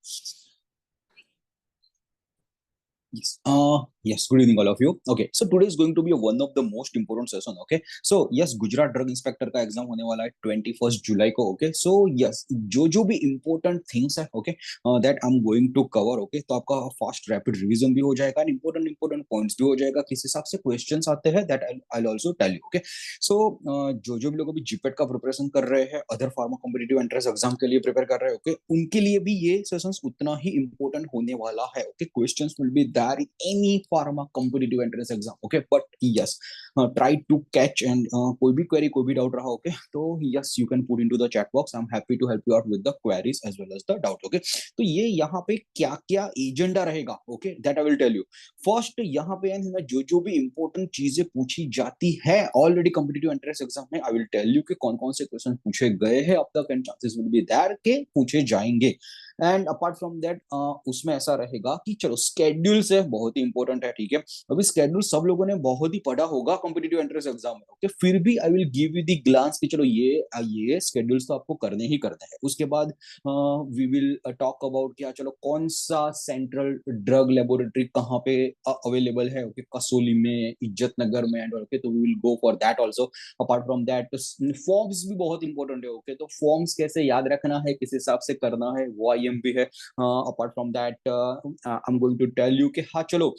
Yes. Yes. Good evening, all of you. Okay. So today is going to be one of the most important session. Okay. So yes, Gujarat drug inspector का exam होने वाला है 21 जुलाई को. Okay. So yes, जो जो भी important things है, okay, that I am going to cover. Okay. तो आपका फास्ट रैपिड रिवीजन भी हो जाएगा एंड इम्पोर्टेंट इम्पोर्टेंट पॉइंट्स भी हो जाएगा. किस हिसाब से क्वेश्चंस आते हैं that I also tell you. Okay. So जो जो भी लोग अभी जीपेट का प्रिपरेशन कर रहे हैं, other pharma competitive entrance exam के लिए प्रिपेयर कर रहे हैं, ओके, उनके लिए भी ये सेशंस उतना ही इंपॉर्टेंट होने वाला है. Okay. Questions will be there in any pharma competitive entrance exam. Okay. But yes, try to catch and कोई भी क्वेरी, कोई भी डाउट रहा, ओके, तो yes, you can put into the chat box. I am happy to help you out with the queries as well as the doubt. Okay. तो ये यहाँ पे क्या क्या एजेंडा रहेगा, okay, that I will tell you. First, यहाँ पे जो जो भी इंपॉर्टेंट चीजें पूछी जाती है ऑलरेडी कॉम्पिटिटिव एंट्रेंस एग्जाम में, आई विल टेल यू कि कौन कौन से क्वेश्चन पूछे गए हैं अब तक and chances will be there के पूछे जाएंगे. एंड अपार्ट फ्रॉम दैट, उसमें ऐसा रहेगा कि चलो स्केड्यूल से बहुत ही इंपॉर्टेंट है. ठीक है. अभी स्केड्यूल सब लोगों ने बहुत ही पढ़ा होगा कॉम्पिटिटिव एंट्रेंस एग्जाम में. ओके. फिर भी I will give you the glance कि चलो ये स्केड्यूल्स तो आपको करने ही करने हैं. उसके बाद वी विल टॉक अबाउट क्या, चलो कौन सा सेंट्रल ड्रग लेबोरेटरी कहाँ पे अवेलेबल है. ओके. कसोली में, इज्जत नगर में. एंड ओके, तो we will go for that also. Apart from that, forms भी बहुत इंपॉर्टेंट है. ओके. तो फॉर्म्स कैसे याद रखना है, किस हिसाब से करना है, वो आईएमपी है. Apart from that, I am going to tell you कि हाँ चलो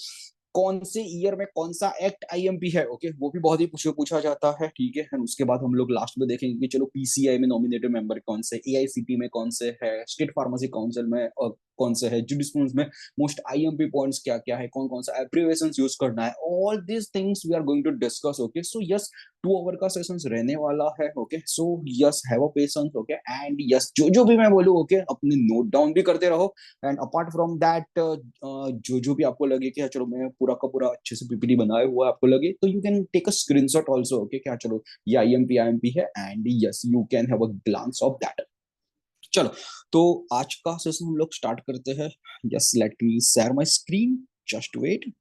कौन से ईयर में कौन सा एक्ट आईएमपी है. ओके. वो भी बहुत ही पूछा जाता है. ठीक है. एंड उसके बाद हम लोग लास्ट में देखेंगे कि चलो पीसीआई में नॉमिनेटेड मेंबर कौन से, एआईसीटी में कौन से है, स्टेट फार्मेसी काउंसिल में कौन से है, जुडिस्प्रूडेंस में मोस्ट आईएमपी पॉइंट्स क्या क्या है, कौन कौन सा एब्रिविएशन यूज करना है. All this things we are going to discuss. Okay. So yes, 2 hour का सेशंस रहने वाला है. Okay. So yes, have a patience. Okay. And yes, जो जो भी मैं बोलूं, ओके, अपने नोट डाउन भी करते रहो. एंड अपार्ट फ्रॉम दैट, जो जो भी आपको लगे कि चलो मैं पूरा का पूरा अच्छे से पीपीटी बनाया हुआ आपको लगे, तो you can take a screenshot also. Okay. क्या, चलो ये आईएमपी है and yes, you can have a glance of that. चलो, तो आज का सेशन हम लोग स्टार्ट करते हैं. Yes, let me share my screen. Just wait.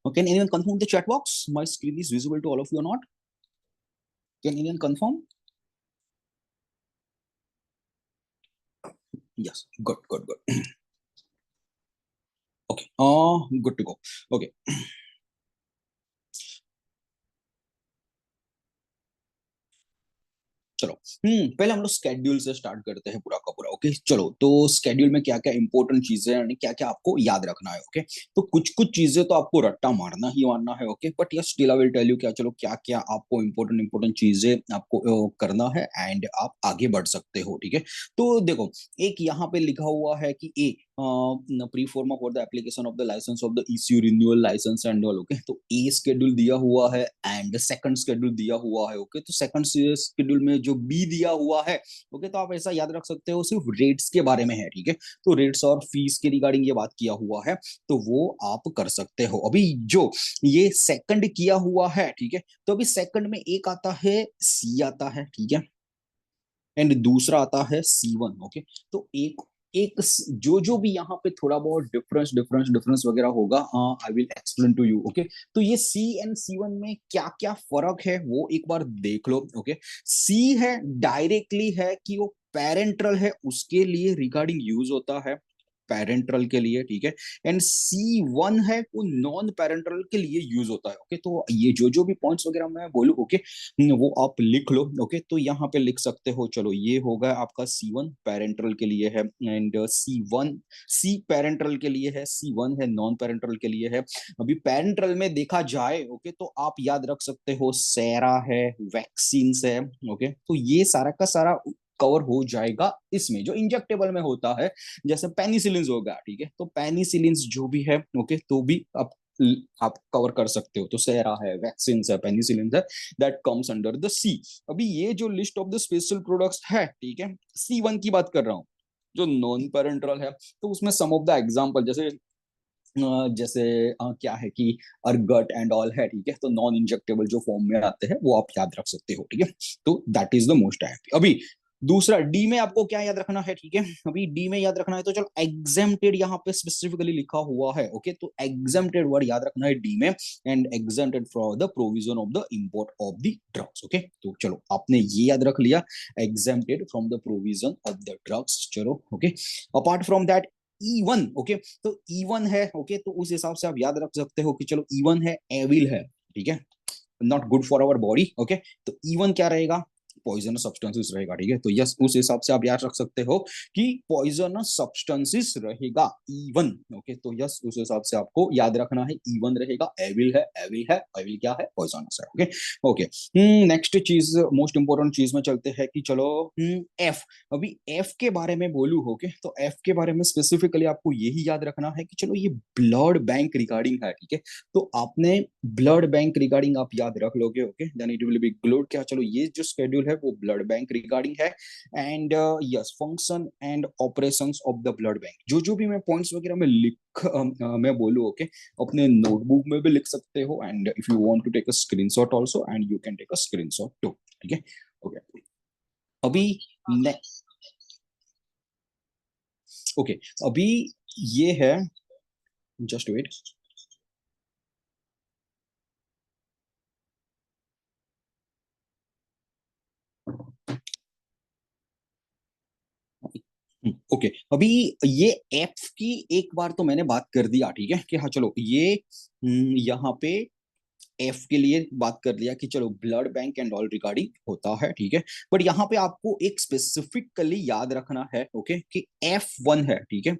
Can anyone confirm the chat box? My screen is visible to all of you or not? Can anyone confirm? Yes. Good, good, good. Okay. Good to go. Okay. चलो, पहले हम लोग schedule से start करते हैं पूरा का पूरा. ओके. चलो, तो स्केड्यूल में क्या क्या इंपॉर्टेंट चीजें हैं, क्या क्या आपको याद रखना है. ओके. तो कुछ कुछ चीजें तो आपको रट्टा मारना ही मारना है. Okay. But yes, still I will tell you क्या, चलो क्या क्या आपको इंपॉर्टेंट इंपॉर्टेंट चीजें आपको करना है एंड आप आगे बढ़ सकते हो. ठीक है. तो देखो, एक यहाँ पे लिखा हुआ है कि a pro forma for the application of the licence of the issue renewal licence and all. Okay. तो ए शेड्यूल दिया हुआ है एंड सेकंड शेड्यूल दिया हुआ है. ओके. तो सेकंड शेड्यूल में जो बी दिया हुआ है, ओके, तो आप ऐसा याद रख सकते हो, सिर्फ रेट्स के बारे में है. ठीक है. तो रेट्स और फीस के रिगार्डिंग ये बात किया हुआ है, तो वो आप कर सकते हो. अभी जो ये सेकंड किया हुआ है, ठीक है, तो अभी सेकंड में एक आता है सी आता है. ठीक है. एंड दूसरा आता है C1. ओके. तो एक एक जो जो भी यहाँ पे थोड़ा बहुत डिफरेंस वगैरह होगा, I will explain to you. Okay. तो ये सी एंड C1 में क्या क्या फर्क है वो एक बार देख लो. ओके. सी है डायरेक्टली है कि वो पेरेंट्रल है, उसके लिए रिगार्डिंग यूज होता है, पेरेंट्रल के लिए. ठीक है. एंड C1 है वो नॉन पेरेंट्रल के लिए यूज होता है. ओके. तो ये जो जो भी पॉइंट्स वगैरह मैं बोलूँ, ओके, वो आप लिख लो. ओके. तो यहाँ पे लिख सकते हो, चलो ये होगा आपका C1 पेरेंट्रल के लिए है एंड C1 सी पेरेंट्रल के लिए है, C1 है नॉन पेरेंट्रल के लिए है. अभी पेरेंट्रल में देखा जाए, ओके, तो आप याद रख सकते हो सेरा है, वैक्सीन है. ओके. तो ये सारा का सारा कवर हो जाएगा इसमें जो इंजेक्टेबल में होता है, जैसे पेनिसिलिन होगा. ठीक है. तो पेनिसिलिन जो भी है, ओके, तो भी आप कवर कर सकते हो. तो सेरा है, वैक्सीन है, पेनिसिलिन है, दैट कम्स अंडर द सी. अभी ये जो list of the special products है, ठीक है, C1 की बात कर रहा हूँ, जो नॉन पेरेंट्रल है, तो उसमें सम ऑफ द एग्जांपल जैसे क्या है कि अर्गट एंड ऑल है. ठीक है. तो नॉन इंजेक्टेबल जो फॉर्म में आते हैं वो आप याद रख सकते हो. ठीक है. तो that is the most I. अभी दूसरा डी में आपको क्या याद रखना है, ठीक है, अभी डी में याद रखना है तो चलो एग्जेम्प्टेड यहाँ पे स्पेसिफिकली लिखा हुआ है, ओके, तो एग्जेम्प्टेड वर्ड याद रखना है डी में, and exempted from the provision of the import of the drugs, okay, तो चलो आपने ये याद रख लिया, exempted from the provision of the drugs, चलो okay. Apart from that E1, okay, तो E1 है, ओके, तो उस हिसाब से आप याद रख सकते हो कि चलो E1 है एविल है, ठीक है, not good for our body, okay, तो E1 क्या रहेगा, पॉइजनस सब्सटेंसेस रहेगा, ठीक है, तो यस उस हिसाब से आप याद रख सकते हो कि पॉइजनस सब्सटेंसेस रहेगा E1, ओके, तो यस उस हिसाब से आपको याद रखना है E1 रहेगा, एविल है, एविल है, एविल क्या है, पॉइजनस है, ओके ओके। नेक्स्ट चीज, मोस्ट इंपोर्टेंट चीज में चलते हैं कि चलो एफ, अभी एफ के बारे में बोलू, ओके, तो एफ के बारे में स्पेसिफिकली आपको यही याद रखना है कि चलो ये ब्लड बैंक रिगार्डिंग है, ठीक है, तो आपने ब्लड बैंक रिगार्डिंग आप याद रख लोगे, okay, then it will be glowed, क्या चलो ये जो शेड्यूल है वो ब्लड बैंक रिगार्डिंग है, and yes function and operations of the blood bank, जो भी मैं पॉइंट्स वगैरह में मैं बोलूँ, ओके, अपने नोटबुक में भी लिख सकते हो, and if you want to take a screenshot also, and you can take a screenshot too, ठीक है, ओके, अभी ओके, अभी ये है, जस्ट वेट, ओके, अभी ये एफ की एक बार तो मैंने बात कर दिया, ठीक है, कि हाँ चलो ये यहाँ पे एफ के लिए बात कर लिया कि चलो blood bank and all regarding होता है, ठीक है, बट यहाँ पे आपको एक स्पेसिफिकली याद रखना है, ओके, कि F1 है, ठीक है,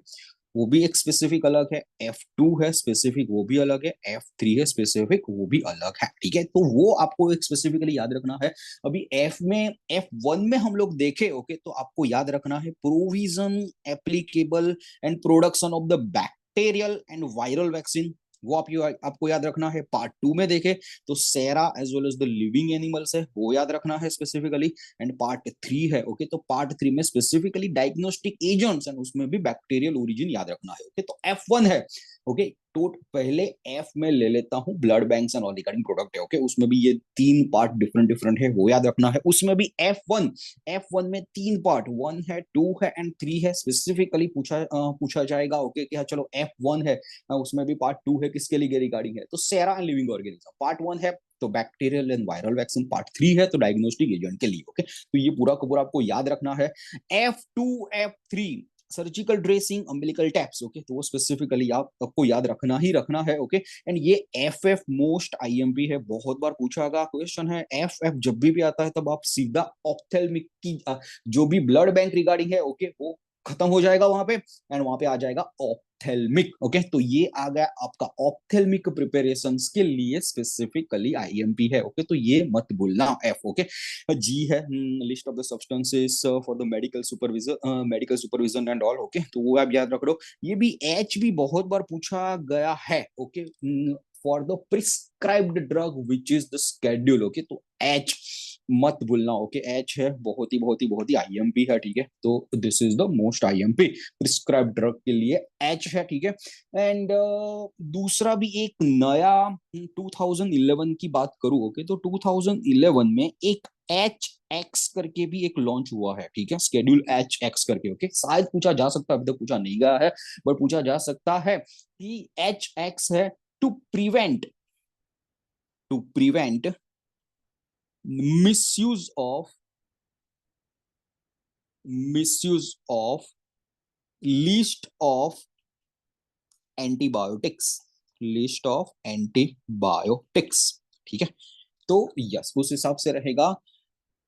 वो भी एक स्पेसिफिक अलग है, F2 है स्पेसिफिक वो भी अलग है, F3 है स्पेसिफिक वो भी अलग है, ठीक है, तो वो आपको एक स्पेसिफिकली याद रखना है। अभी एफ में F1 में हम लोग देखे, ओके, तो आपको याद रखना है provision applicable and production of the bacterial and viral vaccine, वो आपको याद रखना है। पार्ट 2 में देखे तो sera as well as the living animals है, वो याद रखना है स्पेसिफिकली, एंड पार्ट 3 है, ओके, तो पार्ट 3 में स्पेसिफिकली डायग्नोस्टिक एजेंट्स एंड उसमें भी बैक्टीरियल ओरिजिन याद रखना है, ओके, तो F1 है, ओके, तो पहले एफ में ले लेता हूँ blood banks and all regarding product है, ओके, उसमें भी ये 3 पार्ट डिफरेंट डिफरेंट है, वो याद रखना है, उसमें भी F1 में 3 पार्ट, 1 है, 2 है एंड 3 है, स्पेसिफिकली पूछा जाएगा, ओके, कि हाँ चलो F1 है, उसमें भी पार्ट 2 है, किसके लिए रिगार्डिंग है, तो सेरा एंड लिविंग ऑर्गेनिज्म, पार्ट 1 है तो bacterial and viral vaccine, part 3 है तो डायग्नोस्टिक एजेंट के लिए, ओके, तो ये पूरा का पूरा आपको याद रखना है। F2 F3 surgical dressing umbilical taps, okay, तो वो स्पेसिफिकली आपको याद रखना ही रखना है, ओके, एंड ये एफ मोस्ट आईएमपी है, बहुत बार पूछा गया क्वेश्चन है, एफ जब भी आता है तब आप सीधा ऑप्थेल्मिक की जो भी ब्लड बैंक रिगार्डिंग है, ओके, वो खत्म हो जाएगा वहां पे, एंड वहां पे आ जाएगा ऑप्थेल्मिक, ओके, तो ये आ गया आपका ऑप्थेल्मिक प्रिपरेशंस के लिए स्पेसिफिकली आईएमपी है, ओके, तो ये मत भूलना एफ, ओके। जी है list of the substances for the medical supervision and all, okay, तो वो आप याद रख लो। ये भी एच भी बहुत बार पूछा गया है, okay, for the prescribed drug which is the schedule, okay, तो एच मत भूलना, ओके, एच है, बहुत ही आईएमपी है, ठीक है, तो this is the most IMP prescribe drug के लिए एच है, ठीक है, एंड दूसरा भी एक नया 2011 की बात करूं, ओके, तो 2011 में एक एच एक्स करके भी एक लॉन्च हुआ है, ठीक है, स्केड्यूल एच एक्स करके, ओके, शायद पूछा जा सकता है, अभी तक पूछा नहीं गया है, बट पूछा जा सकता है कि एच एक्स है to prevent misuse of misuse of list of antibiotics, list of antibiotics, ठीक है, तो यस उस हिसाब से रहेगा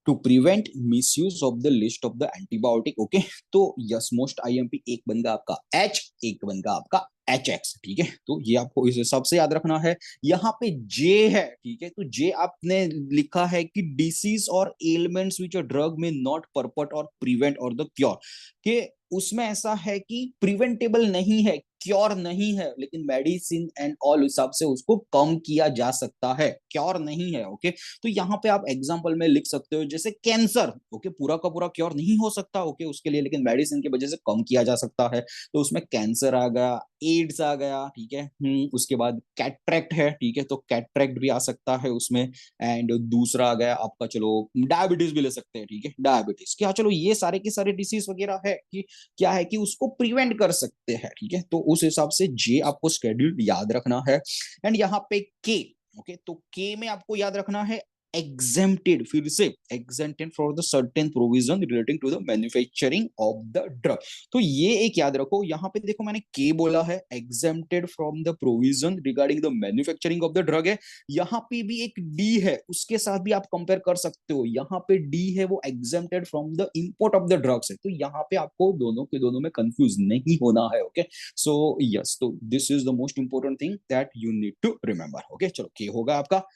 to prevent misuse of the list of the antibiotic, okay, तो यस मोस्ट आईएमपी एक बन गया आपका एच, एक बन गया आपका एच एक्स, ठीक है, तो ये आपको इस हिसाब से याद रखना है। यहाँ पे जे है, ठीक है, तो जे आपने लिखा है कि डिसीज और एलिमेंट्स विच ड्रग में नॉट परपट और प्रिवेंट और द क्योर, के उसमें ऐसा है कि प्रिवेंटेबल नहीं है, क्योर नहीं है, लेकिन मेडिसिन एंड ऑल हिसाब से उसको कम किया जा सकता है, क्योर नहीं है। ओके, तो यहाँ पे आप एग्जांपल में लिख सकते हो जैसे कैंसर। ओके, पूरा का पूरा क्योर नहीं हो सकता ओके उसके लिए, लेकिन मेडिसिन की वजह से कम किया जा सकता है। तो उसमें कैंसर आ गया, एड्स आ गया, ठीक है। उसके बाद कैटरेक्ट है, ठीक है, तो कैटरेक्ट भी आ सकता है उसमें। एंड दूसरा आ गया आपका, चलो डायबिटीज भी ले सकते हैं, ठीक है, डायबिटीज क्या, चलो ये सारे के सारे डिसीज वगैरह है कि क्या है कि उसको प्रिवेंट कर सकते हैं, ठीक है। तो उस हिसाब से जे आपको शेड्यूल याद रखना है। एंड यहाँ पे के, ओके, तो के में आपको याद रखना है exempted, फिर से exempted for the certain provision relating to the manufacturing of the drug। तो ये एक याद रखो, यहाँ पे देखो मैंने के बोला है, exempted from the provision regarding the manufacturing of the drug है। यहाँ पे भी एक डी है, उसके साथ भी आप कंपेयर कर सकते हो, यहाँ पे डी है वो exempted from the import of the drugs है। तो यहाँ पे आपको दोनों के दोनों में कंफ्यूज नहीं होना है। ओके, सो यस, तो this is the most important thing that you need to remember. Okay, चलो के होगा आपका।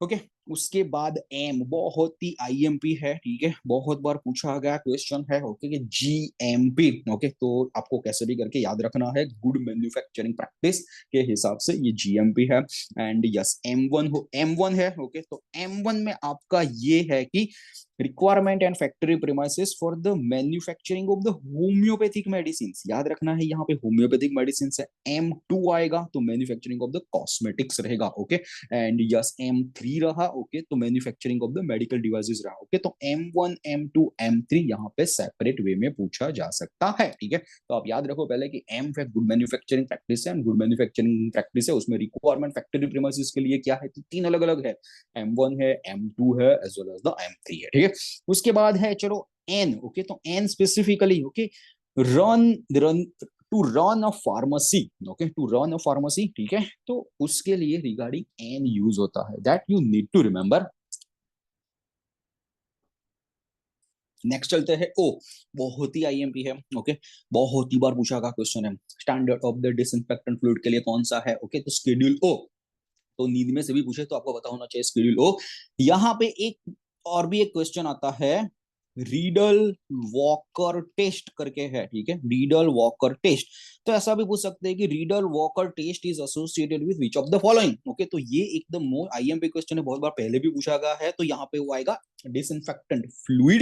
ओके, उसके बाद एम बहुत ही आईएमपी है, ठीक है, बहुत बार पूछा गया क्वेश्चन है। ओके, कि जीएमपी। ओके, तो आपको कैसे भी करके याद रखना है, गुड मैन्युफैक्चरिंग प्रैक्टिस के हिसाब से ये जीएमपी है। एंड यस, एम वन है। ओके, तो एम वन में आपका ये है कि requirement and factory premises for the manufacturing of the homoeopathic medicine, याद रखना है यहाँ पे होम्योपैथिक मेडिसिन है। एम टू आएगा तो मैन्युफैक्चरिंग ऑफ द कॉस्मेटिक्स रहेगा। Okay, and yes M three रहा। ओके, तो manufacturing of the medical devices रहा। ओके, तो M one M two M three यहाँ पे सेपरेट वे में पूछा जा सकता है, ठीक है। तो आप याद रखो पहले कि M fact good manufacturing practice है, एंड गुड मैन्युफैक्चरिंग प्रैक्टिस है उसमें रिक्वायरमेंट फैक्ट्री प्रीमाइसेस के लिए क्या है, तो तीन अलग अलग है, एम वन है, एम टू है, as well as the M three है, ठीक है। उसके बाद है चलो एन। ओके, तो N specifically, okay, run run to run a pharmacy. Okay, to run a pharmacy, ठीक है, तो उसके लिए रिगार्डिंग एन यूज होता है, that you need to remember. Next चलते हैं ओ, बहुत ही आईएमपी है। ओके, बहुत ही बार पूछा गया क्वेश्चन है, standard of the disinfectant fluid के लिए कौन सा है। ओके, तो शेड्यूल ओ। तो नींद में से भी पूछे तो आपको पता होना चाहिए शेड्यूल ओ। यहाँ पे एक और भी एक क्वेश्चन आता है, रीडल वॉकर टेस्ट करके है, ठीक है, रीडल वॉकर टेस्ट। तो ऐसा भी पूछ सकते हैं कि Rideal Walker test is associated with which of the following. Okay, तो ये एकदम मोर आईएमपी क्वेश्चन है, बहुत बार पहले भी पूछा गया है। तो यहाँ पे वो आएगा डिसइंफेक्टेंट फ्लूइड।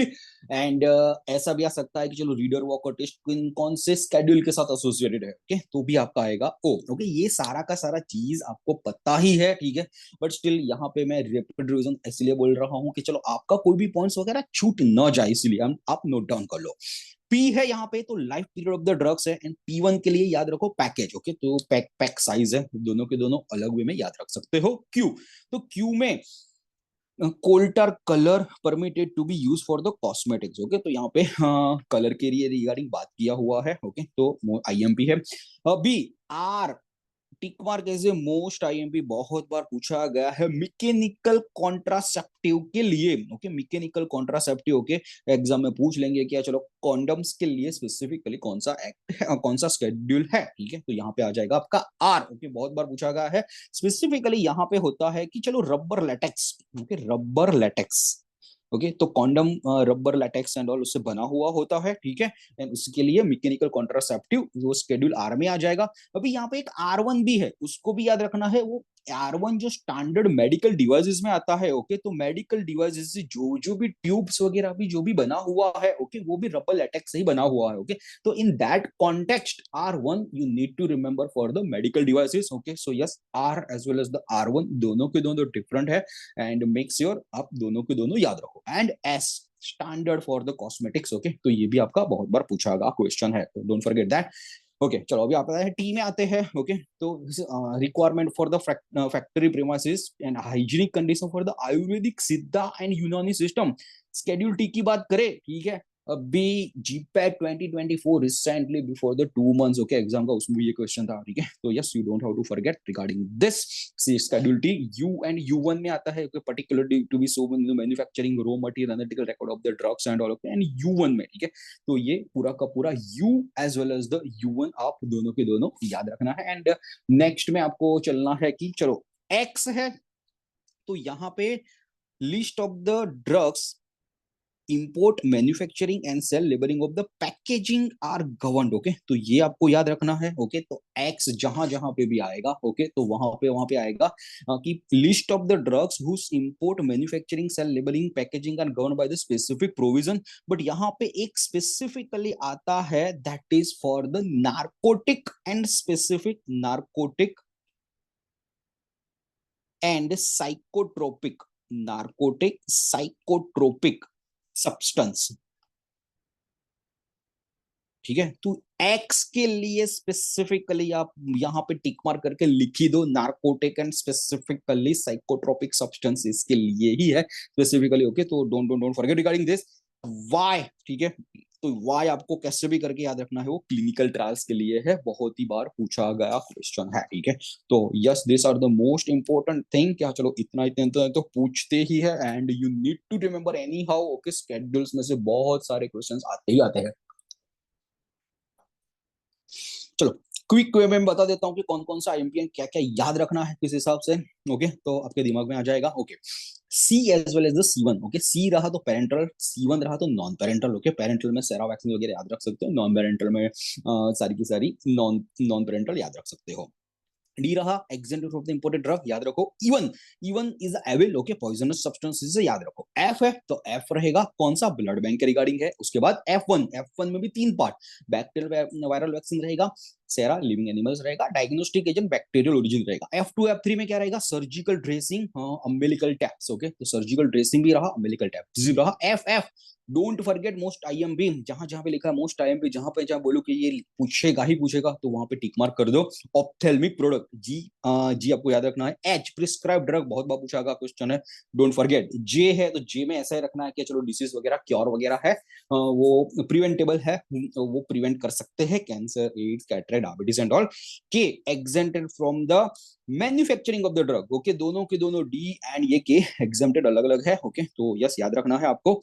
एंड ऐसा भी आ सकता है कि चलो रीडर वॉकर टेस्ट कौन से स्केड्यूल के साथ एसोसिएटेड है। ओके, तो भी आपका आएगा ओ। ओके, ये सारा का सारा चीज आपको पता ही है, ठीक है, बट स्टिल यहाँ पे मैं रैपिड रिवीजन इसलिए बोल रहा हूँ कि चलो आपका कोई भी पॉइंट्स वगैरह छूट न जाए, इसलिए आप नोट डाउन कर लो। पी है यहाँ पे तो life period of the drugs है, एंड पी वन के लिए याद रखो पैकेज। ओके, तो पैक साइज है, दोनों के दोनों अलग वे में याद रख सकते हो। क्यू, तो क्यू में coal tar colour permitted to be use for the cosmetics. Okay, तो यहाँ पे कलर के लिए रिगार्डिंग बात किया हुआ है। ओके, तो आईएमपी है। अभी R tick mark as a most IMP बहुत बार पूछा गया है मैकेनिकल कॉन्ट्रासेप्टिव के लिए। Okay, mechanical contraceptive, okay, exam में पूछ लेंगे क्या, चलो कॉन्डम्स के लिए स्पेसिफिकली कौन सा एक्ट है, कौन सा शेड्यूल है, ठीक है, तो यहाँ पे आ जाएगा आपका आर। ओके, बहुत बार पूछा गया है, स्पेसिफिकली यहाँ पे होता है कि चलो rubber latex. Okay, rubber latex. Okay, तो condom rubber latex and all उससे बना हुआ होता है, ठीक है, एंड उसके लिए मैकेनिकल कॉन्ट्रासेप्टिव वो शेड्यूल आर में आ जाएगा। अभी यहाँ पे एक आर वन भी है, उसको भी याद रखना है। वो आर वन जो स्टैंडर्ड मेडिकल डिवाइसेस में आता है। ओके, तो मेडिकल डिवाइसेस से जो जो भी ट्यूब्स वगैरह भी जो भी बना हुआ है, ओके, वो भी रबर लैटेक्स से ही बना हुआ है। ओके, तो in that context R one you need to remember for the medical devices. Okay, so yes R as well as the R one दोनों के दोनों डिफरेंट है, एंड मेक श्योर आप दोनों के दोनों याद रखो। And S standard for the cosmetics. Okay, तो ये भी आपका बहुत बार पूछा गया क्वेश्चन है, तो डोंट फॉरगेट दैट। ओके, चलो अभी आप टी में आते हैं। ओके, तो requirement for the factory premises and hygienic condition for the Ayurvedic सिद्धा एंड यूनानी सिस्टम, शेड्यूल टी की बात करें, ठीक है, अभी GPAT 2024 recently before the 2 months, okay, exam का उसमें भी ये क्वेश्चन था, ठीक है, तो yes you don't have to forget regarding this. Schedule T U and U one में आता है, particularly to be so in manufacturing raw material analytical record of the drugs and all, and U one में, ठीक है, तो ये पूरा का पूरा U as well as the you one आप दोनों के दोनों याद रखना है। एंड नेक्स्ट में आपको चलना है कि चलो एक्स है, तो यहाँ पे list of the drugs import manufacturing and sale labelling of the packaging are governed. Okay, तो ये आपको याद रखना है। ओके, तो एक्स जहां जहां पे भी आएगा, ओके, तो वहां पे आएगा कि list of the drugs whose import manufacturing sale labelling packaging are governed by the specific provision. But यहाँ पे एक स्पेसिफिकली आता है, that is for the narcotic and specific narcotic and psychotropic, narcotic psychotropic substance. ठीक है, तो x के लिए स्पेसिफिकली आप यहाँ पे टिक मार करके लिखी दो, narcotic and specifically psychotropic substance इसके लिए ही है स्पेसिफिकली। ओके, तो don't don't don't forget regarding this Y. ठीक है, तो वाई आपको कैसे भी करके याद रखना है, वो क्लिनिकल ट्रायल्स के लिए है, बहुत ही बार पूछा गया क्वेश्चन है। ठीक है, तो yes this are the most important thing. क्या चलो इतना इतना तो पूछते ही है, and you need to remember anyhow. Okay, schedules में से बहुत सारे क्वेश्चंस आते ही आते हैं। चलो क्विक वे में बता देता हूँ कि कौन कौन सा आईएमपी क्या क्या याद रखना है किस हिसाब से। ओके, तो आपके दिमाग में आ जाएगा। Okay, C as well as the C1। Okay, C रहा तो पेरेंटल, C1 रहा तो नॉन पेरेंटल। ओके, पेरेंटल में सेरा वैक्सीन वगैरह याद रख सकते हो, नॉन पेरेंटल में सारी की सारी नॉन नॉन पेरेंटल याद रख सकते हो। डी रहा extent of the imported drug, याद रखो। Even even is evil. Okay, poisonous substance से याद रखो। एफ है तो एफ रहेगा कौन सा, ब्लड बैंक के रिगार्डिंग है। उसके बाद F1 में भी तीन पार्ट, बैक्टीरियल वायरल वैक्सीन रहेगा, सेरा लिविंग एनिमल्स रहेगा, डायग्नोस्टिक एजेंट बैक्टीरियल ओरिजिन रहेगा। F2 F3 में क्या रहेगा, surgical dressing, umbilical taps. Okay, तो सर्जिकल ड्रेसिंग भी रहा, अम्बिलिकल टैप रहा। F don't forget most IMP, जहां जहां पे लिखा है मोस्ट आईएमपी, जहां पे जहां बोलू कि ये पूछेगा ही पूछेगा तो वहां पे टिक मार्क कर दो। ऑप्थेल्मिक प्रोडक्ट, जी आपको याद रखना है। एच प्रिस्क्राइब ड्रग, बहुत बार पूछा गया क्वेश्चन है, डोंट फॉरगेट। जे है तो जे में ऐसा ही रखना है कि चलो डिसीज वगैरह क्योर वगैरह है, वो प्रिवेंटेबल है, वो प्रिवेंट कर सकते हैं, cancer, AIDS, cataract, diabetes and all. K exempted from the manufacturing of the drug. Okay, दोनों के दोनों डी एंड ये के एग्जेम्प्टेड अलग अलग है। ओके, तो यस याद रखना है आपको।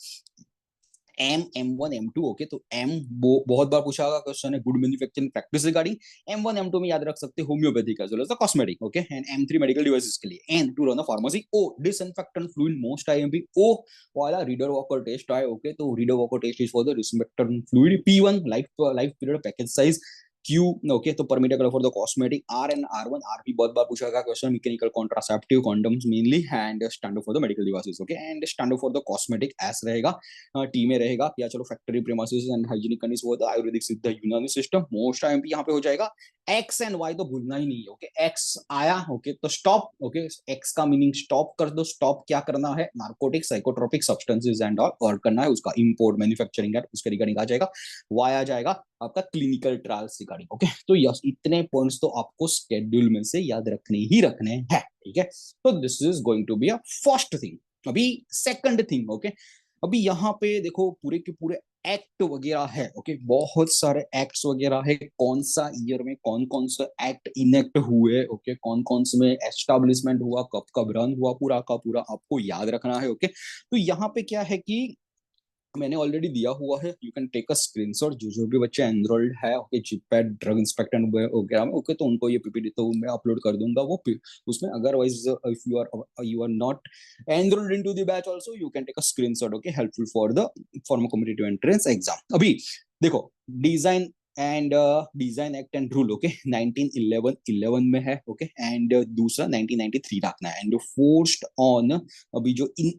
M1 M2। ओके, तो M बहुत बार पूछा गया क्वेश्चन है, good manufacturing practice regarding. M1 M2 में याद रख सकते हैं homoeopathic as well as the cosmetic. Okay, and M3 medical devices के लिए। And to run pharmacy. O disinfectant fluid, most IMP. O वाला रीडर वॉकर टेस्ट है। ओके, तो Rideal Walker test is for the disinfectant fluid. P1 life period package size. Q, okay, तो permitted for the cosmetic. R and R1, R भी बहुत बार पूछा गया question, mechanical contraceptive condoms mainly, and standard for the medical devices. Okay, and standard for the cosmetic S रहेगा, T में रहेगा, या चलो factory premises and hygienic condition वो था, आयुर्वेदिक सिद्ध यूनानी सिस्टम। मोस्ट आईएमपी यहाँ पे हो जाएगा। एक्स एंड वाई तो भूलना ही नहीं है। ओके, एक्स आया, ओके, तो स्टॉप। ओके, एक्स का मीनिंग स्टॉप कर दो। स्टॉप क्या करना है, narcotic psychotropic substances and all, और करना है उसका इंपोर्ट मैन्युफैक्चरिंग है, उसके रिगार्डिंग आ जाएगा। वाई आ जाएगा आपका क्लिनिकल ट्रायल्स रिगार्डिंग। ओके, तो यस इतने पॉइंट्स तो आपको स्केड्यूल में से याद रखने ही रखने हैं। ठीक है, तो this is going to be a first thing. अभी सेकंड थिंग। ओके, अभी यहाँ पे देखो पूरे के पूरे एक्ट वगैरह है। ओके, बहुत सारे एक्ट्स वगैरह है, कौन सा ईयर में कौन कौन सा एक्ट इनेक्ट हुए। ओके, कौन कौन से में एस्टेब्लिशमेंट हुआ, कब कब रन हुआ, पूरा का पूरा आपको याद रखना है। ओके, तो यहाँ पे क्या है कि मैंने ऑलरेडी दिया हुआ है, you can take a screenshot. जो भी बच्चे एनरोल्ड है ओके जिपैड ड्रग इंस्पेक्टर वगैरह में, ओके, तो उनको ये पीपीटी तो मैं अपलोड कर दूंगा वो उसमें। Otherwise if you are not enrolled into the batch also, you can take a screenshot. Okay, helpful for the former competitive entrance exam. अभी देखो design and design act and rule. Okay, 1911 में है। Okay, and दूसरा 1993 रखना है। And forced on, अभी जो इन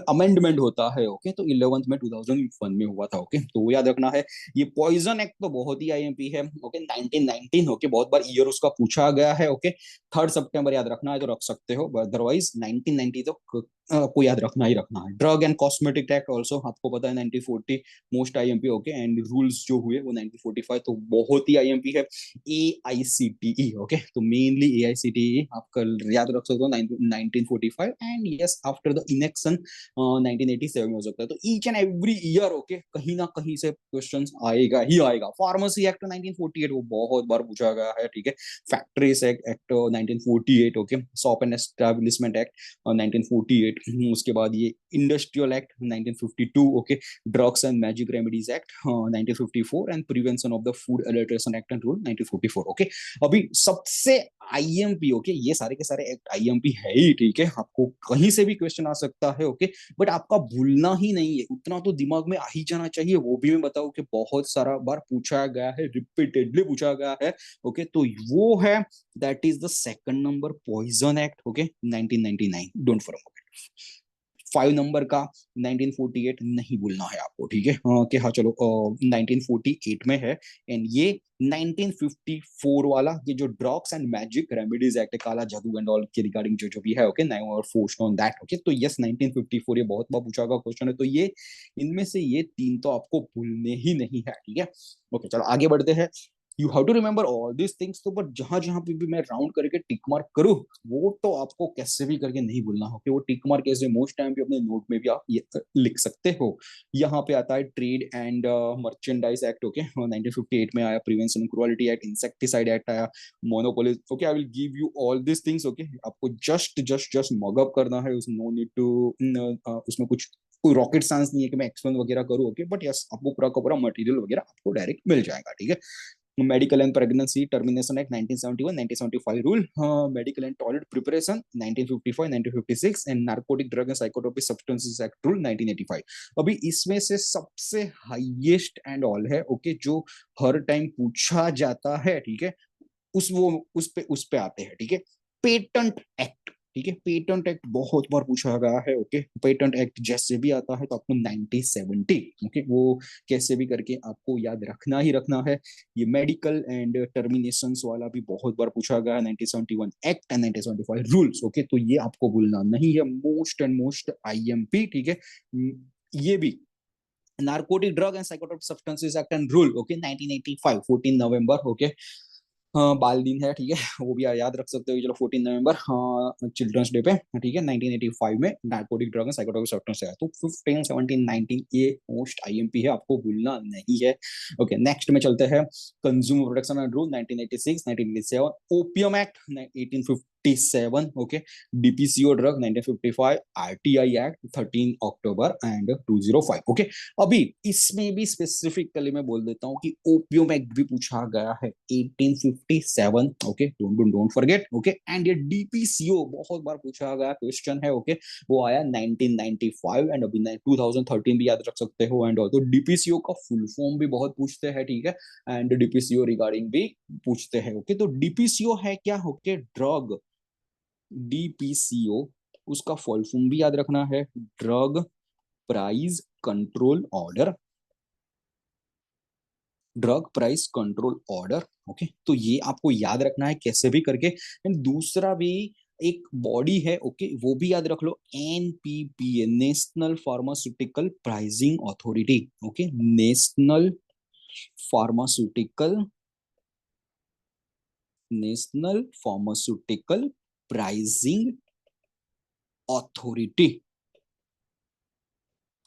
amendment होता है। ओके, तो 11th में 2001 में हुआ था। ओके, तो वो याद रखना है। ये पॉइजन एक्ट तो बहुत ही आईएमपी है। ओके, 1919। ओके, बहुत बार ईयर उसका पूछा गया है। ओके, 3 सितंबर याद रखना है तो रख सकते हो, अदरवाइज 1990 तो आपको याद रखना ही रखना है। Drug and cosmetic act also आपको पता है 1940 most IMP. Okay, and rules जो हुए वो 1945, तो बहुत ही आईएमपी है। AICTE। ओके, तो मेनली AICTE आप याद रख सकते हो 1945, and yes after the election 1987 में हो सकता है। तो each and every year okay कहीं ना कहीं से क्वेश्चन आएगा ही आएगा। फार्मेसी एक्ट 1948 वो बहुत बार पूछा गया है। ठीक है, factories act 1948। Okay, shop and establishment act 1948। Right. उसके बाद ये industrial act 1952, okay, drugs and magic remedies act 1954 and prevention of the food adulteration act and rule 1944, okay. अभी सबसे आईएमपी, ओके, ये सारे के सारे एक्ट आईएमपी है ही, ठीक है, आपको कहीं से भी क्वेश्चन आ सकता है, ओके, बट आपका भूलना ही नहीं है, उतना तो दिमाग में आ ही जाना चाहिए। वो भी मैं बताऊं कि बहुत सारा बार पूछा गया है, रिपीटेडली पूछा गया है, ओके, तो वो है, that is the second number, poison act, okay, 1999, don't forget. 5 number का 1948 नहीं भूलना है आपको, ठीक है, कि हाँ चलो 1948 में है। एंड ये 1954 वाला, ये जो drugs and magic remedies act, काला जादू एंड ऑल के रिगार्डिंग जो जो भी है, ओके, नाउ और फोर्स्ड ऑन दैट, ओके, तो यस 1954, ये बहुत बार पूछा गया क्वेश्चन है, तो ये इनमें से ये तीन तो आपको भूलने ही नहीं है, ठीक है। ओके, चलो आगे बढ़ते हैं। You have to remember all this things, तो बट जहां जहां पे भी मैं राउंड करके टिक मार्क करूँ, वो तो आपको कैसे भी करके नहीं भूलना हो, कि वो टिक मार्क ऐसे मोस्ट टाइम पे अपने नोट में भी आप ये लिख सकते हो। यहाँ पे आता है trade and merchandise act, okay, 1958 में आया, prevention cruelty act, insecticide act आया, monopoly, okay, I will give you all this things, okay, आपको जस्ट जस्ट जस्ट मॉकअप करना है, उस नो नीड टू, उसमें कुछ कोई रॉकेट साइंस नहीं है कि मैं एक्सप्लेन वगैरह करूँ, ओके, बट यस आपको पूरा का पूरा मटेरियल वगैरह आपको डायरेक्ट मिल जाएगा, ठीक है। Medical and pregnancy termination act 1971, 1975 rule, medical and toilet preparation 1955, 1956 and narcotic drug and psychotropic substances act rule 1985। अभी इसमें से सबसे हाईएस्ट एंड ऑल है, ओके, जो हर टाइम पूछा जाता है, ठीक है, उस पे आते हैं, ठीक है, पेटेंट एक्ट, ठीक है, पेटेंट एक्ट बहुत बार पूछा गया है, ओके, पेटेंट एक्ट जैसे भी आता है तो आपको 1970, ओके, वो कैसे भी करके आपको याद रखना ही रखना है। ये मेडिकल एंड टर्मिनेशंस वाला भी बहुत बार पूछा गया है, 1971 एक्ट एंड 1975 रूल्स, ओके, तो ये आपको भूलना नहीं है, मोस्ट एंड मोस्ट आईएमपी, ठीक है। ये भी narcotic drug and psychotropic substances act and rule, okay, 1985, 14 November, okay, हाँ बाल दिन है, ठीक है, वो भी याद रख सकते हो, चलो 14 नवंबर, हाँ चिल्ड्रंस डे पे, ठीक है, 1985 में narcotic drug and psychotropic substance है, तो 15 17 19 ये मोस्ट आईएमपी है, आपको भूलना नहीं है। ओके, नेक्स्ट में चलते हैं, consumer protection and rule 1986, 1987, opium act 1857, okay, DPCO drug 1955, RTI act 13 October and 205, okay. अभी इसमें भी स्पेसिफिकली मैं बोल देता हूँ कि ओपियम एक्ट भी पूछा गया है 1857, okay, don't forget, okay, and ये डीपीसीओ बहुत बार पूछा गया क्वेश्चन है, ओके, वो आया 1995 एंड अभी 2013 भी याद रख सकते हो, एंड तो डीपीसीओ का फुल फॉर्म भी बहुत पूछते हैं, ठीक है, एंड डीपीसीओ रिगार्डिंग भी पूछते हैं, ओके, तो डीपीसीओ है क्या, ओके, ड्रग, डीपीसीओ, उसका फुल फॉर्म भी याद रखना है, drug price control order, drug price control order, okay, तो ये आपको याद रखना है कैसे भी करके। एंड दूसरा भी एक बॉडी है, ओके, वो भी याद रख लो, NPPA, national pharmaceutical pricing authority, okay, national pharmaceutical, national pharmaceutical pricing authority,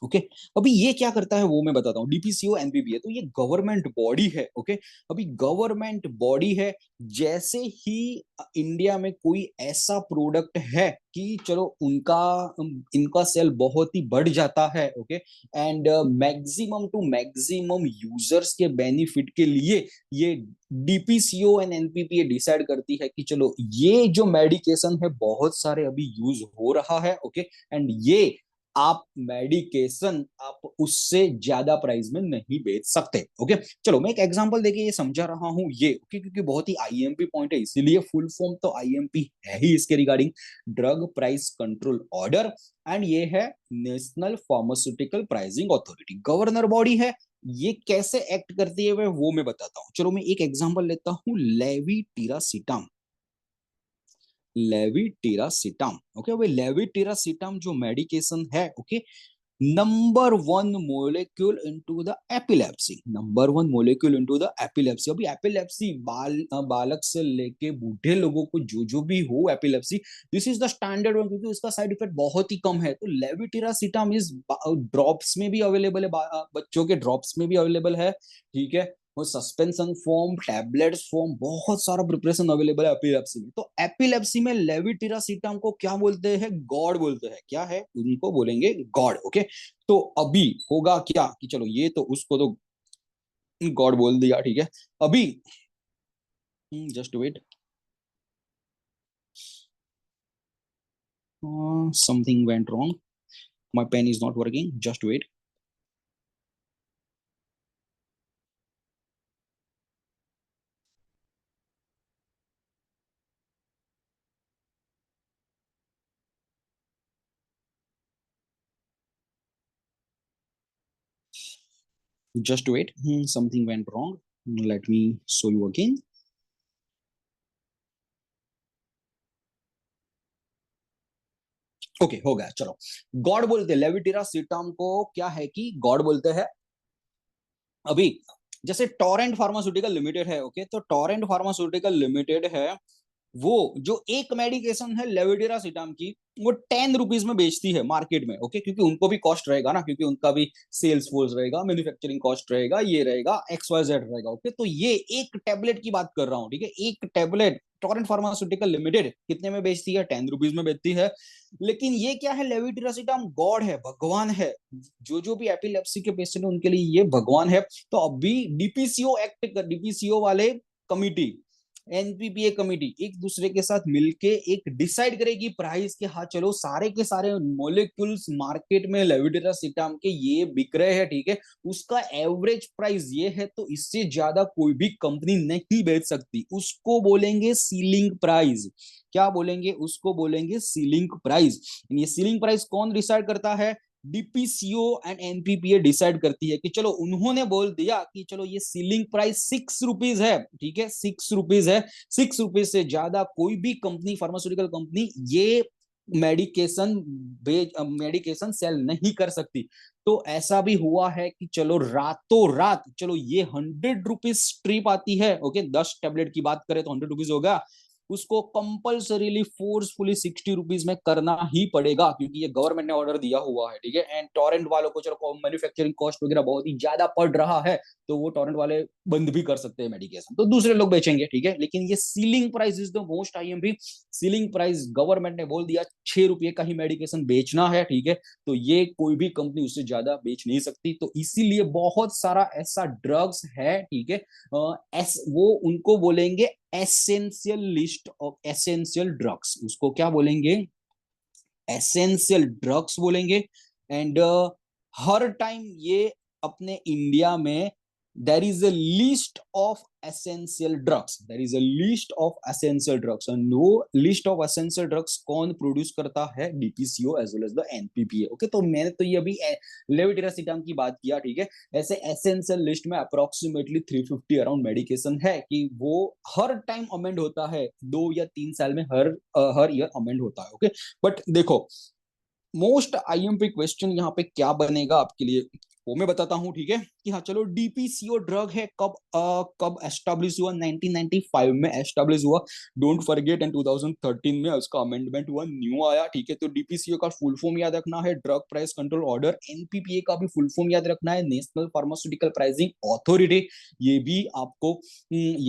okay. अभी ये क्या करता है वो मैं बताता हूँ, डीपीसीओ एनपीपीए, तो ये गवर्नमेंट बॉडी है, ओके, अभी गवर्नमेंट बॉडी है, जैसे ही इंडिया में कोई ऐसा प्रोडक्ट है कि चलो उनका इनका सेल बहुत ही बढ़ जाता है, okay, and maximum to maximum users के बेनिफिट के लिए ये डीपीसीओ एंड एनपीपीए डिसाइड करती है कि चलो ये जो मेडिकेशन है बहुत सारे अभी यूज हो रहा है, ओके, एंड ये आप मेडिकेशन आप उससे ज्यादा प्राइस में नहीं बेच सकते, ओके। चलो मैं एक एग्जांपल देके ये समझा रहा हूँ ये, ओके, क्योंकि बहुत ही आईएमपी पॉइंट है, इसीलिए फुल फॉर्म तो आईएमपी है ही इसके regarding, drug price control order, and ये है national pharmaceutical pricing authority, governor body है। ये कैसे एक्ट करती है वो मैं बताता हूँ, चलो मैं एक एग्जांपल लेता हूँ, लेविटिरासिटाम, लेविटिरासिटाम, ओके, भाई लेविटिरासिटाम जो मेडिकेशन है, okay, number one molecule into the epilepsy, number one molecule into the epilepsy. अभी एपिलेप्सी बालक से लेके बूढ़े लोगों को जो जो भी हो epilepsy, this is the standard one, क्योंकि इसका साइड इफेक्ट बहुत ही कम है, तो लेविटिरासिटाम इज ड्रॉप्स में भी अवेलेबल है, बच्चों के ड्रॉप्स में भी अवेलेबल है, ठीक है, वो सस्पेंशन फॉर्म, टैबलेट्स फॉर्म, बहुत सारा प्रिपरेशन अवेलेबल है एपिलेप्सी में। तो एपिलेप्सी में लेविटिरासिटाम को क्या बोलते हैं? गॉड बोलते हैं। क्या है? उनको बोलेंगे गॉड। ओके, तो अभी होगा क्या कि चलो ये तो उसको तो गॉड बोल दिया, ठीक है। अभी just wait, something went wrong, my pen is not working, just wait. Just wait. Something went wrong. Let me show you again. Okay, हो गया, चलो। गॉड बोलते हैं लेविटिरा सीटाम को। क्या है कि गॉड बोलते हैं। अभी जैसे टोरेंट फार्मास्यूटिकल लिमिटेड है, ओके, तो टोरेंट फार्मास्यूटिकल लिमिटेड है, वो जो एक मेडिकेशन है लेविटिरासिटाम की, वो 10 रुपीज में बेचती है मार्केट में। ओके, क्योंकि उनको भी कॉस्ट रहेगा ना, क्योंकि उनका भी सेल्स फोर्स रहेगा, मैन्युफैक्चरिंग कॉस्ट रहेगा, ये रहेगा, एक्स वाई जेड रहेगा। ओके, तो ये एक टेबलेट की बात कर रहा हूँ, ठीक है। एक टेबलेट टोरेंट फार्मास्यूटिकल लिमिटेड कितने में बेचती है? 10 रुपीज में बेचती है। लेकिन ये क्या है? लेविटिरासिटाम गॉड है, भगवान है। जो भी एपिलेप्सी के पेशेंट है उनके लिए ये भगवान है। तो अभी डीपीसीओ एक्ट, डीपीसीओ वाले कमिटी, एनपीपीए कमेटी एक दूसरे के साथ मिलके एक डिसाइड करेगी प्राइस के। हाँ चलो, सारे के सारे मोलिक्यूल्स मार्केट में लेविटिरासिटाम के ये बिक रहे हैं, ठीक है, उसका एवरेज प्राइस ये है, तो इससे ज्यादा कोई भी कंपनी नहीं बेच सकती। उसको बोलेंगे सीलिंग प्राइस। क्या बोलेंगे? उसको बोलेंगे सीलिंग प्राइस। ये सीलिंग प्राइस कौन डिसाइड करता है? डीपीसीओ एंड एनपीपीए डिसाइड करती है कि चलो, उन्होंने बोल दिया कि चलो ये सीलिंग प्राइस 6 रुपीज है, ठीक है, 6 रुपीज है। 6 रुपीज से ज्यादा कोई भी कंपनी, फार्मास्यूटिकल कंपनी, ये मेडिकेशन मेडिकेशन सेल नहीं कर सकती। तो ऐसा भी हुआ है कि चलो रातों रात, चलो ये 100 रुपीज स्ट्रिप आती है, ओके, 10 टेबलेट की बात करें तो 100 रुपीज होगा। उसको कंपल्सरीली फोर्सफुली 60 रुपीज में करना ही पड़ेगा, क्योंकि ये गवर्नमेंट ने ऑर्डर दिया हुआ है, ठीक है। एंड टोरेंट वालों को चलो मैन्युफैक्चरिंग कॉस्ट वगैरह बहुत ही ज्यादा पड़ रहा है, तो वो टोरेंट वाले बंद भी कर सकते हैं मेडिकेशन, तो दूसरे लोग बेचेंगे, ठीक है। लेकिन ये ceiling price is the most IMP. Ceiling price government ने बोल दिया 6 रुपए का ही मेडिकेशन बेचना है, ठीक है। तो ये कोई भी कंपनी उससे ज्यादा बेच नहीं सकती। तो इसीलिए बहुत सारा ऐसा ड्रग्स है, ठीक है, वो उनको बोलेंगे essential list of essential drugs. उसको क्या बोलेंगे? एसेंशियल ड्रग्स बोलेंगे। एंड हर टाइम ये अपने इंडिया में there is a list of essential drugs, there is a list of essential drugs. And वो लिस्ट ऑफ एसेंशियल ड्रग्स कौन प्रोड्यूस करता है? DPCO as well as the NPPA. Okay, तो मैंने तो ये अभी लेविटिरासिटाम की बात किया, ठीक है। ऐसे एसेंशियल लिस्ट में अप्रोक्सीमेटली 350 अराउंड मेडिकेशन है कि वो हर टाइम अमेंड होता है, 2 या 3 साल में हर ईयर अमेंड होता है। ओके, बट देखो, मोस्ट आईएमपी क्वेश्चन यहाँ पे क्या बनेगा आपके लिए, वो मैं बताता हूँ, ठीक है। कि हाँ चलो, डीपीसीओ ड्रग है, कब एस्टेब्लिश हुआ? 1995 में एस्टेब्लिश हुआ। डोंट फॉरगेट, एंड 2013 में उसका अमेंडमेंट हुआ, न्यू आया, ठीक है। तो डीपीसीओ का फुल फॉर्म याद रखना है, drug price control order. NPPA का भी फुल फॉर्म याद रखना है, नेशनल फार्मास्यूटिकल प्राइसिंग अथॉरिटी। ये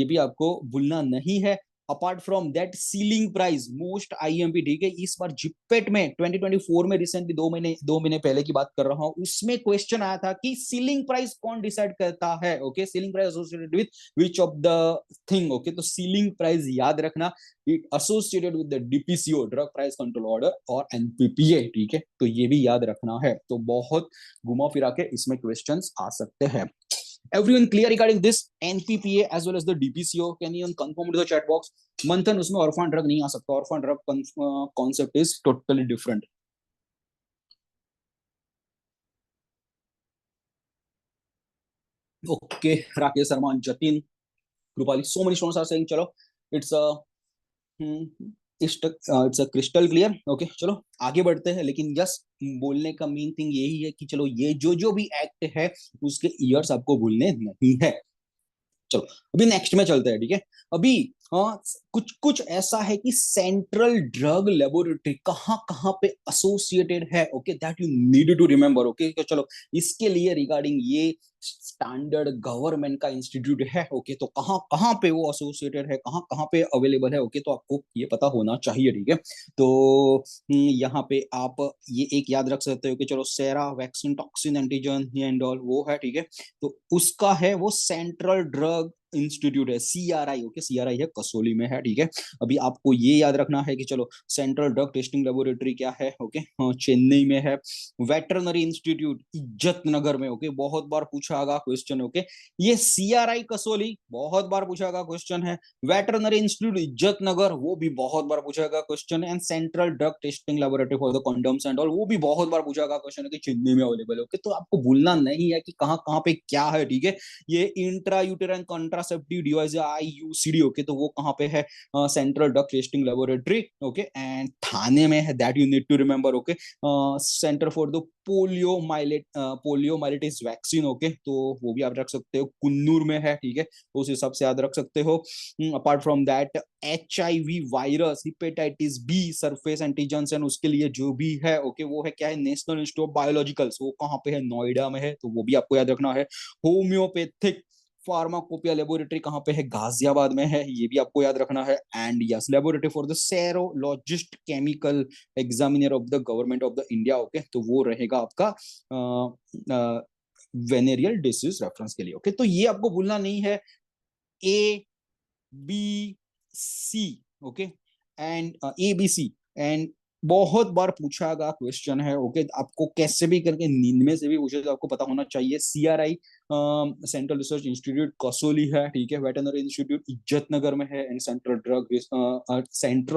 भी आपको भूलना नहीं है। Apart from that, ceiling price most IMP, ठीक है। इस बार जिपेट में 2024 में, रिसेंटली 2 महीने पहले की बात कर रहा हूं, उसमें क्वेश्चन आया था कि सीलिंग प्राइस कौन डिसाइड करता है? Okay, ceiling price associated with which of the thing? Okay, तो सीलिंग प्राइस याद रखना, it associated with the DPCO, drug price control order, और एनपीपीए, ठीक है। तो ये भी याद रखना है। तो बहुत घुमा फिरा के इसमें क्वेश्चंस आ सकते हैं। Everyone clear regarding this NPPA as well as the DPCO? Can you confirm to the chat box? मंथन, उसमें ऑर्फन ड्रग नहीं आ सकता। Orphan drug concept is totally different. Okay, Rakesh Sharma, Jatin, Kripali, so many students are saying चलो, it's a it's a crystal clear. Okay, चलो आगे बढ़ते हैं। लेकिन यस, बोलने का मेन थिंग यही है कि चलो, ये जो भी एक्ट है उसके ईयर्स आपको भूलने नहीं है। चलो, अभी नेक्स्ट में चलते हैं, ठीक है। अभी कुछ कुछ ऐसा है कि सेंट्रल ड्रग लेबोरेटरी कहाँ कहाँ पे एसोसिएटेड है, okay, that you need to remember, okay. तो चलो इसके लिए रिगार्डिंग ये स्टैंडर्ड गवर्नमेंट का इंस्टीट्यूट है, ओके, तो कहाँ कहाँ पे वो एसोसिएटेड है, कहाँ कहाँ पे अवेलेबल है, ओके, तो आपको ये पता होना चाहिए, ठीक है। तो यहाँ पे आप ये एक याद रख सकते हो कि चलो sera vaccine toxin antigen and all वो है, ठीक है। तो उसका है वो सेंट्रल ड्रग इंस्टीट्यूट है, सीआरआई, ओके, सीआरआई है कसौली में है, ठीक है। अभी आपको ये याद रखना है कि चलो सेंट्रल ड्रग टेस्टिंग लेबोरेटरी क्या है, ओके, चेन्नई में है। वेटरनरी इंस्टीट्यूट इज्जत नगर में, ओके, बहुत बार पूछा गया क्वेश्चन, ओके। ये सीआरआई कसौली बहुत बार पूछा गया क्वेश्चन है। वेटरनरी इंस्टीट्यूट इज्जत नगर वो भी बहुत बार पूछा गया क्वेश्चन है। And central drug testing laboratory for the condoms and all वो भी बहुत बार पूछा गया क्वेश्चन है कि चेन्नई में अवेलेबल है, ओके। तो आपको भूलना नहीं है कि कहाँ कहाँ पे क्या है, ठीक है। ये intra uterine contraceptive device IUCD, okay, तो वो कहाँ पे है, central drug testing laboratory, okay, and Thane में है, that you need to remember, okay. Centre for the poliomyelitis vaccine, okay, तो वो भी आप रख सकते हो, कुन्नूर में है, ठीक है, तो उस हिसाब से याद रख सकते हो। Apart from that HIV virus, hepatitis B surface antigen and उसके लिए जो भी है, ओके, वो है क्या है, नेशनल इंस्टीट्यूट ऑफ बायोलॉजिकल्स, वो कहाँ पे है, नोएडा में है, तो वो भी आपको याद रखना है। होम्योपैथिक फार्माकोपिया लेबोरेटरी कहाँ पे है, गाजियाबाद में है, ये भी आपको याद रखना है। And yes laboratory for the serologist chemical examiner of the government of the India, okay, तो वो रहेगा आपका वेनेरियल डिसीज रेफरेंस के लिए, ओके। तो ये आपको भूलना नहीं है, ABC, okay, and ABC and बहुत बार पूछा गया क्वेश्चन है, ओके, आपको कैसे भी करके नींद में से भी पूछे तो आपको पता होना चाहिए। CRI central research institute Kasauli है, ठीक है। वेटरनरी इंस्टीट्यूट इज्जत नगर में है। And central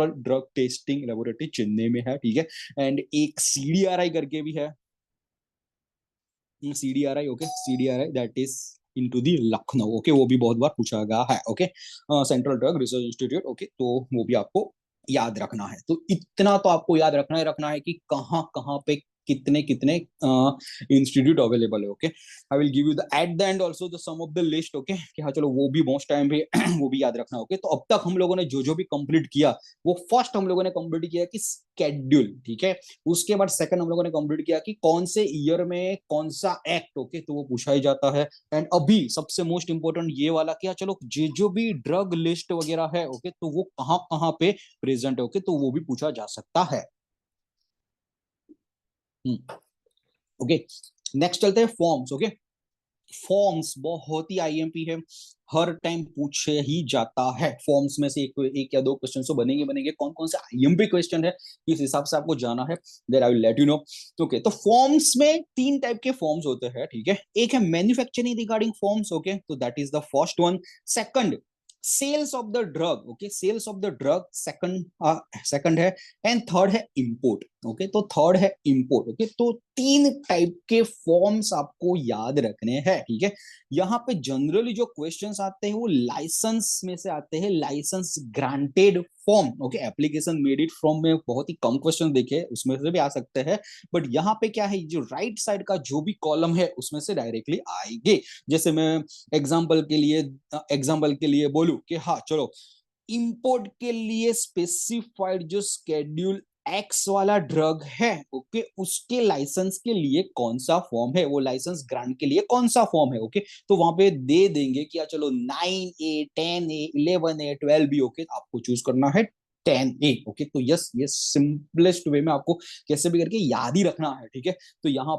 drug testing laboratory Chennai में है, ठीक है। एंड एक सीडीआरआई करके भी है, CDRI, okay, CDRI that is into the Lucknow, okay, वो भी बहुत बार पूछा गया है, okay. Central drug research institute, okay, तो वो भी आपको याद रखना है। तो इतना तो आपको याद रखना है कि कहाँ कहाँ पे कितने कितने इंस्टीट्यूट अवेलेबल है, okay. I will give you the at the end also the sum of the list, okay, कि हाँ चलो वो भी मोस्ट टाइम भी वो भी याद रखना, ओके। तो अब तक हम लोगों ने जो भी कंप्लीट किया, वो फर्स्ट हम लोगों ने कंप्लीट किया कि स्केड्यूल, ठीक है। उसके बाद सेकंड हम लोगों ने कंप्लीट किया कि कौन से ईयर में कौन सा एक्ट, ओके, तो वो पूछा ही जाता है। एंड अभी सबसे मोस्ट इंपोर्टेंट ये वाला क्या, चलो जो भी ड्रग लिस्ट वगैरह है, ओके, तो वो कहाँ कहाँ पे प्रेजेंट है, ओके, तो वो भी पूछा जा सकता है। ओके, नेक्स्ट चलते हैं फॉर्म्स, ओके। फॉर्म्स बहुत ही आईएमपी है, हर टाइम पूछे ही जाता है। फॉर्म्स में से एक या दो क्वेश्चन तो बनेंगे कौन कौन से आईएमपी क्वेश्चन है इस हिसाब से आपको जाना है, there I will let you know. Okay, तो फॉर्म्स में तीन टाइप के फॉर्म्स होते हैं, ठीक है। एक है मैन्युफैक्चरिंग रिगार्डिंग फॉर्म्स, ओके, तो that is the first one. Second sales of the drug, okay, sales of the drug second है। एंड थर्ड है इंपोर्ट, ओके, तो थर्ड है इंपोर्ट, ओके। तो तीन टाइप के फॉर्म्स आपको याद रखने हैं, ठीक है। यहाँ पे जनरली जो क्वेश्चंस आते हैं वो लाइसेंस में से आते हैं, license granted form, okay. Application made it from में बहुत ही कम क्वेश्चन देखे, उसमें से भी आ सकते हैं। बट यहाँ पे क्या है, जो राइट साइड का जो भी कॉलम है उसमें से डायरेक्टली आएंगे। जैसे मैं एग्जाम्पल के लिए बोलूं कि हाँ चलो, इंपोर्ट के लिए स्पेसिफाइड जो स्केड्यूल एक्स वाला ड्रग है, ओके, उसके लाइसेंस के लिए कौन सा फॉर्म है, वो लाइसेंस ग्रांट के लिए कौन सा फॉर्म है, ओके। तो वहां पे दे देंगे कि चलो 9A 10A 11A 12B, okay, आपको चूज करना है 10A, ओके। तो यस, ये सिंपलेस्ट वे में आपको कैसे भी करके याद ही रखना है, ठीक है। तो यहाँ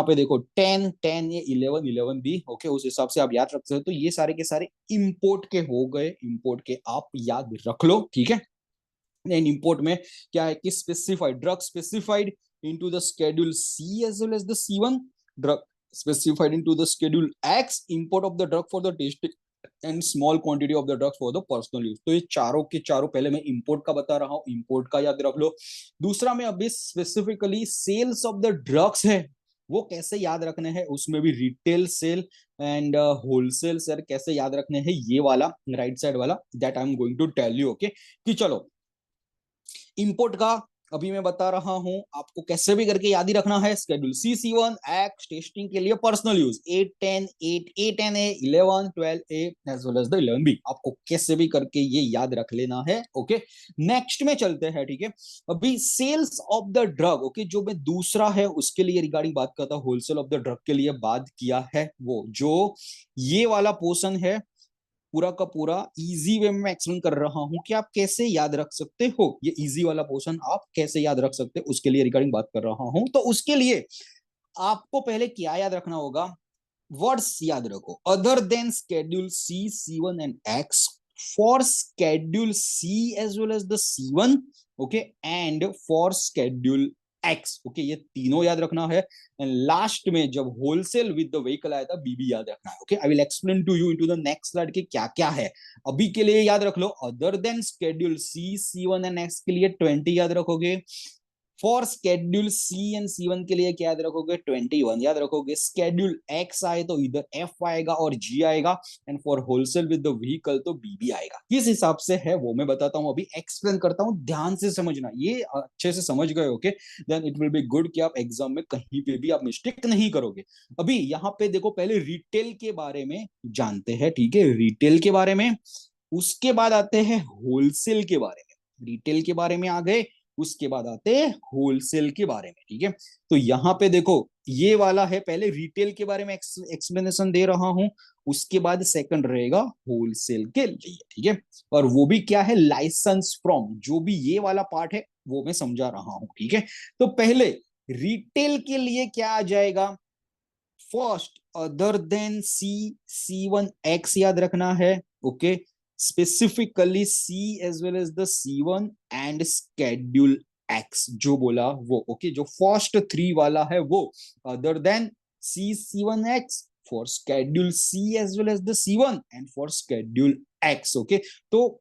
पे देखो 10 10A 11 11B, ओके, उस हिसाब से आप याद रखते हो। तो ये सारे के सारे इंपोर्ट के हो गए, इंपोर्ट के आप याद रख लो, ठीक है। एंड इंपोर्ट में क्या है कि specified drug specified into the schedule C as well as the C1, drug specified into the schedule X, import of the drug for the testing and small quantity of the drugs for the personal use. तो ये चारों के चारों, पहले मैं import का बता रहा हूँ, इंपोर्ट का याद रख लो। दूसरा में अभी specifically sales of the drugs है, वो कैसे याद रखने हैं, उसमें भी retail sale and wholesale sale कैसे याद रखने हैं, ये वाला राइट साइड वाला that I am going to tell you, okay. कि चलो इंपोर्ट का अभी मैं बता रहा हूं आपको, कैसे भी करके याद ही रखना है। Schedule C C1 act testing के लिए personal use 810 8 8 11 12A as well as the 11B, आपको कैसे भी करके ये याद रख लेना है। ओके, नेक्स्ट में चलते हैं। ठीक है, अभी sales of the drug, okay, जो मैं दूसरा है उसके लिए रिगार्डिंग बात करता हूं, होलसेल ऑफ द ड्रग के लिए बात किया है, वो जो ये वाला पोर्शन है पूरा का पूरा इजी वे में एक्सप्लेन कर रहा हूं कि आप कैसे याद रख सकते हो। ये इजी वाला पोर्शन आप कैसे याद रख सकते हो उसके लिए रिगार्डिंग बात कर रहा हूं। तो उसके लिए आपको पहले क्या याद रखना होगा, वर्ड्स याद रखो, other than schedule C C1 and X, for schedule C as well as the C1, okay, and for schedule X, okay, ये तीनों याद रखना है। एंड लास्ट में जब होलसेल विद द व्हीकल आया था बीबी याद रखना है। Okay, I will explain to you into the next slide कि क्या क्या है। अभी के लिए याद रख लो, other than schedule C C1 and X के लिए 20 याद रखोगे, for schedule C and C1 के लिए क्या याद रखोगे, 21 याद रखोगे। स्केड्यूल एक्स आए तो इधर F आएगा और G आएगा, and for wholesale with the vehicle तो BB आएगा। किस हिसाब से है वो मैं बताता हूं, अभी एक्सप्लेन करता हूं, ध्यान से समझना। ये अच्छे से समझ गए okay, then it will be good कि आप एग्जाम में कहीं पे भी आप मिस्टेक नहीं करोगे। अभी यहाँ पे देखो, पहले रिटेल के बारे में जानते हैं। ठीक है, रिटेल के बारे में, उसके बाद आते हैं होलसेल के बारे में। रिटेल के बारे में आ गए, उसके बाद आते हैं होलसेल के बारे में। ठीक है, तो यहाँ पे देखो ये वाला है, पहले रिटेल के बारे में एक्सप्लेनेशन दे रहा हूं, उसके बाद सेकंड रहेगा होलसेल के लिए। ठीक है, और वो भी क्या है, लाइसेंस फ्रॉम, जो भी ये वाला पार्ट है वो मैं समझा रहा हूं। ठीक है, तो पहले रिटेल के लिए क्या आ जाएगा, first other than C C1 X याद रखना है। Okay, specifically C as well as the C1 and schedule X जो बोला वो। ओके, जो फर्स्ट थ्री वाला है वो other than C C1 X for schedule C as well as the C1 and for schedule X। Okay, तो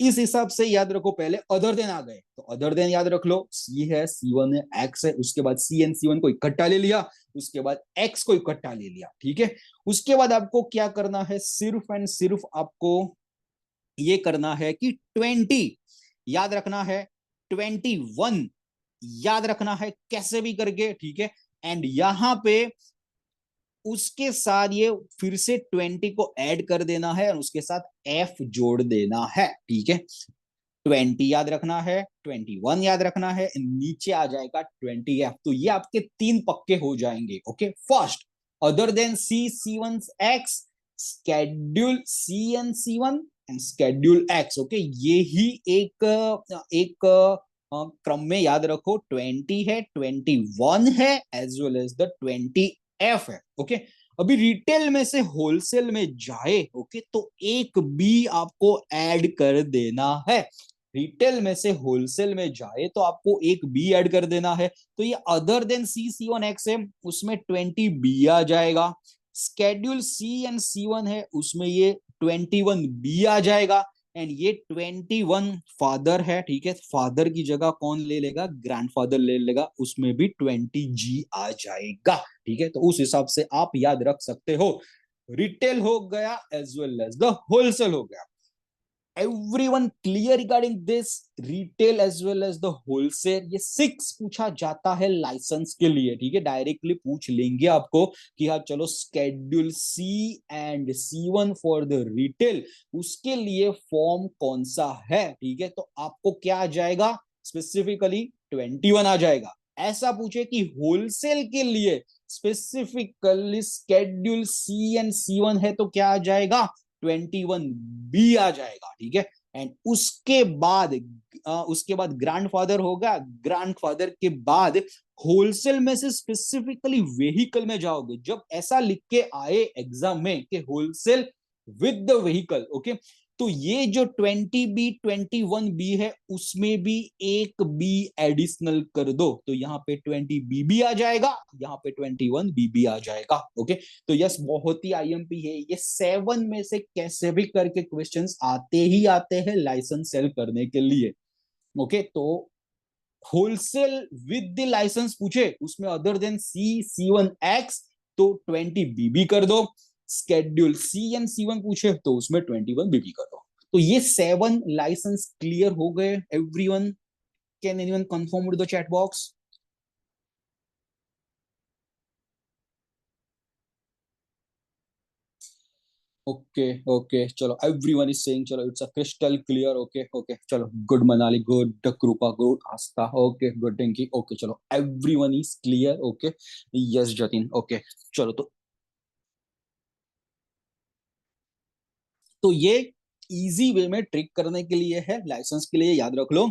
इस हिसाब से याद रखो, पहले अदर देन आ गए तो अदर देन याद रख लो, C है, C1 है, X है, उसके बाद C एंड C1 को इकट्ठा ले लिया, उसके बाद X को इकट्ठा ले लिया। ठीक है, उसके बाद आपको क्या करना है, सिर्फ एंड सिर्फ आपको ये करना है कि 20 याद रखना है, 21 याद रखना है कैसे भी करके। ठीक है, एंड यहां पे उसके साथ ये फिर से 20 को ऐड कर देना है और उसके साथ F जोड़ देना है। ठीक है, 20 याद रखना है, 21 याद रखना है, नीचे आ जाएगा 20F। तो ये आपके तीन पक्के हो जाएंगे। Okay, first other than C C1X, schedule C and C1 and schedule X। Okay, ये ही एक क्रम में याद रखो, 20 है, 21 है, as well as the 20F है। ओके, अभी रिटेल में से होलसेल में जाए, ओके, तो एक बी आपको ऐड कर देना है। रिटेल में से होलसेल में जाए तो आपको एक बी ऐड कर देना है। तो ये अदर देन C C1X है, उसमें 20B आ जाएगा। स्केड्यूल C एंड C1 है, उसमें ये 21B आ जाएगा। एंड ये 21 फादर है। ठीक है, फादर की जगह कौन ले लेगा, ग्रैंडफादर ले लेगा, उसमें भी 20G आ जाएगा। ठीक है, तो उस हिसाब से आप याद रख सकते हो। रिटेल हो गया as well as the wholesale हो गया। Everyone clear regarding this, retail as well as the wholesale. ये 6 पूछा जाता है लाइसेंस के लिए। ठीक है, डायरेक्टली पूछ लेंगे आपको कि हाँ चलो schedule C and C1 for the retail, उसके लिए फॉर्म कौन सा है। ठीक है, तो आपको क्या आ जाएगा, स्पेसिफिकली 21 आ जाएगा। ऐसा पूछे कि होलसेल के लिए specifically schedule C and C1 है, तो क्या आ जाएगा, 21B आ जाएगा। ठीक है, एंड उसके बाद ग्रैंडफादर होगा, ग्रैंडफादर के बाद होलसेल में से स्पेसिफिकली व्हीकल में जाओगे, जब ऐसा लिख के आए एग्जाम में कि wholesale with the vehicle. Okay, तो ये जो 20B 21B है उसमें भी एक बी एडिशनल कर दो, तो यहाँ पे 20BB आ जाएगा, यहाँ पे 21BB आ जाएगा। ओके, तो यस बहुत ही IMP है ये, 7 में से कैसे भी करके क्वेश्चंस आते ही आते हैं लाइसेंस सेल करने के लिए। ओके, तो होलसेल विद द लाइसेंस पूछे उसमें अदर देन C C1X तो 20BB कर दो, स्केड्यूल C एंड C1 पूछे तो उसमें 21BB कर दो। तो ये 7 लाइसेंस क्लियर हो गए everyone. Can anyone confirm with the chat box? Okay okay, चलो एवरीवन इज सेइंग, चलो it's a crystal clear. Okay okay, चलो गुड मनाली, गुड कृपा, गुड आस्था, ओके गुड टिंकी, ओके चलो everyone is clear. Okay yes Jatin, okay चलो। तो ये easy way में trick करने के लिए है, लाइसेंस के लिए याद रख लो।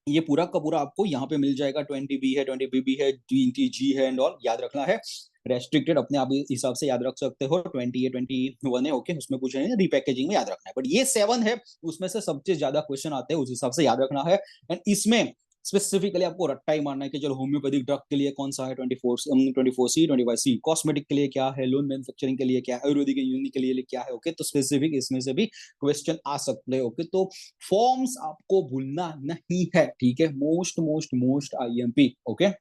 ये पूरा का पूरा आपको यहाँ पे मिल जाएगा, 20 बी है, 20 बी है, 20 जी है एंड ऑल, याद रखना है। रेस्ट्रिक्टेड अपने आप हिसाब से याद रख सकते हो, 20 है, 21 है, ओके उसमें कुछ नहीं, रीपैकेजिंग में याद रखना है। बट ये 7 है, उसमें से सबसे ज्यादा क्वेश्चन आते हैं, उस हिसाब से याद रखना है। एंड इसमें स्पेसिफिकली आपको रट्टा ही मारना है कि चलो होम्योपैथिक ड्रग के लिए कौन सा है, 24C, 25C, कॉस्मेटिक के लिए क्या है, लोन मैन्युफैक्चरिंग के लिए क्या है, आयुर्वेदिक यूनिक के लिए क्या है। ओके तो स्पेसिफिक इसमें से भी क्वेश्चन आ सकते हैं। ओके तो फॉर्म्स आपको भूलना नहीं है, ठीक है। Most most most IMP. Okay,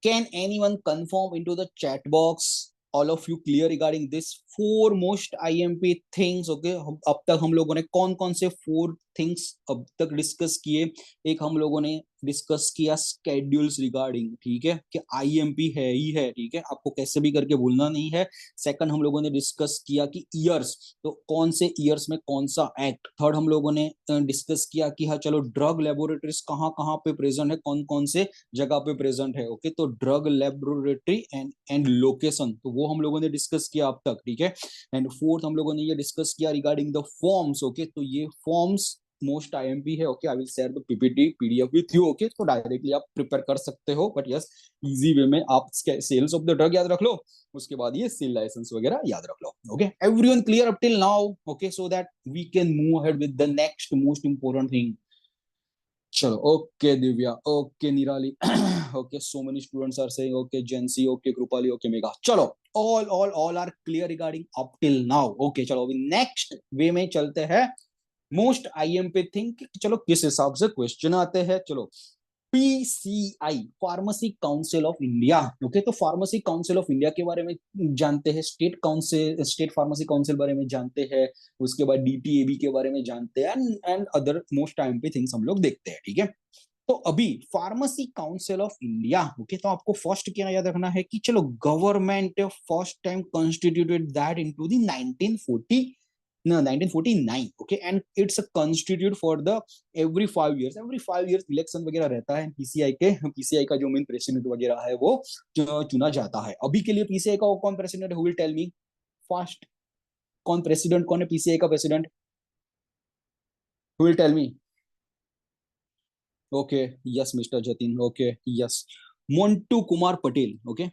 can anyone confirm into the chat box all of you clear regarding this foremost IMP things? Okay, अब तक हम लोगों ने कौन कौन से 4 थिंग्स अब तक डिस्कस किए? एक हम लोगों ने डिस्कस किया स्केड्यूल्स रिगार्डिंग, ठीक है, कि आईएमपी है ही है, ठीक है, आपको कैसे भी करके भूलना नहीं है। सेकंड हम लोगों ने डिस्कस किया कि ईयर्स, तो कौन से ईयर्स में कौन सा एक्ट। थर्ड हम लोगों ने डिस्कस किया कि हाँ चलो ड्रग लेबोरेटरीज कहाँ कहाँ पे प्रेजेंट है, कौन कौन से जगह पे प्रेजेंट है। ओके तो ड्रग लेबोरेटरी एंड लोकेशन, तो वो हम लोगों ने डिस्कस किया अब तक, ठीक है। एंड फोर्थ हम लोगों ने ये डिस्कस किया रिगार्डिंग द फॉर्म्स। ओके तो ये फॉर्म्स मोस्ट आईएमपी है। Okay I will share the PPT PDF with you. Okay तो डायरेक्टली आप प्रिपेयर कर सकते हो, बट यस इजी वे में आप सेल्स ऑफ द ड्रग याद रख लो, उसके बाद ये सेल लाइसेंस वगैरह याद रख लो। Okay everyone clear up till now? Okay so that we can move ahead with the next most important thing. चलो okay Divya, okay Nirali, okay so many students are saying okay, Jency, okay Kripali, okay Megha. चलो all are clear regarding up till now. Okay चलो अभी next वे में चलते हैं, most IMP thing, चलो किस हिसाब से क्वेश्चन आते हैं। चलो PCI, pharmacy council of India. Okay तो फार्मेसी काउंसिल ऑफ इंडिया के बारे में जानते हैं, state council, state pharmacy council बारे में जानते हैं, उसके बाद डीटीएबी के बारे में जानते हैं, and other most IMP things हम लोग देखते हैं, ठीक है। तो अभी pharmacy council of India, okay तो आपको फर्स्ट क्या याद रखना है कि चलो government first time constituted that into the 1940 no 1949। Okay and it's constitute for the every 5 years election वगैरह रहता है, पीसीआई का जो मेन प्रेसिडेंट वगैरह है वो चुना जाता है। अभी के लिए पीसीआई का कौन प्रेसिडेंट है, who will tell me first? कौन प्रेसिडेंट, कौन है पीसीआई का president, who will tell me? Okay yes mister Jatin, okay yes Montu Kumar Patel. Okay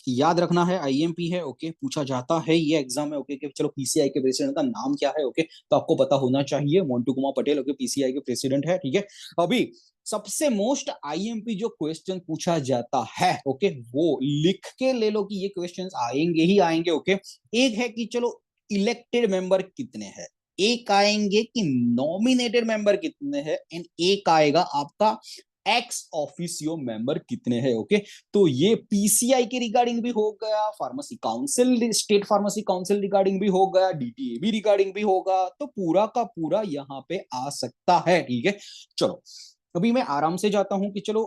याद रखना है, आईएमपी है। ओके पूछा जाता है ये एग्जाम में। ओके कि चलो पीसीआई के प्रेसिडेंट का नाम क्या है। ओके तो आपको पता होना चाहिए, मोन्टू कुमार पटेल ओके पीसीआई के प्रेसिडेंट है, ठीक है। अभी सबसे मोस्ट आईएमपी जो क्वेश्चन पूछा जाता है, ओके वो लिख के ले लो कि ये क्वेश्चन आएंगे ही आएंगे। ओके एक है कि चलो इलेक्टेड मेंबर कितने हैं, एक आएंगे कि नॉमिनेटेड मेंबर कितने हैं, एंड एक आएगा आपका एक्स ऑफिसियो मेंबर कितने हैं। ओके तो ये पीसीआई के रिगार्डिंग भी हो गया, pharmacy council, state pharmacy council regarding भी हो गया, डीटीएबी रिगार्डिंग भी होगा, तो पूरा का पूरा यहाँ पे आ सकता है, ठीक है। चलो अभी मैं आराम से जाता हूं कि चलो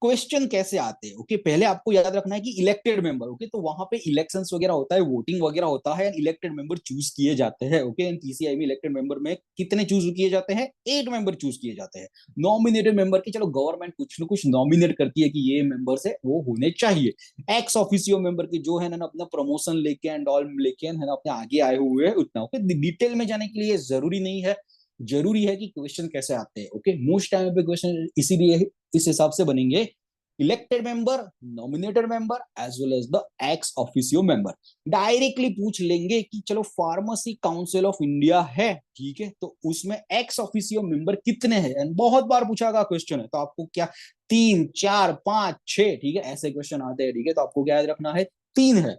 क्वेश्चन कैसे आते हैं। ओके पहले आपको याद रखना है कि इलेक्टेड मेंबर, ओके तो वहां पे इलेक्शंस वगैरह होता है, वोटिंग वगैरह होता है, इलेक्टेड मेंबर चूज किए जाते हैं। ओके पीसीआई में इलेक्टेड मेंबर में कितने चूज किए जाते हैं, 8 मेंबर चूज किए जाते हैं। नॉमिनेटेड मेंबर की चलो गवर्नमेंट कुछ ना कुछ नॉमिनेट करती है कि ये मेंबर्स है वो होने चाहिए। एक्स ऑफिसियो मेंबर की जो है ना अपना प्रमोशन लेके एंड ऑल लेके है ना अपने आगे आए हुए हैं उतना। ओके डिटेल में जाने के लिए जरूरी नहीं है, जरूरी है कि क्वेश्चन कैसे आते हैं। ओके मोस्ट टाइम पे क्वेश्चन इसीलिए इस हिसाब से बनेंगे, elected member, nominated member as well as the ex officio member. Directly पूछ लेंगे कि चलो फार्मेसी काउंसिल ऑफ इंडिया है, ठीक है, तो उसमें एक्स ऑफिसियो मेंबर कितने हैं, एंड बहुत बार पूछा गया क्वेश्चन है, तो आपको क्या 3 4 5 6, ठीक है, ऐसे क्वेश्चन आते हैं, ठीक है, तो आपको क्या याद रखना है, 3 है।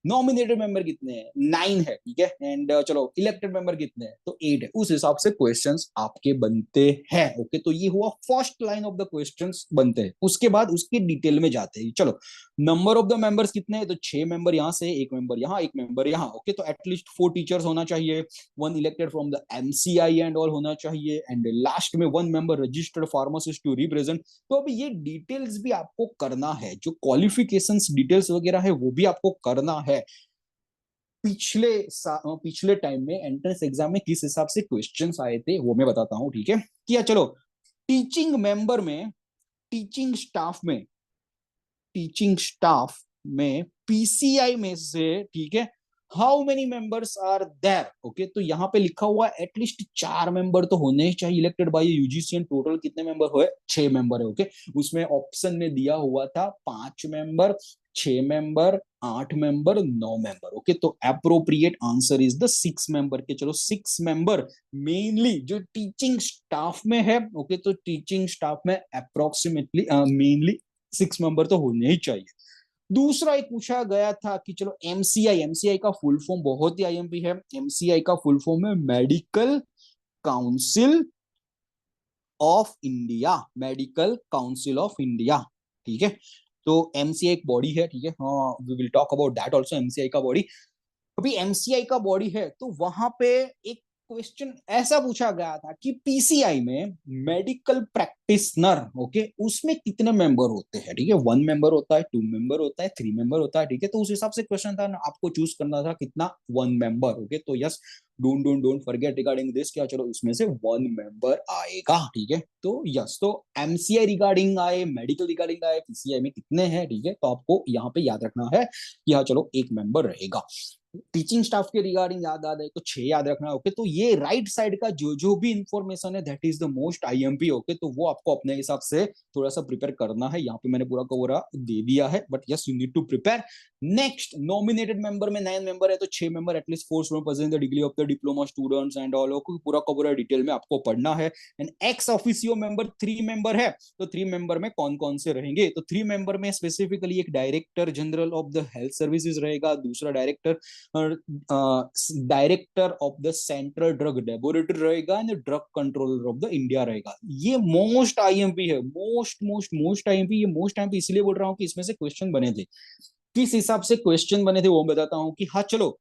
नॉमिनेटेड मेंबर कितने हैं, 9 है, ठीक है, एंड चलो इलेक्टेड मेंबर कितने हैं, तो 8 है। उस हिसाब से क्वेश्चंस आपके बनते हैं। ओके, तो ये हुआ first line of the questions बनते हैं। उसके बाद उसके डिटेल में जाते हैं। चलो, नंबर ऑफ द मेंबर्स कितने हैं, तो 6 मेंबर यहाँ से, एक मेंबर यहाँ, एक मेंबर यहाँ। ओके, तो एटलीस्ट 4 टीचर्स होना चाहिए, 1 elected from the MCI and all होना चाहिए, एंड लास्ट में 1 member registered pharmacist to represent. तो अभी ये डिटेल्स भी आपको करना है, जो क्वालिफिकेशंस डिटेल्स वगैरह है वो भी आपको करना है। पिछले टाइम में एंट्रेंस एग्जाम में किस हिसाब से क्वेश्चंस आए थे वो मैं बताता हूँ, ठीक है। किया, चलो, टीचिंग मेंबर में, टीचिंग स्टाफ में, टीचिंग स्टाफ में पीसीआई में से, ठीक है, how many members are there. Okay, तो यहाँ पे लिखा हुआ है एटलीस्ट 4 मेंबर तो होने ही चाहिए elected by UGC. And total कितने मेंबर हुए, 6 मेंबर है। ओके, उसमें ऑप्शन में दिया हुआ था 5 member, 6 member, 8 member, 9 member. Okay, तो appropriate answer is the 6 member के। चलो, 6 मेंबर मेनली जो टीचिंग स्टाफ में है। ओके, तो टीचिंग स्टाफ में अप्रोक्सीमेटली मेनली 6 मेंबर तो होने ही चाहिए। दूसरा एक पूछा गया था कि चलो एमसीआई, एमसीआई का फुल फॉर्म बहुत ही आईएमपी है। एमसीआई का फुल फॉर्म है medical council of India, medical council of India, ठीक है। तो एमसीआई एक बॉडी है, ठीक है, हाँ, we will talk about that also, MCI का बॉडी। अभी एमसीआई का बॉडी है, तो वहां पे एक क्वेश्चन ऐसा पूछा गया था कि पीसीआई में मेडिकल प्रैक्टिशनर, ओके, उसमें कितने मेंबर होते हैं, ठीक है, 1 मेंबर होता है, 2 मेंबर होता है, 3 मेंबर होता है, ठीक है। तो उस हिसाब से क्वेश्चन था ना, आपको चूज करना था कितना, 1 मेंबर। ओके, तो yes, don't forget regarding this, क्या चलो इसमें से 1 मेंबर आएगा, ठीक है। तो यस, तो एमसीआई रिगार्डिंग आए, मेडिकल रिगार्डिंग आए, पीसीआई में कितने हैं, ठीक है, तो आपको यहाँ पे याद रखना है कि हाँ चलो 1 मेंबर रहेगा। टीचिंग स्टाफ के रिगार्डिंग याद आ जाए तो 6 याद रखना। ओके, तो ये राइट साइड का जो जो भी इंफॉर्मेशन है that is the most IMP. Okay, तो वो आपको अपने हिसाब से थोड़ा सा प्रिपेयर करना है। यहाँ पे मैंने पूरा का पूरा दे दिया है, but yes you need to prepare. Next, nominated member में 9 मेंबर है, तो 6 मेंबर एटलीस्ट फोर्स में present the degree of the diploma students and all. पूरा का पूरा डिटेल में आपको पढ़ना है। And ex officio member 3 member है, तो 3 मेंबर में कौन कौन से रहेंगे, तो 3 मेंबर में स्पेसिफिकली एक director general of the health services रहेगा, दूसरा director director of the central drug laboratory रहेगा, and drug controller of the India रहेगा। ये मोस्ट आईएमपी है, मोस्ट आईएमपी। ये मोस्ट आईएमपी इसलिए बोल रहा हूँ कि इसमें से क्वेश्चन बने थे। किस हिसाब से क्वेश्चन बने थे वो बताता हूँ कि हाँ चलो,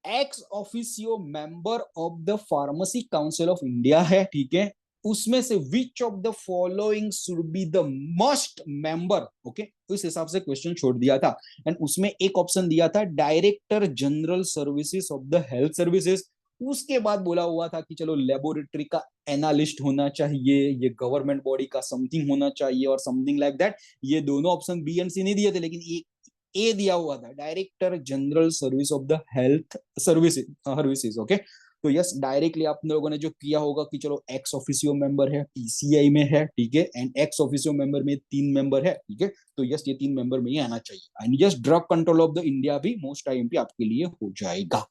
x officio member of the pharmacy council of India है, ठीक है, उसमें से विच of the following should be the must member. Okay, उस हिसाब से क्वेश्चन छोड़ दिया था। एंड उसमें एक ऑप्शन दिया था director general services of the health services. उसके बाद बोला हुआ था कि चलो लेबोरेटरी का एनालिस्ट होना चाहिए, ये गवर्नमेंट बॉडी का समथिंग होना चाहिए और समथिंग लाइक दैट। ये दोनों ऑप्शन बी एंड सी नहीं दिए थे, लेकिन ए दिया हुआ था, director general service of the health services. Okay, तो यस, डायरेक्टली आप लोगों ने जो किया होगा कि चलो एक्स ऑफिसियो मेंबर है, पीसीआई में है, ठीक है, एंड एक्स ऑफिसियो मेंबर में 3 मेंबर है, ठीक है, तो यस ये 3 मेंबर में ही आना चाहिए। And yes, drug control of the India भी मोस्ट आईएमपी आपके लिए हो जाएगा,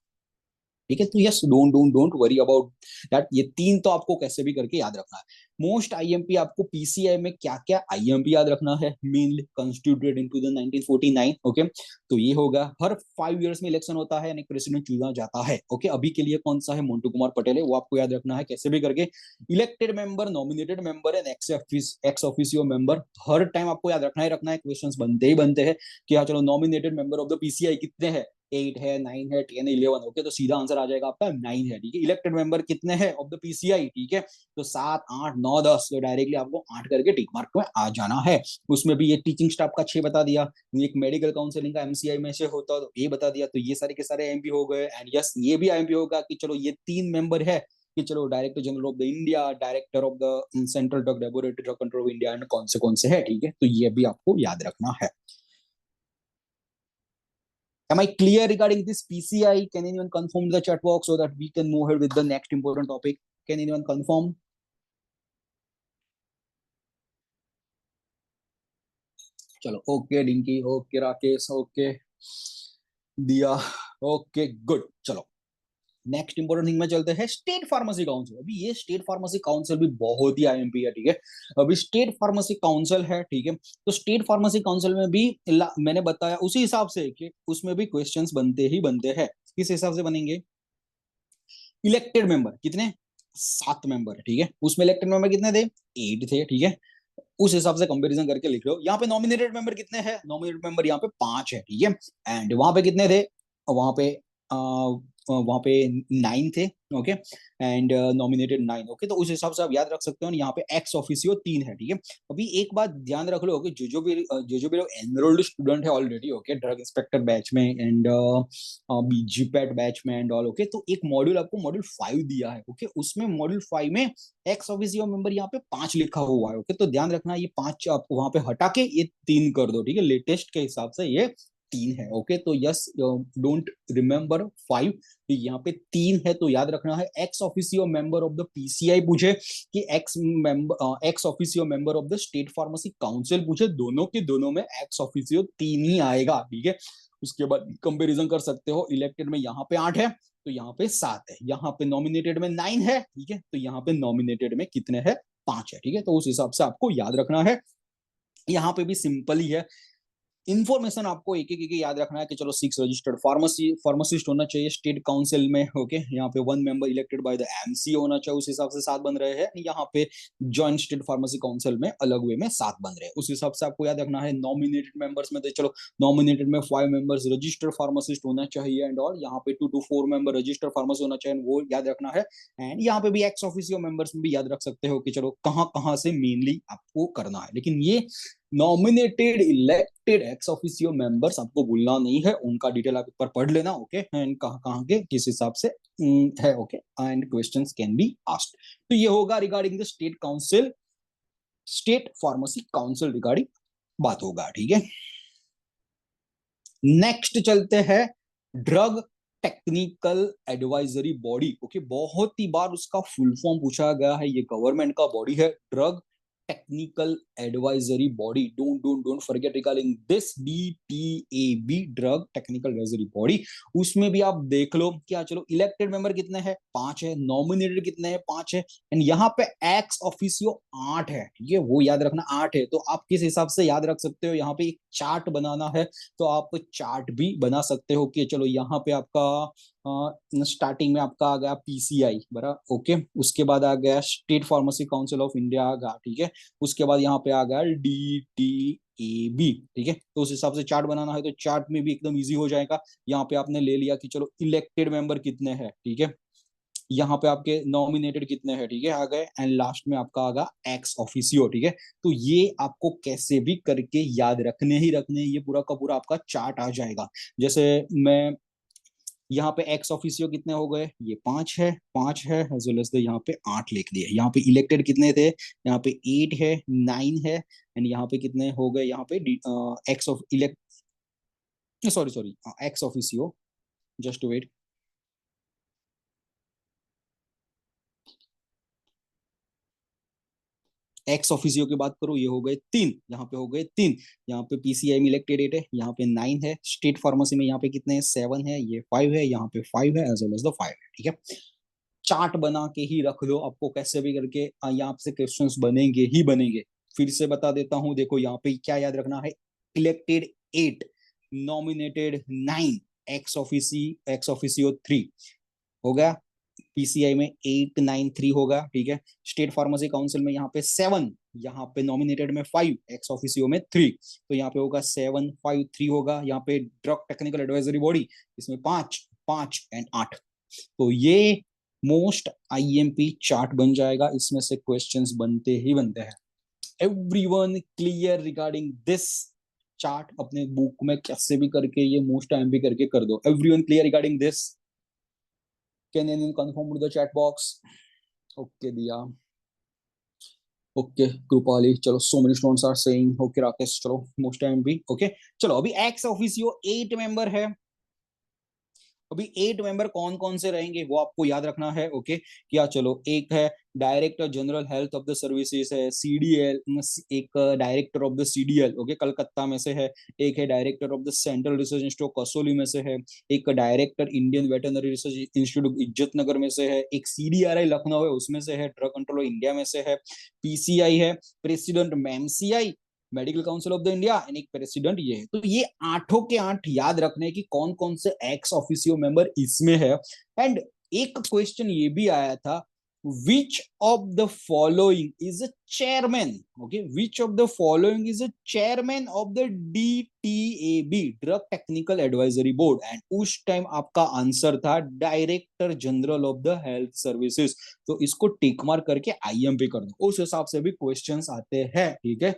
ठीक है। तो yes, don't worry about that. ये 3 तो आपको कैसे भी करके याद रखना है। मोस्ट आईएमपी आपको पीसीआई में क्या क्या आईएमपी याद रखना है, mainly constituted into the 1949। Okay, तो ये होगा, हर 5 इयर्स में इलेक्शन होता है, एक प्रेसिडेंट चुना जाता है। ओके, अभी के लिए कौन सा है, मोन्टू कुमार पटेल है, वो आपको याद रखना है कैसे भी करके। Elected member, nominated member and ex officio member, her time आपको याद रखना है, क्वेश्चन बनते ही बनते हैं कि हाँ चलो nominated member of the PCI कितने हैं, 8 है, 9 है, 10 है, 11। ओके, तो सीधा आंसर आ जाएगा आपका 9 है, ठीक है। इलेक्टेड मेंबर कितने हैं ऑफ द पीसीआई, ठीक है, तो 7, 8, 9, 10, तो डायरेक्टली आपको 8 करके टिक मार्क में आ जाना है। उसमें भी ये टीचिंग स्टाफ का 6 बता दिया, एक मेडिकल काउंसलिंग का एमसीआई में से होता तो ये बता दिया, तो ये सारे के सारे एमपी हो गए। एंड यस, ये भी एमपी होगा कि चलो ये 3 मेंबर है कि चलो director general of the India, director of the central drug laboratory, drug control of India, and कौन से है, ठीक है, तो ये भी आपको याद रखना है। Am I clear regarding this PCI? Can anyone confirm the chat box so that we can move ahead with the next important topic? Can anyone confirm? चलो, okay dinky, okay Rakesh, okay दिया, ओके गुड। चलो, next important thing में चलते हैं, state pharmacy council. अभी ये state pharmacy council भी बहुत ही आईएमपी है, ठीक है। अभी स्टेट फार्मेसी काउंसिल है, ठीक है। तो स्टेट फार्मेसी काउंसिल में भी मैंने बताया उसी हिसाब से कि उसमें भी क्वेश्चंस बनते ही बनते हैं। किस हिसाब से बनेंगे? इलेक्टेड मेंबर कितने? 7 मेंबर, ठीक है। उसमें इलेक्टेड मेंबर कितने थे? 8 थे, ठीक है। उस हिसाब से कंपैरिजन करके लिख लो। यहाँ पे नॉमिनेटेड मेंबर कितने हैं? नॉमिनेटेड मेंबर यहाँ पे 5 है, ठीक है। एंड वहां पे कितने थे? वहां पे वहां पे 9 थे, ओके। And nominated 9, okay. तो उस हिसाब से आप याद रख सकते हो। यहाँ पे एक्स ऑफिसियो 3 है, ठीक है। अभी एक बात ध्यान रख लो कि जो भी लोग एनरोल्ड स्टूडेंट है already, okay, drug inspector batch में एंड बीजीपैट बैच में एंड ऑल, ओके। तो एक मॉड्यूल आपको मॉड्यूल 5 दिया है, ओके। उसमें मॉड्यूल 5 में एक्स ऑफिसियो मेंबर यहाँ पे 5 लिखा हुआ है, ओके। तो ध्यान रखना ये 5 आपको वहां पे हटा के ये 3 कर दो, ठीक है। लेटेस्ट के हिसाब से ये 3 है, ओके। तो यस, डोंट रिमेम्बर 5, यहाँ पे 3 है। तो याद रखना है x officio member of the PCI पूछे कि x officio member of the state pharmacy council पूछे, दोनों के दोनों में एक्स ऑफिसियो 3 ही आएगा, ठीक है। उसके बाद कंपेरिजन कर सकते हो। इलेक्टेड में यहाँ पे 8 है तो यहाँ पे 7 है, यहाँ पे नॉमिनेटेड में 9 है, ठीक है। तो यहाँ पे नॉमिनेटेड में कितने हैं? 5 है, ठीक है। तो उस हिसाब से आपको याद रखना है। यहाँ पे भी सिंपल ही है। इन्फॉर्मेशन आपको एक याद रखना है कि चलो 6 रजिस्टर्ड फार्मासिस्ट होना चाहिए स्टेट काउंसिल में, ओके। यहाँ पे 1 member elected by the MC होना चाहिए, उस हिसाब से 7 बन रहे हैं। यहाँ पे जॉइंट स्टेट फार्मेसी काउंसिल में अलग वे में 7 बन रहे हैं, उस हिसाब से आपको याद रखना है। नॉमिनेटेड मेंबर्स में तो चलो नॉमिनेटेड में 5 मेंबर्स रजिस्टर्ड फार्मासिस्ट होना चाहिए एंड ऑल। यहाँ पे 2 to 4 मेंबर रजिस्टर्ड फार्मेसी होना चाहिए, वो याद रखना है। एंड यहाँ पे भी एक्स ऑफिसियो मेंबर्स में भी याद रख सकते हो कि चलो कहाँ कहाँ से मेनली आपको करना है। लेकिन ये nominated elected ex officio members आपको भूलना नहीं है, उनका डिटेल आप एक बार पढ़ लेना, ओके। एंड कहाँ कहाँ के किस हिसाब से है, okay. And questions can be asked. तो ये होगा regarding the state council, state pharmacy council regarding बात होगा, ठीक है। नेक्स्ट चलते हैं drug technical advisory body, okay. बहुत ही बार उसका फुल फॉर्म पूछा गया है। ये गवर्नमेंट का बॉडी है, drug technical advisory body. Don't forget regarding this DTAB, drug technical advisory body. उसमें भी आप देख लो क्या, चलो इलेक्टेड मेंबर कितने हैं? 5 है। नॉमिनेटेड कितने हैं? 5 है। एंड यहाँ पे एक्स ऑफिसियो 8 है, ठीक है। वो याद रखना 8 है। तो आप किस हिसाब से याद रख सकते हो? यहाँ पे एक चार्ट बनाना है तो आप चार्ट भी बना सकते हो कि चलो यहाँ पे आपका स्टार्टिंग में आपका आ गया पीसीआई, बराबर, ओके। उसके बाद आ गया state pharmacy council of India आ गया, ठीक है। उसके बाद यहाँ पे आ गया DTAB, ठीक है। तो उस हिसाब से चार्ट बनाना है तो चार्ट में भी एकदम इजी हो जाएगा। यहाँ पे आपने ले लिया कि चलो इलेक्टेड मेंबर कितने हैं, ठीक है। यहाँ पे आपके नॉमिनेटेड कितने हैं, ठीक है, आ गए। एंड लास्ट में आपका आ गया एक्स ऑफिसियो, ठीक है। तो ये आपको कैसे भी करके याद रखने ही रखने, ये पूरा का पूरा आपका चार्ट आ जाएगा। जैसे मैं यहाँ पे एक्स ऑफिसियो कितने हो गए? ये 5 है, 5 है एज वेल एज यहाँ पे 8 लिख दिए। यहाँ पे इलेक्टेड कितने थे? यहाँ पे 8 है, 9 है। एंड यहाँ पे कितने हो गए? यहाँ पे ex of elect sorry sorry ex officio, just wait. Ex officio की बात करो, ये हो गए 3, यहाँ पे हो गए 3। यहाँ पे पीसीआई में इलेक्टेड 8 है, यहाँ पे 9 है। स्टेट फार्मेसी में यहाँ पे कितने हैं? 7 है, ये 5 है, यहाँ पे 5 है एज वेल एज द 5 है, ठीक है। चार्ट बना के ही रख दो, आपको कैसे भी करके यहाँ से क्वेश्चंस बनेंगे ही बनेंगे। फिर से बता देता हूँ, देखो यहाँ पे क्या याद रखना है? इलेक्टेड 8, नॉमिनेटेड 9, एक्स ऑफिसियो 3 हो गया। पीसीआई में 893 होगा, ठीक है। स्टेट फार्मेसी काउंसिल में यहाँ पे 7, यहाँ पे नॉमिनेटेड में 5, एक्स ऑफिसियो में 3। तो यहाँ पे होगा 753 होगा। यहाँ पे ड्रग टेक्निकल एडवाइजरी बॉडी, इसमें 5, 5 एंड 8। तो ये मोस्ट आईएमपी चार्ट बन जाएगा, इसमें से क्वेश्चंस बनते ही बनते हैं। Everyone clear regarding this chart? अपने बुक में कैसे भी करके ये मोस्ट आईएमपी करके कर दो। Everyone clear regarding this? Can anyone confirm with the chat box? Okay दिया, ओके कृपाली, चलो so many students are saying okay Rakesh, चलो मोस्ट आईएमपी, ओके। चलो अभी एक्स ऑफिसियो 8 मेंबर है, अभी 8 मेंबर कौन कौन से रहेंगे वो आपको याद रखना है। ओके, क्या चलो, एक है director general health of the services है, सीडीएल, एक director of the CDL, okay, Calcutta में से है। एक है director of the central research institute Kasauli में से है। एक director Indian veterinary research institute इज्जत नगर में से है। एक सीडीआरआई लखनऊ है, उसमें से है। ड्रग कंट्रोल इंडिया में से है। पीसीआई है, president MCI, medical council of the India, and एक प्रेसिडेंट ये है। तो ये आठों के आठ याद रखने की कौन कौन से एक्स ऑफिसियो मेंबर इसमें है। एंड एक क्वेश्चन ये भी आया था, which of the following is a chairman, okay, which of the following is a chairman of the DTAB, drug technical advisory board, and उस टाइम आपका आंसर था director general of the health services. तो इसको tick mark करके IMP कर दो, उस हिसाब से भी क्वेश्चंस आते हैं, ठीक है।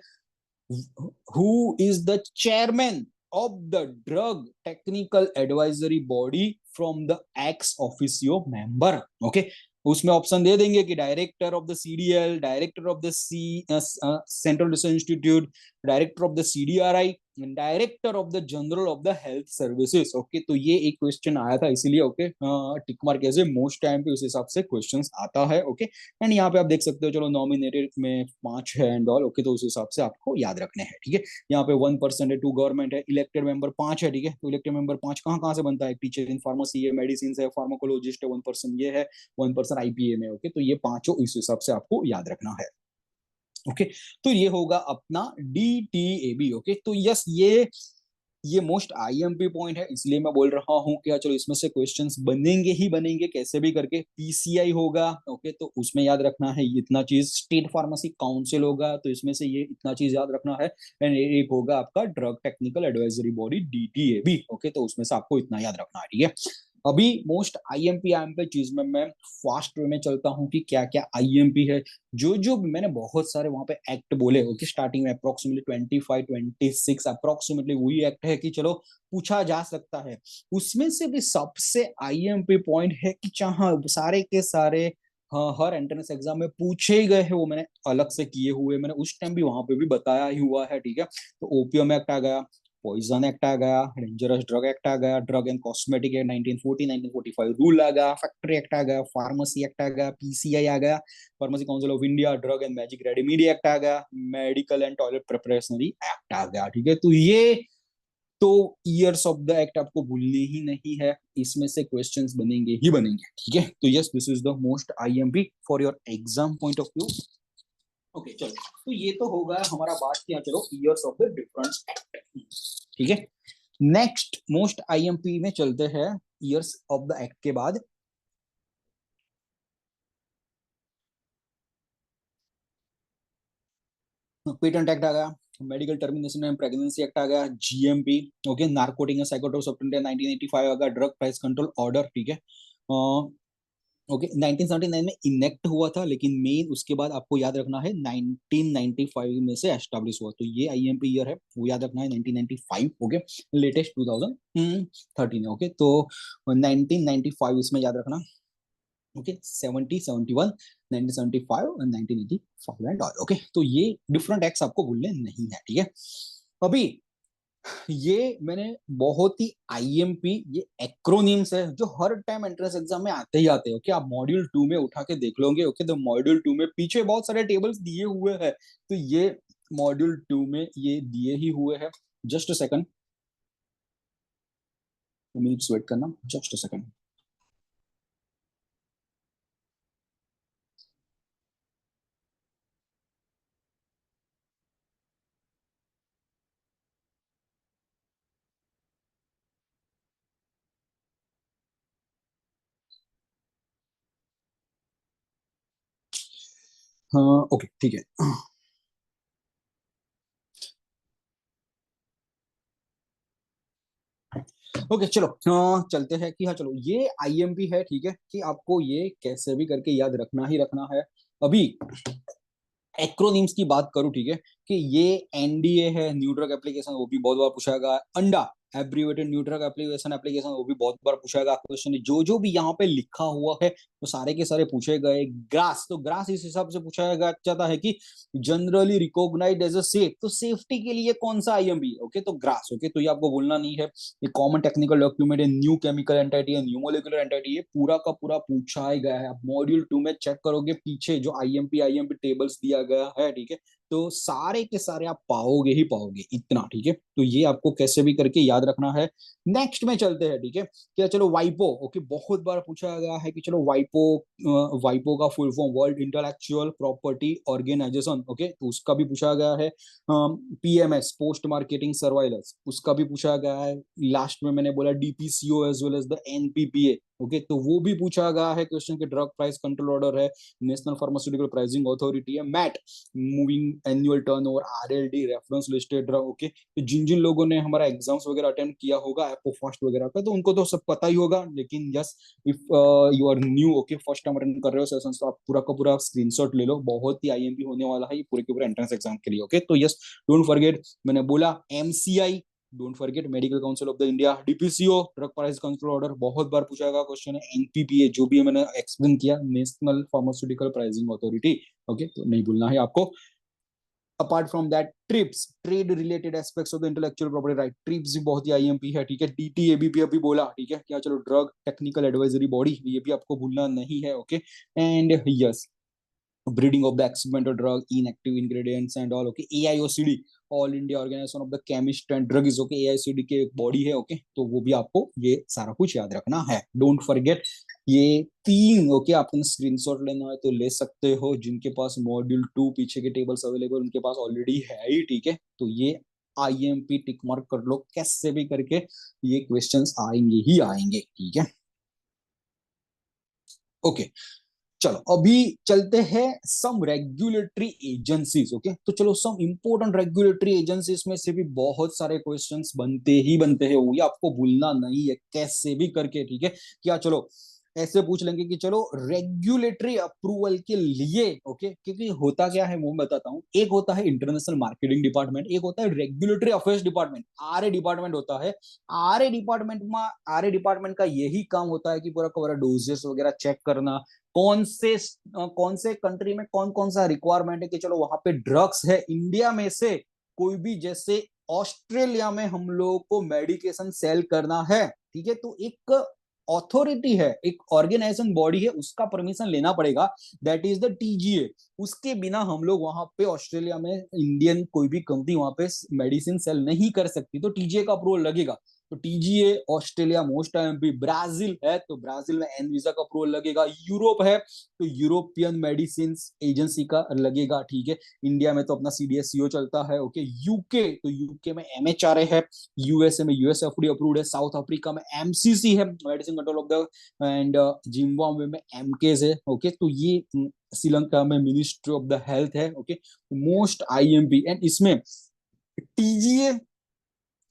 Who is the chairman of the drug technical advisory body from the ex officio member? Okay, उसमें ऑप्शन दे देंगे कि director of the CDL, director of the central research institute, director of the CDRI, director of the general of the health services. Okay, तो ये एक question आया था, इसीलिए okay tick mark ऐसे मोस्ट टाइम पे उस हिसाब से क्वेश्चंस आता है। ओके, एंड यहाँ पे आप देख सकते हो, चलो नॉमिनेटेड में 5 है एंड ऑल, ओके, तो उस हिसाब से आपको याद रखने हैं, ठीक है। यहाँ पे 1% है, 2 गवर्नमेंट है, इलेक्टेड मेंबर 5 है, ठीक है। तो इलेक्टेड मेंबर 5 कहाँ कहाँ से बनता है, टीचर इन फार्मेसी है, मेडिसिन है, फार्माकोलॉजिस्ट है, 1% ये है, 1% आईपीए में। ओके, तो ये पांचों इस हिसाब से आपको याद रखना है। ओके, तो ये होगा अपना डीटीएबी। ओके, तो यस, ये मोस्ट आईएमपी पॉइंट है, इसलिए मैं बोल रहा हूँ कि चलो इसमें से क्वेश्चंस बनेंगे ही बनेंगे कैसे भी करके। पीसीआई होगा, ओके, तो उसमें याद रखना है इतना चीज। स्टेट फार्मेसी काउंसिल होगा, तो इसमें से ये इतना चीज याद रखना है। एंड एक होगा आपका drug technical advisory body डीटीएबी, okay, तो उसमें से आपको इतना याद रखना है, ठीक है। अभी मोस्ट आईएमपी चीज में मैं फास्ट वे में चलता हूँ कि क्या क्या आईएमपी है। जो जो मैंने बहुत सारे वहां पे एक्ट बोले, ओके, स्टार्टिंग में अप्रोक्सीमेटली 25-26 अप्रोक्सीमेटली वही एक्ट है कि चलो पूछा जा सकता है। उसमें से भी सबसे आईएमपी पॉइंट है कि चाहे सारे के सारे, हाँ, हर एंट्रेंस एग्जाम में पूछे ही गए हैं, वो मैंने अलग से किए हुए, मैंने उस टाइम भी वहां पे भी बताया ही हुआ है, ठीक है। तो ओपीएम एक्ट आ गया, पॉइजन एक्ट आ गया, डेंजरस ड्रग एक्ट आ गया, drug and cosmetic act 1940 1945 rule आ गया, फैक्ट्री एक्ट आ गया, फार्मेसी एक्ट आ गया, पीसीआई आ गया, pharmacy council of India, drug and magic remedy act आ गया, medical and toilet preparationary act आ गया, ठीक है। तो ये तो ईयर्स ऑफ द एक्ट आपको भूलनी ही नहीं है, इसमें से क्वेश्चंस बनेंगे ही बनेंगे, ठीक है। तो yes, this is the most IMP for your exam point of view. Okay, चलो, तो ये तो होगा हमारा बात किया, चलो years of the different act, ठीक है। नेक्स्ट मोस्ट आईएमपी में चलते हैं, ईयर्स ऑफ द एक्ट के बाद पेटेंट एक्ट आ गया, medical termination and pregnancy act आ गया, GMP, okay, narcotic and psychotropic substance 1985 आ गया, ड्रग प्राइस कंट्रोल ऑर्डर, ठीक है। ओके, 1979 में इनेक्ट हुआ था, लेकिन मेन उसके बाद आपको याद रखना है 1995 में से एस्टैब्लिश हुआ। तो ये आईएमपी ईयर है, वो याद रखना है 1995, ओके। लेटेस्ट 2013, ओके, तो 1995 इसमें याद रखना, ओके। 70 71 1975 और 1985 एंड ऑल, ओके। तो ये डिफरेंट एक्ट्स आपको भूलने नहीं है, ठीक है। अभी ये मैंने बहुत ही आईएमपी, ये एक्रोनिम्स है जो हर टाइम एंट्रेंस एग्जाम में आते ही आते हैं, ओके। आप मॉड्यूल 2 में उठा के देख लोगे, ओके, तो मॉड्यूल 2 में पीछे बहुत सारे टेबल्स दिए हुए हैं, तो ये मॉड्यूल 2 में ये दिए ही हुए हैं। Just a second, 2 minutes wait करना, जस्ट अ सेकंड। हाँ, ओके, ठीक है। ओके, चलो चलते हैं कि हाँ, चलो ये आईएमपी है, ठीक है, कि आपको ये कैसे भी करके याद रखना ही रखना है। अभी एक्रोनिम्स की बात करूं, ठीक है, कि ये एनडीए है, न्यू ड्रग एप्लीकेशन, वो भी बहुत बार पूछा गया। अंडा, abbreviated new drug application application, वो भी बहुत बार पूछा गया क्वेश्चन। जो जो भी यहाँ पे लिखा हुआ है वो सारे के सारे पूछे गए। ग्रास, तो ग्रास इस हिसाब से पूछा जाता है कि generally recognised as a safe, तो सेफ्टी के लिए कौन सा आईएमपी, ओके, तो ग्रास, ओके, तो ये आपको बोलना नहीं है। ये कॉमन टेक्निकल डॉक्यूमेंट है, न्यू केमिकल एंटिटी है, न्यू मोलिकुलर एंटिटी, ये पूरा का पूरा पूछा ही गया है। आप मॉड्यूल 2 में चेक करोगे पीछे जो आईएमपी टेबल्स दिया गया है, ठीक है, तो सारे के सारे आप पाओगे ही पाओगे इतना, ठीक है, तो ये आपको कैसे भी करके याद रखना है। नेक्स्ट में चलते हैं, ठीक है, क्या, चलो वाइपो, ओके, बहुत बार पूछा गया है कि चलो वाइपो, वाइपो का full form world intellectual property organisation, okay, तो उसका भी पूछा गया है। पीएमएस, पोस्ट मार्केटिंग सर्वाइलेंस, उसका भी पूछा गया है। लास्ट में मैंने बोला DPCO as well as the NPPA, okay, तो वो भी पूछा गया है क्वेश्चन के। ड्रग प्राइस कंट्रोल ऑर्डर है, नेशनल फार्मास्यूटिकल प्राइसिंग अथॉरिटी है, MAT, moving annual turnover, RLD, reference listed drug, okay, तो जिन जिन लोगों ने हमारा एग्जाम्स वगैरह अटेम्प्ट किया होगा एपो फर्स्ट वगैरह का, तो उनको तो सब पता ही होगा। लेकिन yes, if you are new, okay, first time attend कर रहे हो सेशन, तो आप पूरा का पूरा स्क्रीनशॉट ले लो, बहुत ही आईएमपी होने वाला है ये पूरे के पूरे एंट्रेंस एग्जाम के लिए, ओके, तो यस, डोंट फॉरगेट, मैंने बोला MCI, don't forget medical council of the India, DPCO drug price control order, बहुत बार पूछा गया क्वेश्चन है, एनपीपीए जो भी मैंने एक्सप्लेन किया, national pharmaceutical pricing authority, okay, तो नहीं भूलना है आपको। Apart from that, trips, trade related aspects of the intellectual property right, trips भी बहुत ही आईएमपी है, ठीक है, डीटीएबी भी अभी बोला, ठीक है, क्या, चलो ड्रग टेक्निकल एडवाइजरी बॉडी, ये भी आपको भूलना नहीं है, okay, and yes, breeding of the experimental drug, inactive ingredients and all, okay, AIOCD, all India organisation of the chemist and drugs, okay, AICD के एक बॉडी है, ओके, तो वो भी आपको ये सारा कुछ याद रखना है, डोंट फॉरगेट। ये तीन, ओके, आपको स्क्रीनशॉट लेना है तो ले सकते हो, जिनके पास मॉड्यूल 2 पीछे के टेबल्स अवेलेबल उनके पास ऑलरेडी है ही, ठीक है, तो ये आईएमपी टिक मार्क कर लो, कैसे भी करके ये क्वेश्चंस आएंगे ही आएंगे, ठीक है, ओके, चलो अभी चलते हैं सम रेगुलेटरी एजेंसीज, ओके, तो चलो सम इंपॉर्टेंट रेगुलेटरी एजेंसीज में से भी बहुत सारे क्वेश्चंस बनते ही बनते हैं, वो ये आपको भूलना नहीं है कैसे भी करके, ठीक है, क्या, चलो ऐसे पूछ लेंगे कि चलो रेगुलेटरी अप्रूवल के लिए, ओके, क्योंकि होता क्या है वो मैं बताता हूँ। एक होता है इंटरनेशनल मार्केटिंग डिपार्टमेंट, एक होता है regulatory affairs department, RA department होता है। आरए डिपार्टमेंट का यही काम होता है कि पूरा पूरा डोजेस वगैरह चेक करना, कौन से कंट्री में कौन कौन सा रिक्वायरमेंट है कि चलो वहां पे ड्रग्स है इंडिया में से कोई भी, जैसे ऑस्ट्रेलिया में हम लोग को मेडिकेशन सेल करना है, ठीक है, तो एक अथॉरिटी है, एक ऑर्गेनाइजेशन बॉडी है, उसका परमिशन लेना पड़ेगा, दैट इज द टीजीए। उसके बिना हम लोग वहां पे ऑस्ट्रेलिया में इंडियन कोई भी कंपनी वहां पे मेडिसिन सेल नहीं कर सकती, तो टीजीए का अप्रूवल लगेगा। तो TGA Australia most IMP, Brazil है तो ब्राजील में एनवीसा का अप्रूवल लगेगा, यूरोप है तो यूरोपियन मेडिसिन एजेंसी का लगेगा, ठीक है, इंडिया में तो अपना सीडीएससीओ चलता है, ओके, यूके तो यूके में एमएचआरए है, यूएसए में यूएसएफडी अप्रूव्ड है, साउथ अफ्रीका में एमसीसी है, medicine control of the, and Zimbabwe में एमकेज है, ओके, तो ये श्रीलंका में मिनिस्ट्री ऑफ द हेल्थ है, ओके, मोस्ट आईएमपी, एंड इसमें TGA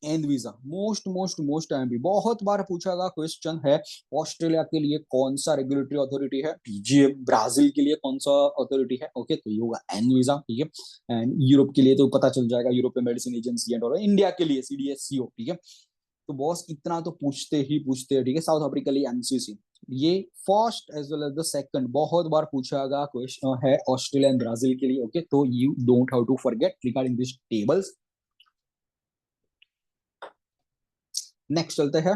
and visa most most most IMP, बहुत बार पूछा गया क्वेश्चन है। ऑस्ट्रेलिया के लिए कौन सा रेगुलेटरी अथॉरिटी है, टीजीए, ब्राजील के लिए कौन सा अथॉरिटी है, ओके, तो ये होगा एन वीजा, ठीक है, एंड यूरोप के लिए तो पता चल जाएगा European medicine agency and all, India के लिए सीडीएससीओ, ठीक है, तो बॉस इतना तो पूछते ही पूछते हैं, ठीक है, साउथ अफ्रीका के लिए एमसीसी, ये first as well as the second बहुत बार पूछा गया क्वेश्चन है ऑस्ट्रेलिया एंड ब्राजील के लिए, ओके, तो you don't have to forget regarding this tables. Next चलते हैं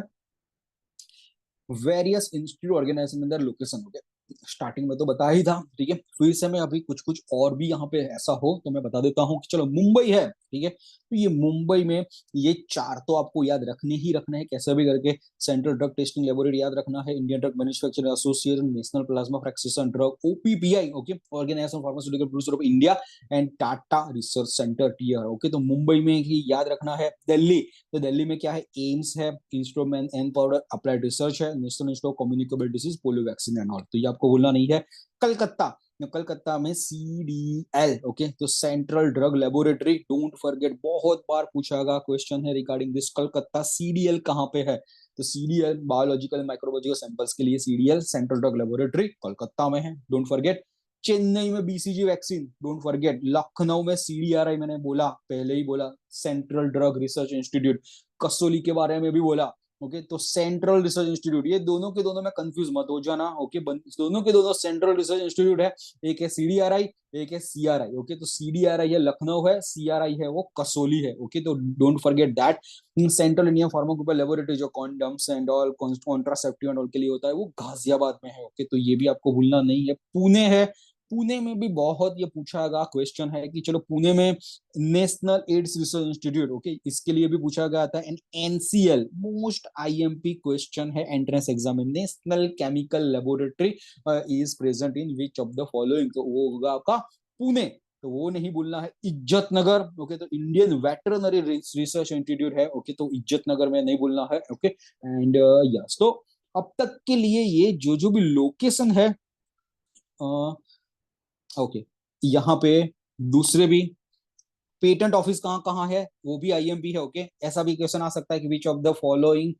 various institute organisation in location, हो गया, स्टार्टिंग में तो बता ही था, ठीक है, फिर से मैं अभी कुछ कुछ और भी यहाँ पे ऐसा हो तो मैं बता देता हूँ कि चलो मुंबई है, ठीक है, तो ये मुंबई में ये चार तो आपको याद रखने ही रखने हैं कैसे भी करके। सेंट्रल ड्रग टेस्टिंग लेबोरेटरी याद रखना है, Indian drug manufacturing association, national plasma fraction drug OPPI, okay, organisation pharmaceutical producer of India, and Tata research centre TR, okay, तो मुंबई में ही याद रखना है। दिल्ली, तो दिल्ली में क्या है, एम्स है, instrument and powder applied research है, national institute of communicable disease, polio vaccine and all, तो ये आपको भूलना नहीं है। कलकत्ता, कलकत्ता में सीडीएल, ओके, तो central drug laboratory, don't forget, बहुत बार पूछा गया क्वेश्चन है रिगार्डिंग दिस कलकत्ता, सीडीएल कहाँ पे है, तो सीडीएल बायोलॉजिकल माइक्रोबायोलॉजिकल सैंपल्स के लिए CDL central drug laboratory Kolkata में है, डोंट फॉरगेट। चेन्नई में BCG vaccine, don't forget. Lucknow में सीडीआरआई, मैंने बोला पहले ही बोला, central drug research institute. Kasauli के बारे में भी बोला। ओके, तो सेंट्रल रिसर्च इंस्टीट्यूट, ये दोनों के दोनों में कंफ्यूज मत हो जाना। ओके, दोनों के दोनों सेंट्रल रिसर्च इंस्टीट्यूट है। एक है सीडीआरआई, एक है सीआरआई। ओके, तो सीडीआरआई है लखनऊ है, सीआरआई है वो कसौली है। ओके, तो don't forget that. Central India pharmacopoeia laboratory, जो condoms and all contraceptive and all के लिए होता है, वो गाजियाबाद में है। ओके, तो ये भी आपको भूलना नहीं है। पुणे है, पुणे में भी बहुत ये पूछा गया क्वेश्चन है कि चलो पुणे में national ads research institute. Okay, इसके लिए भी पूछा गया था। And NCL, most IMP question है एंट्रेंस एग्जाम में, national chemical laboratory is present in which of the following, तो वो होगा आपका पुणे। तो वो नहीं भूलना है। इज्जत नगर, ओके, तो इंडियन वेटरनरी रिसर्च इंस्टीट्यूट है। ओके, तो इज्जत नगर में नहीं भूलना है। ओके, एंड यस, तो अब तक के लिए ये जो जो भी लोकेशन है, ओके, यहाँ पे दूसरे भी पेटेंट ऑफिस कहाँ कहाँ है, वो भी आईएमपी है। ओके, ऐसा भी क्वेश्चन आ सकता है कि विच of the following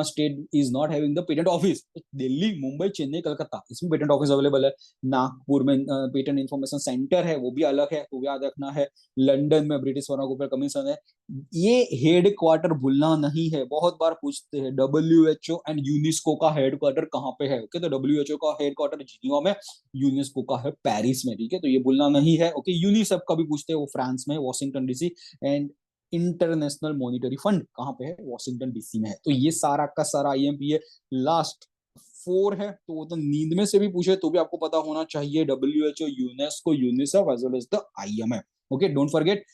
state is not having the patent office. Delhi, Mumbai, Chennai, Calcutta, इसमें पेटेंट ऑफिस अवेलेबल है। नागपुर में पेटेंट इंफॉर्मेशन सेंटर है, वो भी अलग है, वो भी याद रखना है। लंदन में ब्रिटिश फार्माकोपिया कमीशन है। ये हेड क्वार्टर भूलना नहीं है, बहुत बार पूछते हैं डब्ल्यूएचओ एंड यूनेस्को का हेड क्वार्टर कहाँ पे है। ओके, तो डब्ल्यूएचओ का हेड क्वार्टर जिनीवा में, यूनेस्को का है पेरिस में। ठीक है, तो ये भूलना नहीं है। ओके, यूनिसेफ का भी पूछते हैं, वो फ्रांस में, Washington DC. And international monetary fund कहाँ पे है, वॉशिंगटन डीसी में है। तो ये सारा का सारा आईएमपी है। लास्ट 4 है, तो वो तो नींद में से भी पूछे तो भी आपको पता होना चाहिए, WHO, UNESCO, UNICEF as well as the IMF. Okay, don't forget.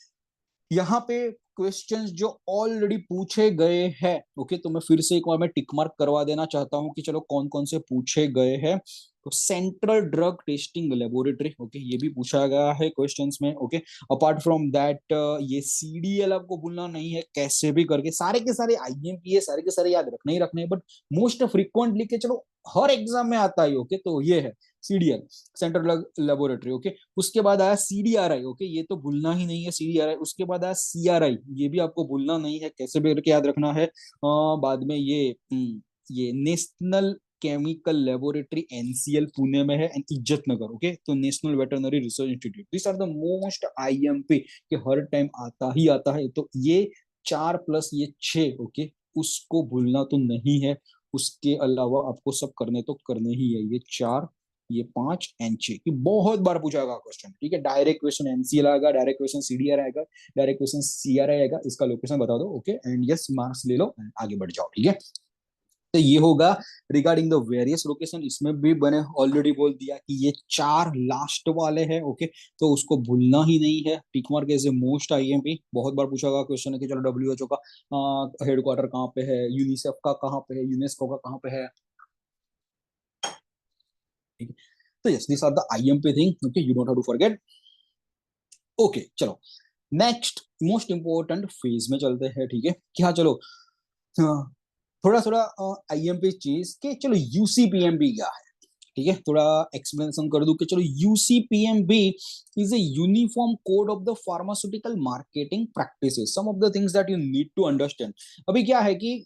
यहाँ पे क्वेश्चंस जो ऑलरेडी पूछे गए हैं, ओके, तो मैं फिर से एक बार मैं टिक मार्क करवा देना चाहता हूँ कि चलो कौन कौन से पूछे गए हैं। तो central drug testing laboratory, okay, ये भी पूछा गया है क्वेश्चंस में। ओके, अपार्ट फ्रॉम दैट ये सीडीएल आपको भूलना नहीं है, कैसे भी करके सारे के सारे आईएमपी है, सारे के सारे याद रखने ही रखने हैं, बट मोस्ट फ्रीक्वेंटली के चलो हर एग्जाम में आता है। ओके, तो ये है CDL, central drug laboratory. Okay, उसके बाद आया सीडीआरआई। ओके, ये तो भूलना ही नहीं है सीडीआरआई। उसके बाद आया सीआरआई, ये भी आपको भूलना नहीं है, कैसे भी करके याद रखना है। बाद में ये national chemical laboratory NCL Pune में है। एंड इज्जत नगर, ओके, तो national veterinary research institute. This are the most IMP के हर टाइम आता ही आता है। तो ये 4 प्लस ये 6, ओके, उसको भूलना तो नहीं है। उसके अलावा आपको सब करने तो करने ही है, ये 4, ये 5 एंड 6 की बहुत बार पूछा गया क्वेश्चन। ठीक है, डायरेक्ट क्वेश्चन एनसीएल आएगा, डायरेक्ट क्वेश्चन सीडीआर आएगा, डायरेक्ट क्वेश्चन सीआरआई आएगा, इसका लोकेशन बता दो। ओके, एंड यस, मार्क्स ले लो, आगे बढ़ जाओ। ठीक है, तो ये होगा रिगार्डिंग द वेरियस लोकेशन। इसमें भी मैंने ऑलरेडी बोल दिया कि ये 4 लास्ट वाले हैं। ओके, तो उसको भूलना ही नहीं है। Tick mark as a most IMP, बहुत बार पूछा गया क्वेश्चन है कि चलो डब्ल्यूएचओ का हेडक्वार्टर कहाँ पे है, यूनिसेफ का कहाँ पे है, यूनेस्को का कहाँ पे है। ठीक है, तो yes, this are the IMP thing. Okay, you don't have to forget. Okay, चलो नेक्स्ट मोस्ट इंपोर्टेंट फेज में चलते हैं। ठीक है, क्या, चलो हाँ, थोड़ा थोड़ा आईएमपी चीज के, चलो यूसीपीएमबी क्या है। ठीक है, थोड़ा एक्सप्लेनेशन कर दूं कि चलो UCPMB is a uniform code of the pharmaceutical marketing practices, some of the things that you need to understand. अभी क्या है कि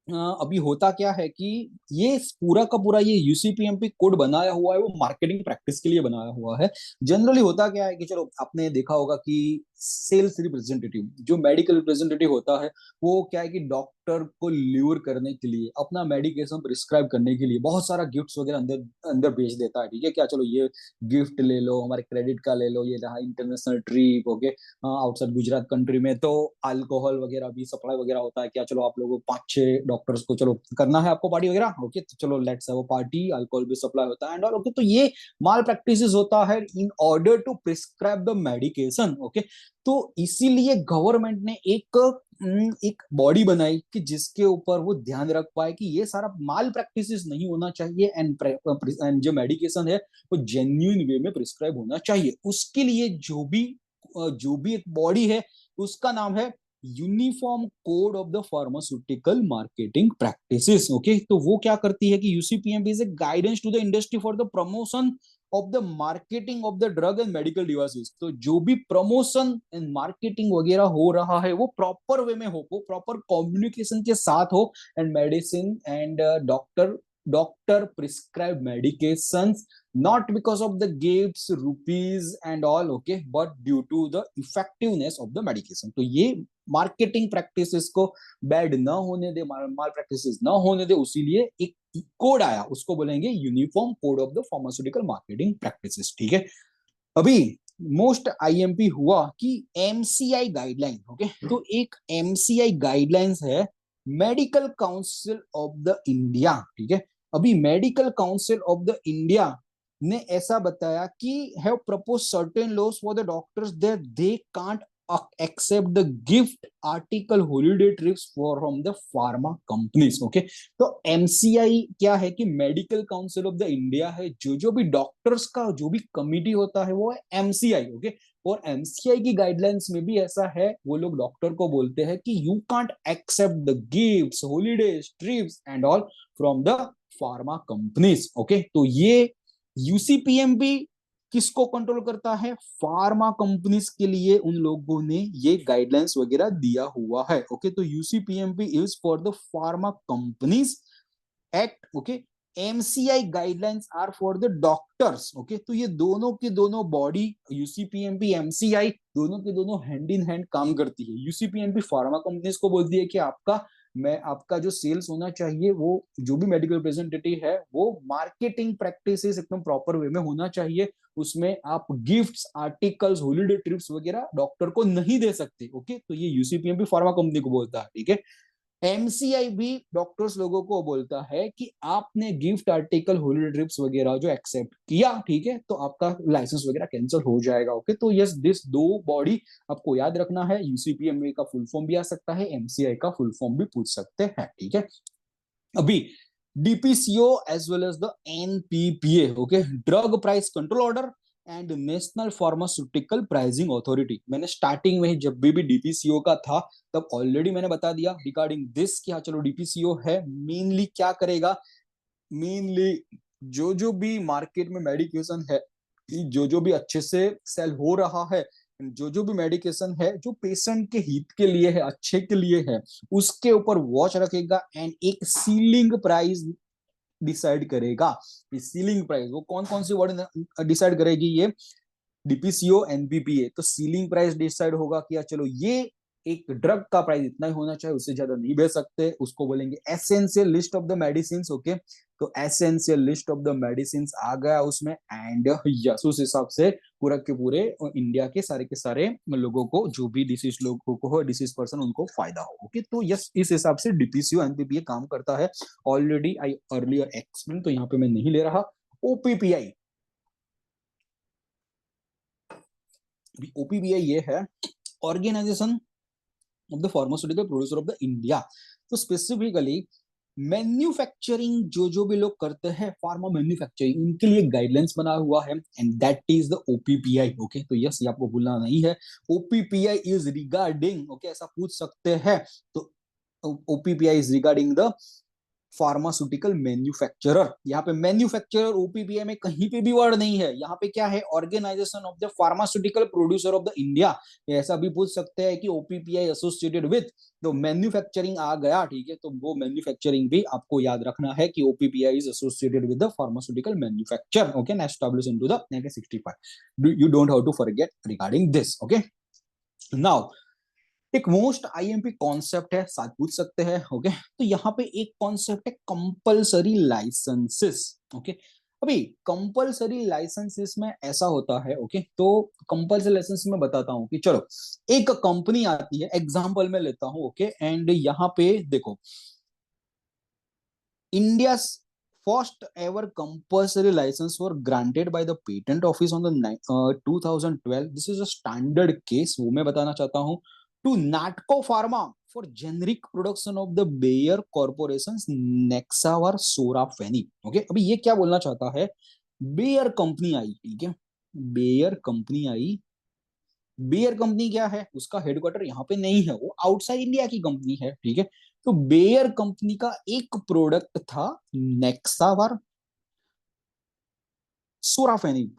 अभी होता क्या है कि ये पूरा का पूरा ये यूसीपीएमपी कोड बनाया हुआ है, वो मार्केटिंग प्रैक्टिस के लिए बनाया हुआ है। जनरली होता क्या है कि चलो आपने देखा होगा कि सेल्स रिप्रेजेंटेटिव, जो मेडिकल रिप्रेजेंटेटिव होता है, वो क्या है कि डॉक्टर को ल्यूर करने के लिए, अपना मेडिकेशन प्रिस्क्राइब करने के लिए बहुत सारा गिफ्ट्स वगैरह अंदर अंदर भेज देता है। ठीक है, क्या, चलो ये गिफ्ट ले लो, हमारे क्रेडिट का ले लो, ये रहा international trip. Okay, outside Gujarat country में तो अल्कोहल वगैरह भी सप्लाई वगैरह होता है। क्या, चलो आप लोगों 5-6 डॉक्टर्स को चलो करना है आपको पार्टी वगैरह। ओके, तो चलो let's have a party, alcohol भी सप्लाई होता है एंड ऑल। ओके, तो ये माल प्रैक्टिसेस होता है in order to prescribe the medication. Okay, तो इसीलिए गवर्नमेंट ने एक बॉडी बनाई कि जिसके ऊपर वो ध्यान रख पाए कि ये सारा माल प्रैक्टिसेस नहीं होना चाहिए, एंड जो मेडिकेशन है वो जेन्युइन वे में प्रिस्क्राइब होना चाहिए। उसके लिए जो भी एक बॉडी है, उसका नाम है uniform code of the pharmaceutical marketing practices. Okay, तो वो क्या करती है कि UCPMB is a guidance to the industry for the promotion of the marketing of the drug and medical devices. तो जो भी प्रमोशन एंड मार्केटिंग वगैरह हो रहा है, वो प्रॉपर वे में हो, वो प्रॉपर कम्युनिकेशन के साथ हो, and medicine and doctor doctor prescribe medications not because of the gifts rupees and all, okay, but due to the effectiveness of the medication. तो ये मार्केटिंग प्रैक्टिसेस को बैड ना होने दे, माल प्रैक्टिसेस ना होने दे, उसीलिए एक कोड आया, उसको बोलेंगे uniform code of the pharmaceutical marketing practices, ठीक है। अभी मोस्ट आईएमपी हुआ कि एमसीआई गाइडलाइन, ओके, तो एक एमसीआई गाइडलाइंस है, medical council of the India, ठीक है। अभी medical council of the India ने ऐसा बताया कि have propose certain loss for the doctors that they can't accept the gift article holiday trips from the pharma companies, okay. तो MCI क्या है कि medical council of the India है, जो भी डॉक्टर्स का जो भी कमिटी होता है वो है एमसीआई, ओके। और एमसीआई की गाइडलाइंस में भी ऐसा है, वो लोग डॉक्टर को बोलते हैं कि you can't accept the gifts holidays trips and all from the pharma companies, okay. तो ये यूसीपीएमबी किसको कंट्रोल करता है, फार्मा कंपनीज के लिए उन लोगों ने ये गाइडलाइंस वगैरह दिया हुआ है, ओके। तो UCPMP is for the pharma companies act, okay. MCI guidelines are for the doctors, okay. तो ये दोनों के दोनों बॉडी, यूसीपीएमपी एमसीआई, दोनों के दोनों हैंड इन हैंड काम करती है। यूसीपीएमपी फार्मा कंपनीज को बोलती है कि आपका जो सेल्स होना चाहिए, वो जो भी मेडिकल रिप्रेजेंटेटिव है वो मार्केटिंग प्रैक्टिसेस एकदम प्रॉपर वे में होना चाहिए, उसमें आप गिफ्ट्स आर्टिकल्स हॉलीडे ट्रिप्स वगैरह डॉक्टर को नहीं दे सकते, ओके। तो ये यूसीपीएमपी फार्मा कंपनी को बोलता है, ठीक है। एमसीआई भी डॉक्टर्स लोगों को बोलता है कि आपने गिफ्ट आर्टिकल हॉलीडे ट्रिप्स वगैरह जो एक्सेप्ट किया, ठीक है, तो आपका लाइसेंस वगैरह कैंसिल हो जाएगा, ओके। तो यस, दिस दो बॉडी आपको याद रखना है, यूसीपीएमए का फुल फॉर्म भी आ सकता है, एमसीआई का फुल फॉर्म भी पूछ सकते हैं, ठीक है। अभी DPCO as well as the NPPA, okay, drug price control order and national pharmaceutical pricing authority. मैंने स्टार्टिंग में ही जब भी डीपीसीओ का था तब ऑलरेडी मैंने बता दिया रिगार्डिंग दिस कि हाँ चलो डीपीसीओ है, मेनली क्या करेगा, मेनली जो भी मार्केट में मेडिकेशन है, जो भी अच्छे से सेल हो रहा है, जो भी मेडिकेशन है जो पेशेंट के हित के लिए है, अच्छे के लिए है, उसके ऊपर वॉच रखेगा एंड एक सीलिंग प्राइस डिसाइड करेगा। सीलिंग प्राइस वो कौन कौन सी वर्ड डिसाइड करेगी, ये डीपीसीओ एनपीपीए। तो सीलिंग प्राइस डिसाइड होगा कि चलो ये एक ड्रग का प्राइस इतना ही होना चाहिए, उससे ज्यादा नहीं बेच सकते, उसको बोलेंगे essential list of the medicine, okay. तो essential list of the medicine आ गया उसमें, एंड यस उस हिसाब से पूरा के पूरे इंडिया के सारे लोगों को, जो भी डिसीज लोगों को हो, डिसीज पर्सन, उनको फायदा हो, ओके। तो यस इस हिसाब से डीपीसीओ एनपीपीए काम करता है। ऑलरेडी आई अर्लियर एक्सप्लेन, तो यहाँ पे मैं नहीं ले रहा। ओपीपीआई, ओपीपीआई ये है organisation of the pharmaceutical producer of the India. तो स्पेसिफिकली मैन्युफैक्चरिंग जो भी लोग करते हैं फार्मा मैन्युफैक्चरिंग, उनके लिए गाइडलाइंस बना हुआ है, and that is the OPPI, okay. तो यस ये आपको भूलना नहीं है, ओपीपीआई इज रिगार्डिंग, ओके, ऐसा पूछ सकते हैं। तो OPPI is regarding the pharmaceutical manufacturer. यहाँ पे मैन्युफैक्चरर ओपीपीआई में कहीं पे भी वर्ड नहीं है, यहाँ पे क्या है, organisation of the pharmaceutical producer of the India. ऐसा भी पूछ सकते हैं कि ओपीपीआई एसोसिएटेड विद, तो मैन्युफैक्चरिंग आ गया, ठीक है। तो वो मैन्युफैक्चरिंग भी आपको याद रखना है कि OPPI is associated with the pharmaceutical manufacture, okay, and established into the 1965। You don't have to forget regarding this, okay. Now एक मोस्ट आईएमपी कॉन्सेप्ट है, साथ पूछ सकते हैं, ओके। तो यहाँ पे एक कॉन्सेप्ट है कंपलसरी लाइसेंसेस, ओके। अभी कंपलसरी लाइसेंसेस में ऐसा होता है, ओके, तो कंपलसरी लाइसेंस में बताता हूँ कि चलो एक कंपनी आती है, एग्जांपल में लेता हूँ, ओके, एंड यहाँ पे देखो, India first ever compulsory licence were granted by the patent office on the 2012। This is a standard case, वो मैं बताना चाहता हूँ, to Natco pharma for generic production of the Bayer corporation Nexavar sorafenib, okay. अभी ये क्या बोलना चाहता है, बेयर कंपनी आई, ठीक है, बेयर कंपनी आई, बेयर कंपनी क्या है, उसका हेडक्वार्टर यहाँ पे नहीं है, वो आउटसाइड इंडिया की कंपनी है, ठीक है। तो बेयर कंपनी का एक प्रोडक्ट था नेक्सावर सोराफेनिक,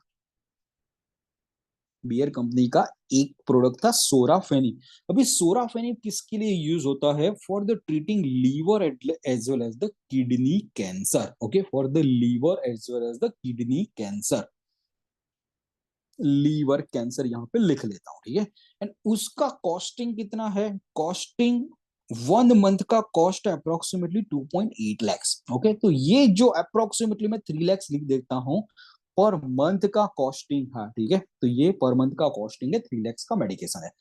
बियर कंपनी का एक प्रोडक्ट था सोराफेनिब। अभी सोराफेनिब किसके लिए यूज होता है? For the treating liver as well as the kidney cancer. Okay, for the liver as well as the kidney cancer. Liver cancer यहाँ पे लिख लेता हूं, ठीक है। एंड उसका कॉस्टिंग कितना है? कॉस्टिंग 1 मंथ का कॉस्ट है अप्रोक्सीमेटली 2.8 lakhs। ओके, तो ये जो अप्रोक्सीमेटली मैं 3 lakhs लिख देता हूं पर मंथ का कॉस्टिंग है, ठीक है। तो ये पर मंथ का कॉस्टिंग है, 3 lakhs का मेडिकेशन है।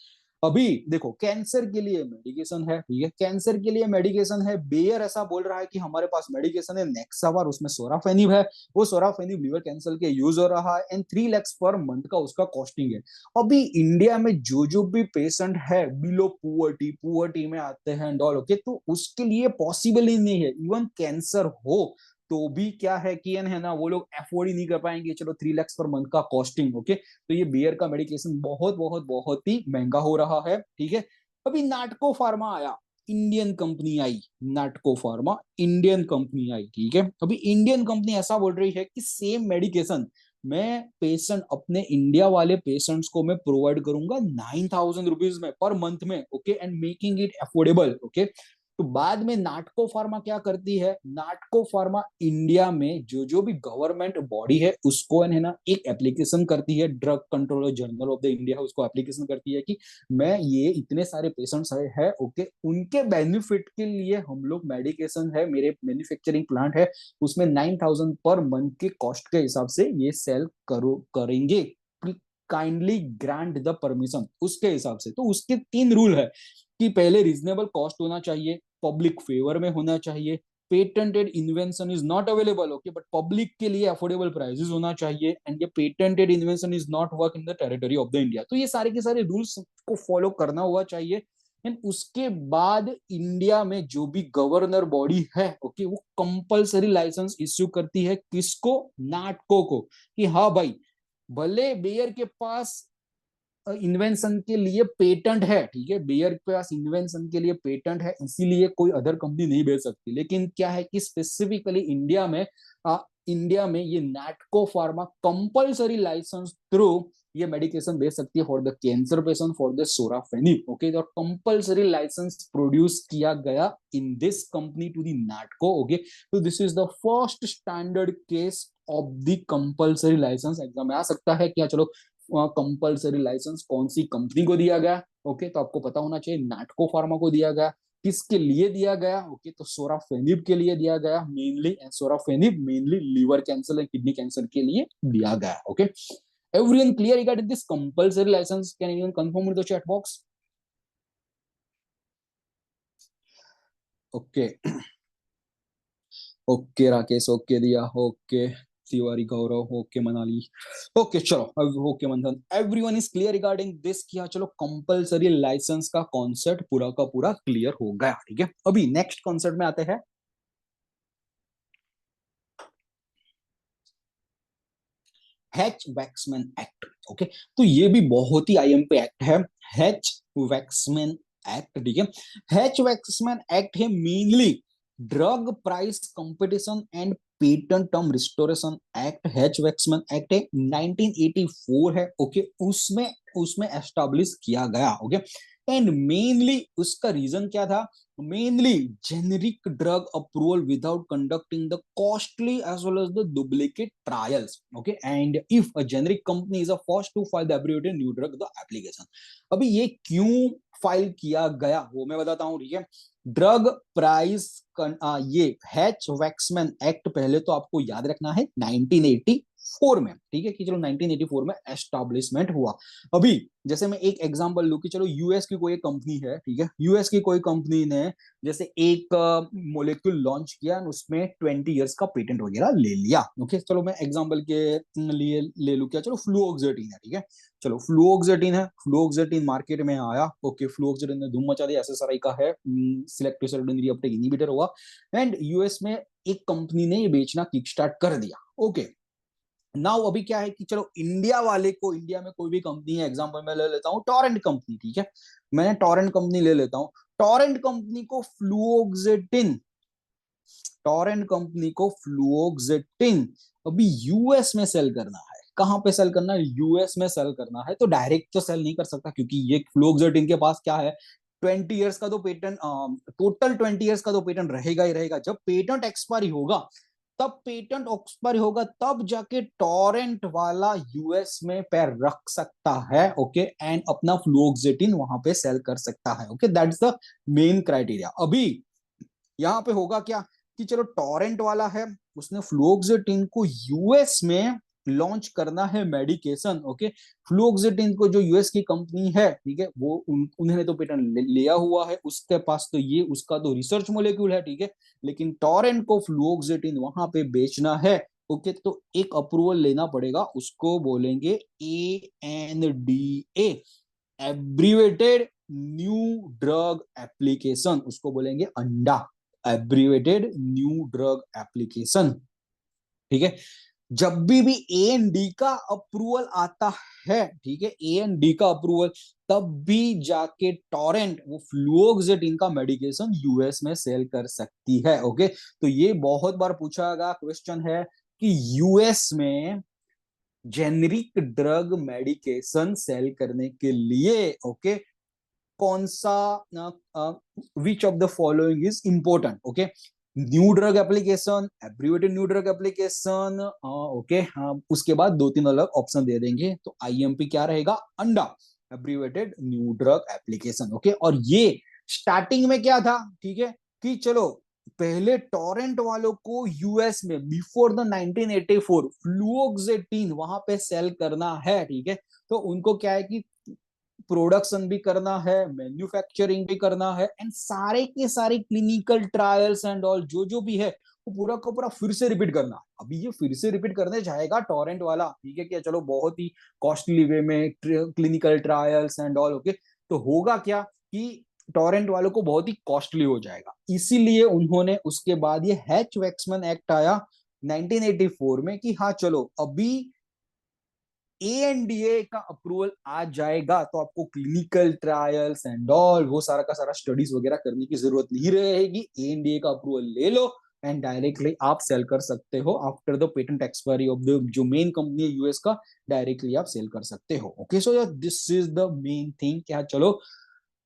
अभी देखो, कैंसर के लिए मेडिकेशन है, ठीक है, कैंसर के लिए मेडिकेशन है। बेयर ऐसा बोल रहा है कि हमारे पास मेडिकेशन है नेक्सावार, उसमें सोराफेनिब है। वो सोराफेनिब लीवर कैंसर के यूज हो रहा है एंड 3 lakhs पर मंथ का उसका कॉस्टिंग है। अभी इंडिया में जो भी पेशेंट है बिलो पुअर्टी, पुअर्टी में आते हैं एंड ऑल, ओके, तो उसके लिए पॉसिबल ही नहीं है। इवन कैंसर हो तो भी क्या है कि है ना, वो लोग अफोर्ड ही नहीं कर पाएंगे। चलो 3 lakhs पर मंथ का कॉस्टिंग, ओके। तो ये बेयर का मेडिकेशन बहुत बहुत बहुत ही महंगा हो रहा है, ठीक है। अभी नाटको फार्मा आया, इंडियन कंपनी आई। नाटको फार्मा इंडियन कंपनी आई, ठीक है। अभी इंडियन कंपनी ऐसा बोल रही है कि सेम मेडिकेशन मैं पेशेंट, अपने इंडिया वाले पेशेंट्स को मैं प्रोवाइड करूंगा 9,000 रुपीज में पर मंथ में, okay, and making it affordable, okay. तो बाद में नाटको फार्मा क्या करती है? नाटको फार्मा इंडिया में जो भी गवर्नमेंट बॉडी है उसको है ना एक एप्लीकेशन करती है, drug controller general of the India उसको एप्लीकेशन करती है कि मैं ये इतने सारे पेशेंट्स है, ओके, उनके बेनिफिट के लिए हम लोग मेडिकेशन है, मेरे मैन्युफैक्चरिंग प्लांट है, उसमें 9,000 पर मंथ के कॉस्ट के हिसाब से ये सेल करेंगे। काइंडली ग्रांट द परमिशन, उसके हिसाब से। तो उसके 3 रूल है कि पहले रीजनेबल कॉस्ट होना चाहिए, पब्लिक फेवर में होना चाहिए, patented invention is not available, okay, but public के लिए अफोर्डेबल प्राइसेस होना चाहिए, एंड ये patented invention is not work in the territory of the India. तो ये सारे के सारे रूल्स को फॉलो करना हुआ चाहिए। एंड उसके बाद इंडिया में जो भी गवर्नर बॉडी है, ओके, वो कंपलसरी लाइसेंस इश्यू करती है, किसको? नाटको को, कि हाँ भाई, भले बेयर के पास इन्वेंशन के लिए पेटेंट है, ठीक है, बेयर के पास इन्वेंशन के लिए पेटेंट है, इसीलिए कोई अदर कंपनी नहीं बेच सकती। लेकिन क्या है कि स्पेसिफिकली इंडिया में ये Natco pharma compulsory licence through ये मेडिकेशन बेच सकती है for the cancer patient, for the sorafenib, okay. तो कंपलसरी लाइसेंस प्रोड्यूस किया गया in this company to the Natco, okay. तो this is the first standard case of the compulsory licence. Exam में आ सकता है क्या? चलो, कंपलसरी लाइसेंस कौन सी कंपनी को दिया गया, ओके, तो आपको पता होना चाहिए नाटको फार्मा को दिया गया। किसके लिए दिया गया? ओके, तो सोराफेनिब के लिए दिया गया mainly, sorafenib mainly liver cancer and kidney cancer के लिए दिया गया, okay. Everyone clear regarding this compulsory licence? Can anyone confirm in the chat box? Okay, okay Rakesh, okay दिया, okay Tiwari Gaurav, okay Manali, okay चलो, अब okay Manthan, everyone is clear regarding this, किया चलो compulsory licence का कॉन्सेप्ट पूरा का पूरा क्लियर हो गया, ठीक है। अभी नेक्स्ट कॉन्सेप्ट में आते हैं, हैच वैक्समैन एक्ट, ओके। तो ये भी बहुत ही आईएमपी एक्ट है, हैच वैक्समैन एक्ट, ठीक है। हैच वैक्समैन एक्ट है mainly drug price competition and patent term restoration act. Hatch Waxman act है 1984 है, ओके, उसमें उसमें एस्टैब्लिश किया गया, ओके। एंड मेनली उसका रीजन क्या था? Mainly generic drug approval without conducting the costly as well as the duplicate trials, okay. And if a generic company is a first to file the abbreviated new drug the application. अभी ये क्यों file किया गया वो मैं बताता हूं, ठीक है। ड्रग प्राइस ये हैच वैक्समैन एक्ट पहले तो आपको याद रखना है 1984 में, ठीक है, कि चलो 1984 में एस्टैब्लिशमेंट हुआ। अभी जैसे मैं एक एग्जांपल लूं कि चलो यूएस की कोई कंपनी है, ठीक है, यूएस की कोई कंपनी ने जैसे एक मोलेक्यूल लॉन्च किया, उसमें 20 इयर्स का पेटेंट वगैरह ले लिया, ओके। चलो मैं एग्जांपल के लिए ले लूं, क्या, चलो फ्लूओक्सेटिन है, ठीक है। चलो फ्लूओक्सेटिन है, फ्लूओक्सेटिन मार्केट में आया, ओके, फ्लूओक्सेटिन ने धूम मचा दिया, एसएसआरआई का है, सिलेक्टिव सेरोटोनिन रीअपटेक इनहिबिटर हुआ। एंड यूएस में एक कंपनी ने ये बेचना किक स्टार्ट कर दिया, ओके। नाउ अभी क्या है कि चलो इंडिया वाले को, इंडिया में कोई भी कंपनी है, एग्जांपल मैं ले लेता हूँ टोरेंट कंपनी, ठीक है, मैं टोरेंट कंपनी ले लेता हूँ। टोरेंट कंपनी को फ्लूओक्सेटिन, टोरेंट कंपनी को फ्लूओक्सेटिन अभी यूएस में सेल करना है, कहाँ पे सेल करना है, यूएस में सेल करना है, तो डायरेक्ट तो सेल नहीं कर सकता क्योंकि ये फ्लोक्सएटिन के पास क्या है, 20 ईयर्स का तो पेटेंट, टोटल 20 ईयर्स का तो पेटेंट रहेगा ही रहेगा। जब पेटेंट एक्सपायरी होगा, तब पेटेंट एक्सपायरी होगा, तब जाके टोरेंट वाला यूएस में पैर रख सकता है, ओके, एंड अपना फ्लोक्सेटिन वहां पे सेल कर सकता है, okay, that's the main criteria. अभी यहाँ पे होगा क्या कि चलो टोरेंट वाला है, उसने फ्लोक्सेटिन को यूएस में लॉन्च करना है मेडिकेशन, ओके, फ्लोक्सेटिन को जो यूएस की कंपनी है, ठीक है, वो उन्होंने तो पेटेंट लिया हुआ है, उसके पास तो ये उसका तो रिसर्च मोलेक्यूल है, ठीक है, लेकिन टोरेंट को फ्लोक्सेटिन वहां पे बेचना है, ओके, तो एक अप्रूवल लेना पड़ेगा, उसको बोलेंगे ANDA, abbreviated new drug application, उसको बोलेंगे अंडा, एब्रीवेटेड न्यू ड्रग एप्लीकेशन, ठीक है। जब भी ए एंड डी का अप्रूवल आता है, ठीक है, ए एंड डी का अप्रूवल, तब भी जाके टोरेंट वो फ्लूओक्सेटिन का मेडिकेशन यूएस में सेल कर सकती है, ओके। तो ये बहुत बार पूछा गया क्वेश्चन है कि यूएस में जेनरिक ड्रग मेडिकेशन सेल करने के लिए, ओके, कौन सा, विच of the following is important, okay, new drug application, abbreviated new drug application, okay, उसके बाद दो तीन अलग ऑप्शन दे देंगे, तो आईएमपी क्या रहेगा, अंडा, abbreviated new drug application, okay. और ये स्टार्टिंग में क्या था, ठीक है, कि चलो पहले टोरेंट वालों को यूएस में बिफोर द 1984 फ्लूओक्सेटिन वहां पे सेल करना है, ठीक है, तो उनको क्या है कि प्रोडक्शन भी करना है, मैन्युफैक्चरिंग भी करना है, एंड सारे के सारे क्लिनिकल ट्रायल्स एंड ऑल जो जो भी है वो पूरा का पूरा फिर से रिपीट करना है। अभी ये फिर से रिपीट करने जाएगा टोरेंट वाला, ठीक है, क्या चलो बहुत ही कॉस्टली वे में clinical trials and all, okay, तो होगा क्या कि टोरेंट वालों को बहुत ही कॉस्टली हो जाएगा, इसीलिए उन्होंने उसके बाद ये हैच वैक्समैन एक्ट आया 1984 में कि हाँ चलो अभी एएनडीए का अप्रूवल आ जाएगा तो आपको क्लिनिकल ट्रायल्स एंड ऑल वो सारा का सारा स्टडीज वगैरह करने की जरूरत नहीं रहेगी, एएनडीए का अप्रूवल ले लो एंड डायरेक्टली आप सेल कर सकते हो after the patent expiry of the जो मेन कंपनी है यूएस का, डायरेक्टली आप सेल कर सकते हो, ओके। सो यार this is the main thing, क्या चलो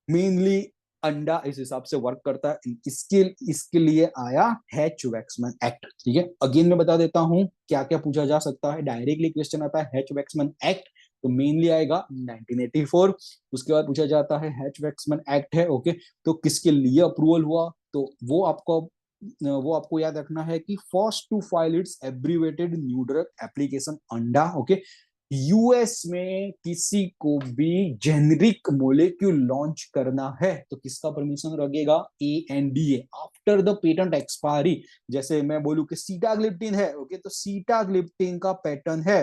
मेनली अंडा इस हिसाब से वर्क करता है, इसके इसके लिए आया हैच वैक्समैन एक्ट, ठीक है। अगेन मैं बता देता हूं क्या क्या पूछा जा सकता है, डायरेक्टली क्वेश्चन आता है हैच वैक्समैन एक्ट, तो मेनली आएगा 1984, उसके बाद पूछा जाता है हैच वैक्समैन एक्ट है, ओके, तो किसके लिए अप्रूवल हुआ, तो वो आपको याद रखना है कि first to file it's abbreviated new drug application ANDA, okay, US में किसी को भी जेनरिक मोलेक्यूल लॉन्च करना है तो किसका परमिशन लगेगा, एएनडीए, आफ्टर द पेटेंट एक्सपायरी। जैसे मैं बोलूं कि सीटाग्लिप्टिन है, ओके, तो सीटाग्लिप्टिन का पैटर्न है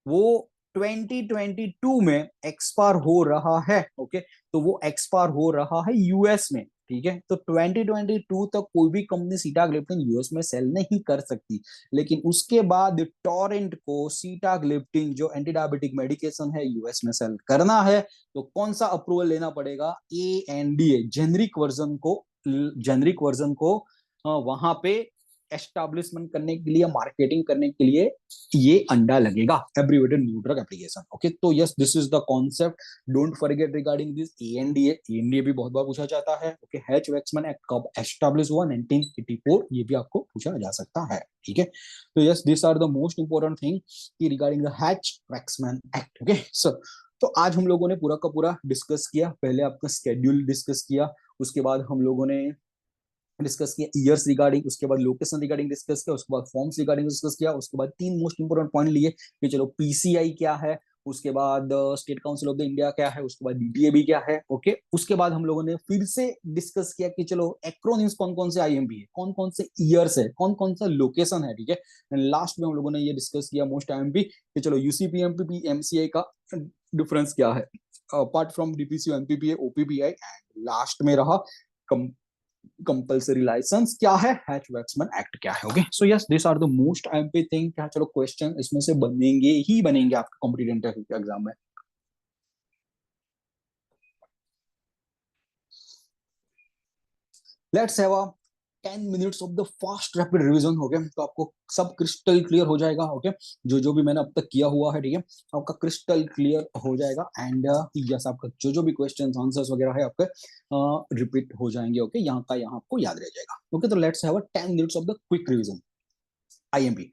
वो 2022 में एक्सपायर हो रहा है, ओके, तो वो एक्सपायर हो रहा है यूएस में, ठीक है, तो 2022 तक कोई भी कंपनी सीटाग्लिप्टिन यूएस में सेल नहीं कर सकती, लेकिन उसके बाद टोरेंट को सीटाग्लिप्टिन जो एंटी डायबिटिक मेडिकेशन है यूएस में सेल करना है, तो कौन सा अप्रूवल लेना पड़ेगा, एएनडीए, जेनरिक वर्जन को वहां पे एस्टैब्लिशमेंट करने के लिए, मार्केटिंग करने के लिए ये अंडा लगेगा, abbreviated new drug application, okay. तो yes this is the concept, don't forget regarding this ANDA, ANDA भी बहुत बार पूछा जाता है, ओके, हैच वैक्समैन एक्ट कब एस्टैब्लिश हुआ, 1984, ये भी आपको पूछा जा सकता है, ठीक है। तो yes this are the most important thing कि regarding the Hatch Waxman act, okay. So तो आज हम लोगों ने पूरा का पूरा डिस्कस किया, पहले आपका स्केड्यूल डिस्कस किया, उसके बाद हम लोगों ने डिस्कस किया ईयर्स रिगार्डिंग, उसके बाद लोकेशन रिगार्डिंग डिस्कस किया, उसके बाद फॉर्म्स रिगार्डिंग डिस्कस किया, उसके बाद तीन मोस्ट इंपोर्टेंट पॉइंट लिए कि चलो पीसीआई क्या है, उसके बाद state council of the India क्या है, उसके बाद डीटीएबी क्या है, ओके। उसके बाद हम लोगों ने फिर से डिस्कस किया कि चलो एक्रोनिम्स कौन कौन से आईएमपी है, कौन कौन से ईयर्स है, कौन कौन सा लोकेशन है, ठीक है। लास्ट में हम लोगों ने ये डिस्कस किया मोस्ट आईएमपी कि चलो यूसीपीएमपी एमसीआई का डिफरेंस क्या है apart from DPC MPPA OPPI, and last में रहा कंपल्सरी लाइसेंस क्या है, हैच वैक्समैन एक्ट क्या है, okay. So yes this are the most IMP thing, क्या चलो क्वेश्चन इसमें से बनेंगे ही बनेंगे आपके कॉम्पिटिटिव एग्जाम में। Let's have a 10 minutes of the fast rapid revision हो गया, तो आपको सब क्रिस्टल क्लियर हो जाएगा। ओके, जो जो भी मैंने अब तक किया हुआ है, ठीक है, आपका क्रिस्टल क्लियर हो जाएगा। एंड यस, आपका जो जो भी क्वेश्चन आंसर्स वगैरह है आपके रिपीट हो जाएंगे। ओके, यहाँ का यहाँ आपको याद रह जाएगा। ओके, तो let's have a 10 minutes of the quick revision IMP.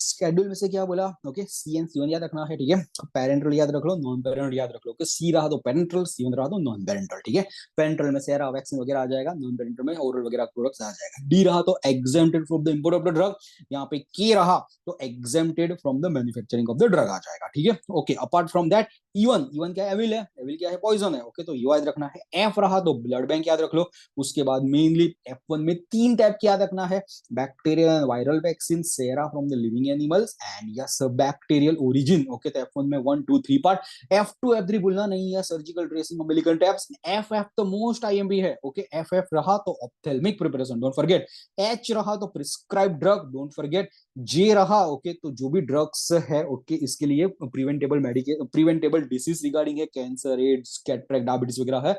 Schedule में से क्या बोला? Okay, C and C one याद रखना है, ठीक है। पेरेंटल याद रख लो, नॉन पेरेंटल याद रख लो। कि सी रहा तो पेरेंटल, सी वन रहा तो नॉन पेरेंटल, ठीक है। पेरेंटल में सेरा वैक्सीन वगैरह आ जाएगा, नॉन पेरेंटल में ओरल वगैरह प्रोडक्ट्स आ जाएगा। डी रहा तो exempted from the import of the drug. यहाँ पे के रहा तो exempted from the manufacturing of the drug आ जाएगा, ठीक है। Okay, apart from that even, even क्या है? एविल है, एविल क्या है? पॉइजन है। ओके, तो यू याद रखना है। एफ रहा तो ब्लड बैंक याद रख लो। उसके बाद मेनली F1 में 3 टाइप की याद रखना है, bacterial and viral vaccine, sera from the living animals and yes bacterial origin. Okay, तो F1 में 1 2 3 पार्ट। F2 F3 भूलना नहीं है, surgical tracing American taps. FF तो मोस्ट आईएमपी है। ओके, FF रहा तो ophthalmic preparation, don't forget. H रहा तो prescribe drug, don't forget. J रहा ओके तो जो भी ड्रग्स है ओके इसके लिए preventable medication, preventable disease regarding है, कैंसर, एड्स, कैटरेक्ट, डायबिटीज वगैरह है।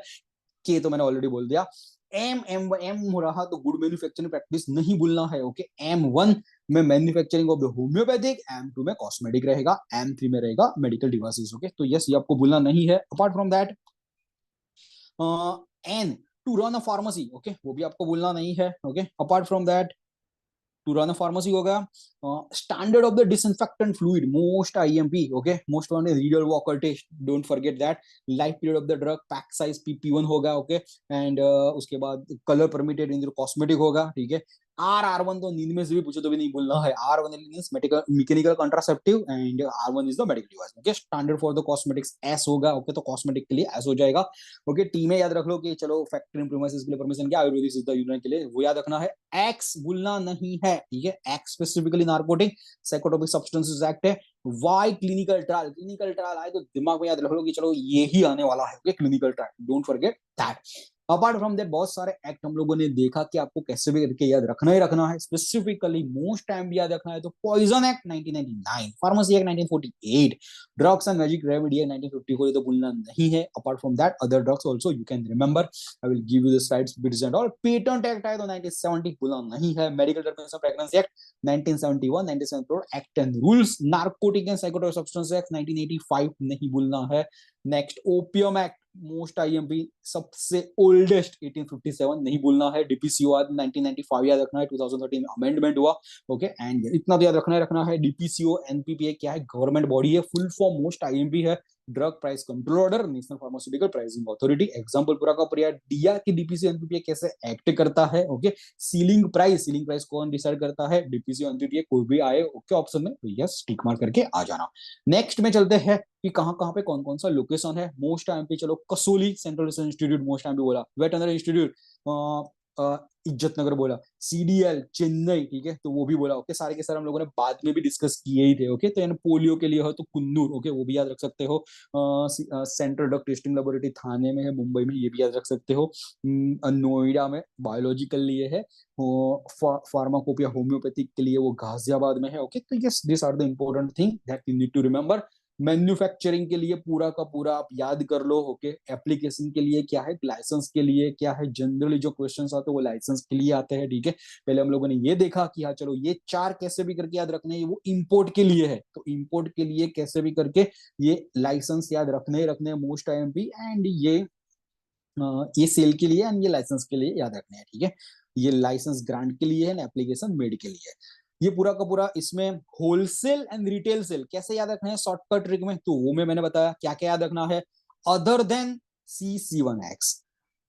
के तो मैंने ऑलरेडी बोल दिया। एम हो रहा तो गुड मैन्युफैक्चरिंग प्रैक्टिस नहीं भूलना है। ओके, M1 में manufacturing of the homeopathic, M2 में कॉस्मेटिक रहेगा, M3 में रहेगा मेडिकल डिवाइसेस। ओके, तो यस ये आपको भूलना नहीं है। Apart from that and to run a pharmacy, okay वो भी आपको भूलना नहीं है। Okay, apart from that to run a pharmacy हो गया। Standard of the disinfectant fluid, most IMP. Okay, most one is Rideal Walker test, don't forget that. Life period of the drug, pack size PP1 होगा। Okay, and उसके बाद colour permitted in cosmetic होगा, ठीक है। R1 तो नींद में से भी पूछो तो भी नहीं भूलना है। R1 means mechanical contraceptive and R1 is the medical device. Okay, standard for the cosmetics S होगा। ओके, तो कॉस्मेटिक के लिए S हो जाएगा। ओके, टी में याद रख लो कि चलो फैक्ट्री प्रीमाइसेस के लिए परमिशन क्या, आयुर्वेदिक सिद्ध यूनानी के लिए वो याद रखना है। एक्स भूलना नहीं है, ठीक है। X specifically narcotic psychotropic substances act है। Y clinical trial, clinical trial आए तो दिमाग में याद रख लो कि चलो ये ही आने वाला है। Okay, clinical trial, don't forget that. Apart from that बहुत सारे एक्ट हम लोगों ने देखा कि आपको कैसे भी करके याद रखना ही रखना है। स्पेसिफिकली मोस्ट टाइम भी याद रखना है तो poison act 1999, pharmacy act 1948, drugs and magic remedy act 1954, तो भूलना नहीं है। Apart from that other drugs also you can remember, I will give you the slides bits and all. Patent act है तो 1970 भूलना नहीं है। Medical terms of pregnancy act 1971, 97 act and rules. Narcotic and psychotropic substance act 1985 नहीं भूलना है। Next opium act, most IMP, सबसे oldest 1857 नहीं भूलना है। डीपीसीओ 1995 याद रखना है, 2013 में अमेंडमेंट हुआ। ओके, एंड इतना तो याद रखना है। डीपीसीओ एनपीपीए क्या है? गवर्नमेंट बॉडी है, फुल फॉर्म मोस्ट आईएमपी है। Drug price control order, national pharmaceutical pricing authority. Example पूरा का पूरा दिया कि डीपीसीओ एनपीपीए कैसे एक्ट करता है। Okay, ceiling price, ceiling price कौन डिसाइड करता है? डीपीसीओ एनपीपीए, कोई भी आए ओके ऑप्शन में तो यस टिक मार्क करके आ जाना। नेक्स्ट में चलते हैं कि कहाँ कहाँ पे कौन कौन सा लोकेशन है। मोस्ट टाइम पे चलो Kasauli central research institute most time पे बोला। वेटनरी इंस्टीट्यूट इज्जत नगर बोला। CDL चेन्नई, ठीक है, तो वो भी बोला। ओके, सारे के सारे हम लोगों ने बाद में भी डिस्कस किए ही थे। ओके, तो यानी पोलियो के लिए हो तो कुन्नूर, ओके वो भी याद रख सकते हो। सेंट्रल ड्रग टेस्टिंग लेबोरेटरी थाने में है, मुंबई में, ये भी याद रख सकते हो। नोएडा में बायोलॉजिकल लिए है। फार्माकोपिया होम्योपैथिक के लिए वो गाजियाबाद में है। ओके, तो yes this are the important thing that you need to remember. Manufacturing के लिए पूरा का पूरा आप याद कर लो। ओके, एप्लीकेशन के लिए क्या है, लाइसेंस के लिए क्या है। जनरली जो क्वेश्चंस आते हैं वो लाइसेंस के लिए आते हैं, ठीक है। पहले हम लोगों ने ये देखा कि हाँ चलो ये चार कैसे भी करके याद रखने हैं, वो इंपोर्ट के लिए है, तो इंपोर्ट के लिए कैसे भी करके ये लाइसेंस याद रखने मोस्ट आईएमपी। एंड ये सेल के लिए एंड ये लाइसेंस के लिए याद रखने हैं, ठीक है। ये लाइसेंस ग्रांट के लिए है, एप्लीकेशन मेड के लिए है। ये पूरा का पूरा इसमें होलसेल एंड रिटेल सेल कैसे याद रखना है शॉर्टकट ट्रिक में, तो वो में मैंने बताया क्या क्या याद रखना है। Other than CC1X,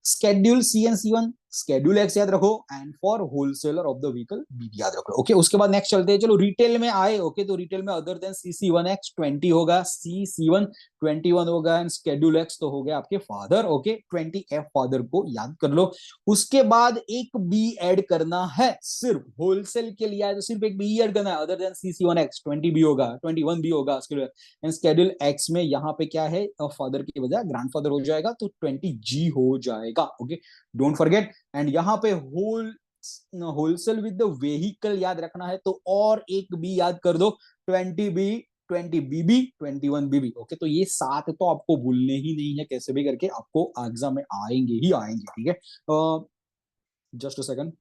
schedule CN C1, schedule X याद रखो, and for wholesaler of the vehicle BB याद रखो। ओके, उसके बाद नेक्स्ट चलते हैं, चलो रिटेल में आए। ओके, तो रिटेल में अदर देन CC1X 20 होगा, CC1 21 होगा, एंड स्केड्यूल X तो हो गया आपके फादर। ओके, 20F फादर को याद कर लो। उसके बाद एक B ऐड करना है, सिर्फ होलसेल के लिए आए तो सिर्फ एक B ऐड करना है। अदर देन CC1X 20B होगा, 21B होगा, एंड स्केड्यूल X में यहाँ पे क्या है, फादर की बजाय ग्रैंडफादर हो जाएगा तो 20G हो जाएगा। Okay, don't forget. एंड यहाँ पे होलसेल विद द व्हीकल याद रखना है तो और एक बी याद कर दो, 20B, 20BB, 21BB। ओके, तो ये 7 तो आपको भूलने ही नहीं है, कैसे भी करके आपको एग्जाम में आएंगे ही आएंगे, ठीक है। Just a second.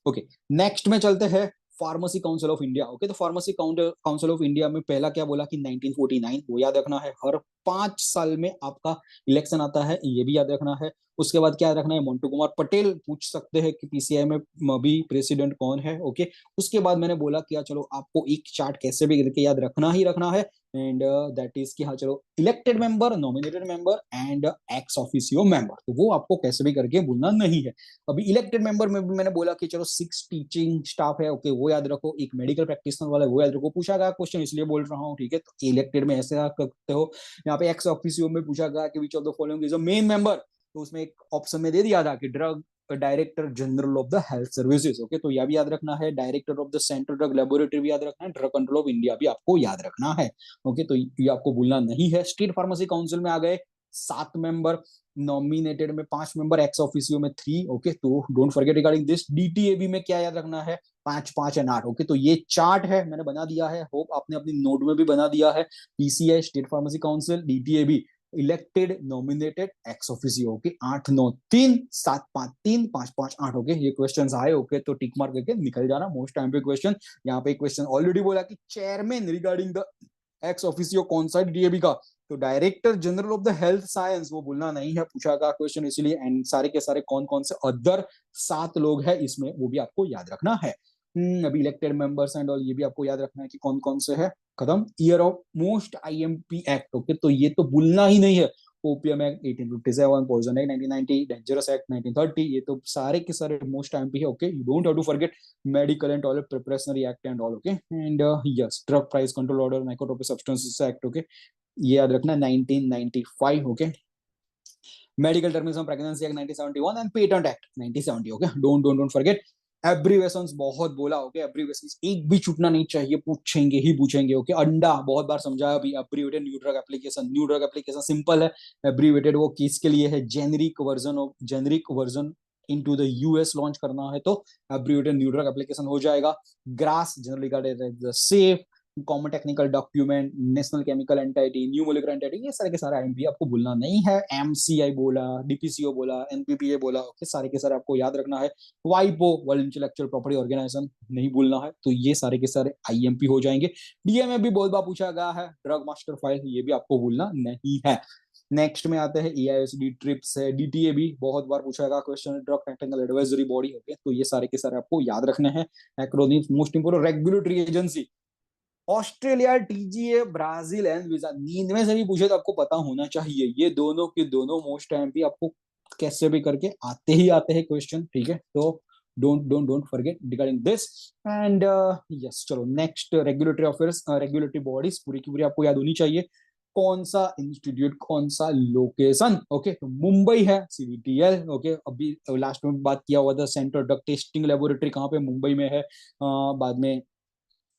Okay, next में चलते हैं pharmacy council of India. Okay, तो फार्मेसी काउंसिल ऑफ इंडिया में पहला क्या बोला कि 1949, वो याद रखना है। हर 5 साल में आपका इलेक्शन आता है, ये भी याद रखना है। उसके बाद क्या रखना है, मोंटू कुमार पटेल पूछ सकते हैं कि पीसीआई में अभी प्रेसिडेंट कौन है। ओके, उसके बाद मैंने बोला कि चलो आपको एक चार्ट कैसे भी करके याद रखना ही रखना है, एंड दैट इज कि हाँ चलो, elected member, nominated member and ex officio member, तो वो आपको कैसे भी करके भूलना नहीं है। अभी इलेक्टेड मेंबर में भी मैंने बोला कि चलो 6 टीचिंग स्टाफ है, ओके वो याद रखो, एक मेडिकल प्रैक्टिशनर वाला है वो याद रखो, पूछा गया क्वेश्चन इसलिए बोल रहा हूँ, ठीक है। तो इलेक्टेड में ऐसे आप करते हो। यहाँ पे एक्स ऑफिसियो में पूछा गया कि विच of the following is a main member, तो उसमें एक ऑप्शन में दे दिया था कि drug director general of the health services. Okay, तो यह भी याद रखना है। Director of the central drug laboratory भी याद रखना है। ड्रग कंट्रोल ऑफ इंडिया भी आपको याद रखना है। ओके, तो ये आपको भूलना नहीं है। स्टेट फार्मेसी काउंसिल में आ गए 7 मेंबर, नॉमिनेटेड में 5 मेंबर, एक्स ऑफिसियो में 3। ओके, तो डोंट फॉरगेट रिगार्डिंग दिस। डीटीएबी में क्या याद रखना है, 5, 5 एंड 8। ओके, तो ये चार्ट है मैंने बना दिया है, होप आपने अपनी नोट में भी बना दिया है। PCI, state pharmacy council, डीटीएबी, elected, nominated, ex officio. Okay, 8, 9, 3, 7, 5, 3, 5, 5, 8। Okay, ये क्वेश्चन आए। ओके, तो टिक मार्क करके निकल जाना, मोस्ट टाइम पे क्वेश्चन। यहाँ पे क्वेश्चन ऑलरेडी बोला कि chairman regarding the ex officio कौन सा डीएबी का, तो director general of the health science, वो बोलना नहीं है, पूछा का क्वेश्चन इसलिए। एंड सारे के सारे कौन कौन से अदर 7 लोग हैं इसमें, वो भी आपको याद रखना है। अभी इलेक्टेड मेंबर्स एंड ऑल, ये भी आपको याद रखना है कि कौन कौन से है। खत्म। Year of most IMP act. Okay, तो ये तो भूलना ही नहीं है। OPM act 1857, poison act 1990, dangerous act 1930, ये तो सारे के सारे मोस्ट आईएमपी है। Okay, you don't have to forget medical and toilet preparationary act and all. Okay, and yes, drug price control order, psychotropic substances act. Okay, ये याद रखना 1995। Okay, medical terms of pregnancy act 1971 and patent act 1970। Okay, don't don't don't forget. Abbreviations बहुत बोला। Okay, abbreviations एक भी छूटना नहीं चाहिए, पूछेंगे ही पूछेंगे। ओके, अंडा बहुत बार समझाया अभी, abbreviated new drug application. New drug application simple है, एब्रीवेटेड वो किसके लिए है, generic version of generic version into the US launch करना है, तो एब्रीवेटेड न्यू ड्रग एप्लीकेशन हो जाएगा। GRAS generally regarded as safe, common technical document, national chemical entity, new molecular entity, ये सारे के सारे आईएमपी आपको भूलना नहीं है। एमसीआई बोला, डीपीसीओ बोला, एनपीपीए बोला, ओके, सारे के सारे आपको याद रखना है। वाइपो, वर्ल्ड इंटेलेक्चुअल प्रॉपर्टी ऑर्गेनाइजेशन, नहीं भूलना है। तो ये सारे के सारे आईएमपी हो जाएंगे। डीएमए भी बहुत बार पूछा गया है, ड्रग मास्टर फाइल, ये भी आपको भूलना नहीं है। नेक्स्ट में आते हैं एआईएसडी, ट्रिप्स है, डीटीए भी बहुत बार पूछा गया question, drug technical advisory body. Okay, तो ये सारे के सारे आपको याद रखने हैं। Acronyms, most important, regulatory agency, Australia, TGA, Brazil and visa. नींद में से भी पूछे तो आपको पता होना चाहिए, ये दोनों के दोनों मोस्ट टाइम भी आपको कैसे भी करके आते ही आते हैं क्वेश्चन, ठीक है। तो don't don't don't forget regarding this. And yes, चलो next, regulatory affairs, regulatory bodies पूरी की पूरी आपको याद होनी चाहिए। कौन सा इंस्टीट्यूट, कौन सा लोकेशन। ओके, तो मुंबई है, सीबीटीएल। ओके, अभी लास्ट में बात किया हुआ था, सेंट्रल ड्रग टेस्टिंग लेबोरेटरी कहाँ पे, मुंबई में है। बाद में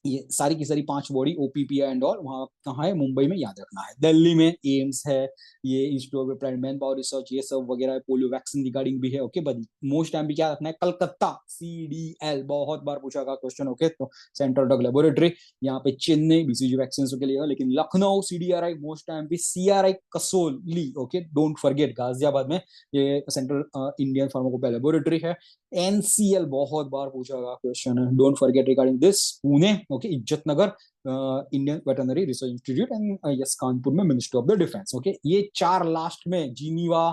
ये सारी की सारी 5 बॉडी, ओपीपी एंड ऑल, वहां कहाँ है, मुंबई में, याद रखना है। दिल्ली में एम्स है, ये institute of applied man power research, ये सब वगैरह, पोलियो वैक्सीन रिगार्डिंग भी है। ओके, बट मोस्ट टाइम भी क्या रखना है, कलकत्ता, सीडीएल, बहुत बार पूछा गया क्वेश्चन। ओके, तो सेंट्रल ड्रग लेबोरेटरी। यहाँ पे चेन्नई बीसीजी वैक्सीन के लिए, लेकिन लखनऊ सीडीआरआई, मोस्ट टाइम पे CRI Kasauli. Okay, don't forget, Ghaziabad में ये सेंट्रल इंडियन फार्माकोपिया लेबोरेटरी है। एनसीएल बहुत बार पूछा गया क्वेश्चन है, don't forget regarding this. Pune, okay, Izzatnagar, Indian veterinary research institute, and yes, Kanpur में ministry of the defence. Okay, ये 4 लास्ट में, Geneva,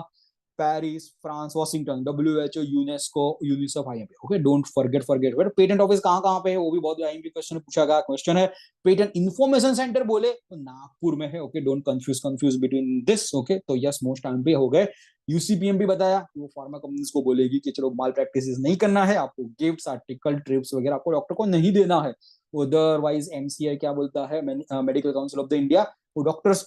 Paris, France, Washington, WHO, UNESCO, UNICEF, IMP. Okay, don't forget. Patent office कहाँ कहाँ पे है, वो भी बहुत आईएमपी क्वेश्चन पूछा गया क्वेश्चन है। पेटेंट इंफॉर्मेशन सेंटर बोले तो नागपुर में है। Okay, don't confuse between this. Okay, तो यस, मोस्ट टाइम पे हो गए। यूसीपीएम भी बताया कि वो फार्मा कंपनीज को बोलेगी कि चलो माल प्रैक्टिस नहीं करना है, आपको गिफ्ट्स, आर्टिकल, ट्रिप्स वगैरह आपको डॉक्टर को नहीं देना है। अदरवाइज एमसीआई क्या बोलता है, medical council of the India, वो डॉक्टर्स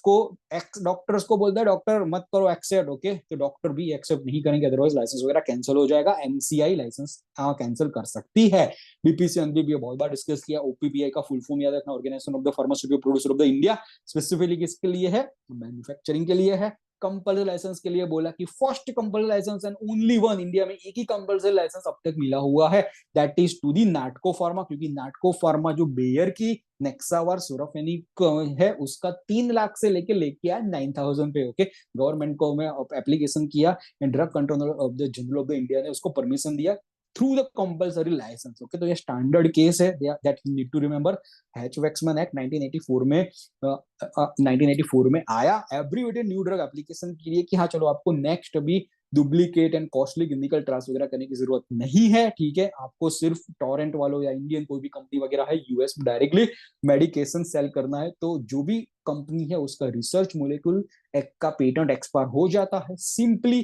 को बोलता है डॉक्टर मत करो एक्सेप्ट। ओके, तो डॉक्टर भी एक्सेप्ट नहीं करेंगे, अदरवाइज लाइसेंस वगैरह कैंसिल हो जाएगा। एमसीआई लाइसेंस कैंसिल कर सकती है। बीपीसी एनपीपी बहुत बार डिस्कस किया। ओपीपीआई का फुल फॉर्म याद रखना, organisation of the pharmaceutical producer of the India, specifically किसके लिए है, मैन्युफैक्चरिंग के लिए है। कंपल्सरी लाइसेंस के लिए बोला कि first compulsory licence and only one, India में एक ही कंपल्सरी लाइसेंस अब तक मिला हुआ है, that is to the Natco pharma, क्योंकि नाटको फार्मा जो बेयर की नेक्सावार सोराफेनिक है उसका 3 लाख से लेके आया 9,000 पे। ओके, गवर्नमेंट को मैं एप्लीकेशन किया and drug controller of the general of the India ने उसको परमिशन दिया through the compulsory licence. Okay, तो ये स्टैंडर्ड केस है that you need to remember. Hatch Waxman act 1984 में 1984 में आया एब्रीवेटेड न्यू ड्रग एप्लीकेशन के लिए कि हाँ चलो आपको नेक्स्ट अभी duplicate and costly clinical trials वगैरह करने की जरूरत नहीं है, ठीक है, आपको सिर्फ टोरेंट वालों या इंडियन कोई भी कंपनी वगैरह है यूएस में डायरेक्टली मेडिकेशन सेल करना है, तो जो भी कंपनी है उसका रिसर्च मोलिक्यूल एक का पेटेंट एक्सपायर हो जाता है, simply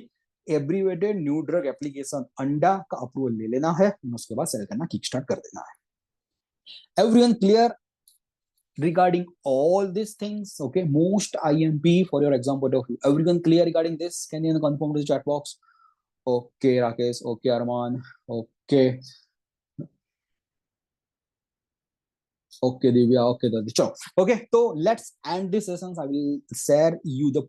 abbreviated new drug application अंडा का अप्रूवल ले लेना है, उसके बाद सेल करना किक स्टार्ट कर देना है। Everyone clear regarding all these things? Okay, most IMP for your exam point of view, everyone clear regarding this? Can you confirm to the chat box? Okay Rakesh, okay Arman, okay okay Divya, okay Dadi, चलो okay, तो let's end this sessions. I will share you the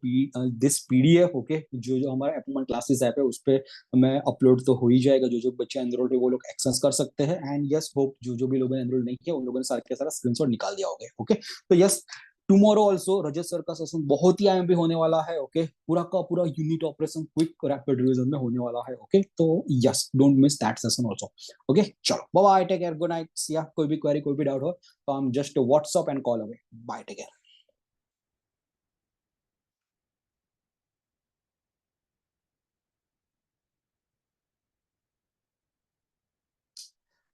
this PDF. okay, जो जो हमारा appointment classes app है उस पे मैं upload तो हो ही जाएगा, जो जो बच्चे एनरोल्ड है वो लोग एक्सेस कर सकते हैं, एंड यस होप जो जो भी लोगों ने एनरोल नहीं किया उन लोगों ने सारा के सारा स्क्रीनशॉट निकाल दिया होगा। ओके, तो यस टुमारो ऑल्सो रजत सर का सेशन बहुत ही आईएमपी होने वाला है। ओके, पूरा का पूरा unit operation quick rapid revision में होने वाला है। ओके, तो yes don't miss that session also. Okay, चलो bye bye, take care, good night, या कोई भी क्वेरी कोई भी डाउट हो तो I'm just a WhatsApp and call away. Bye, take care.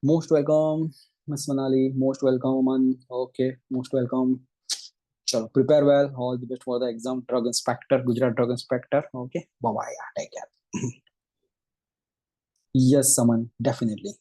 Most welcome, Miss Manali. Most welcome, Aman. Okay, most welcome. Chalo, prepare well. All the best for the exam. Drug Inspector, Gujarat Drug Inspector. Okay, bye bye. Take care. Yes, Aman, definitely.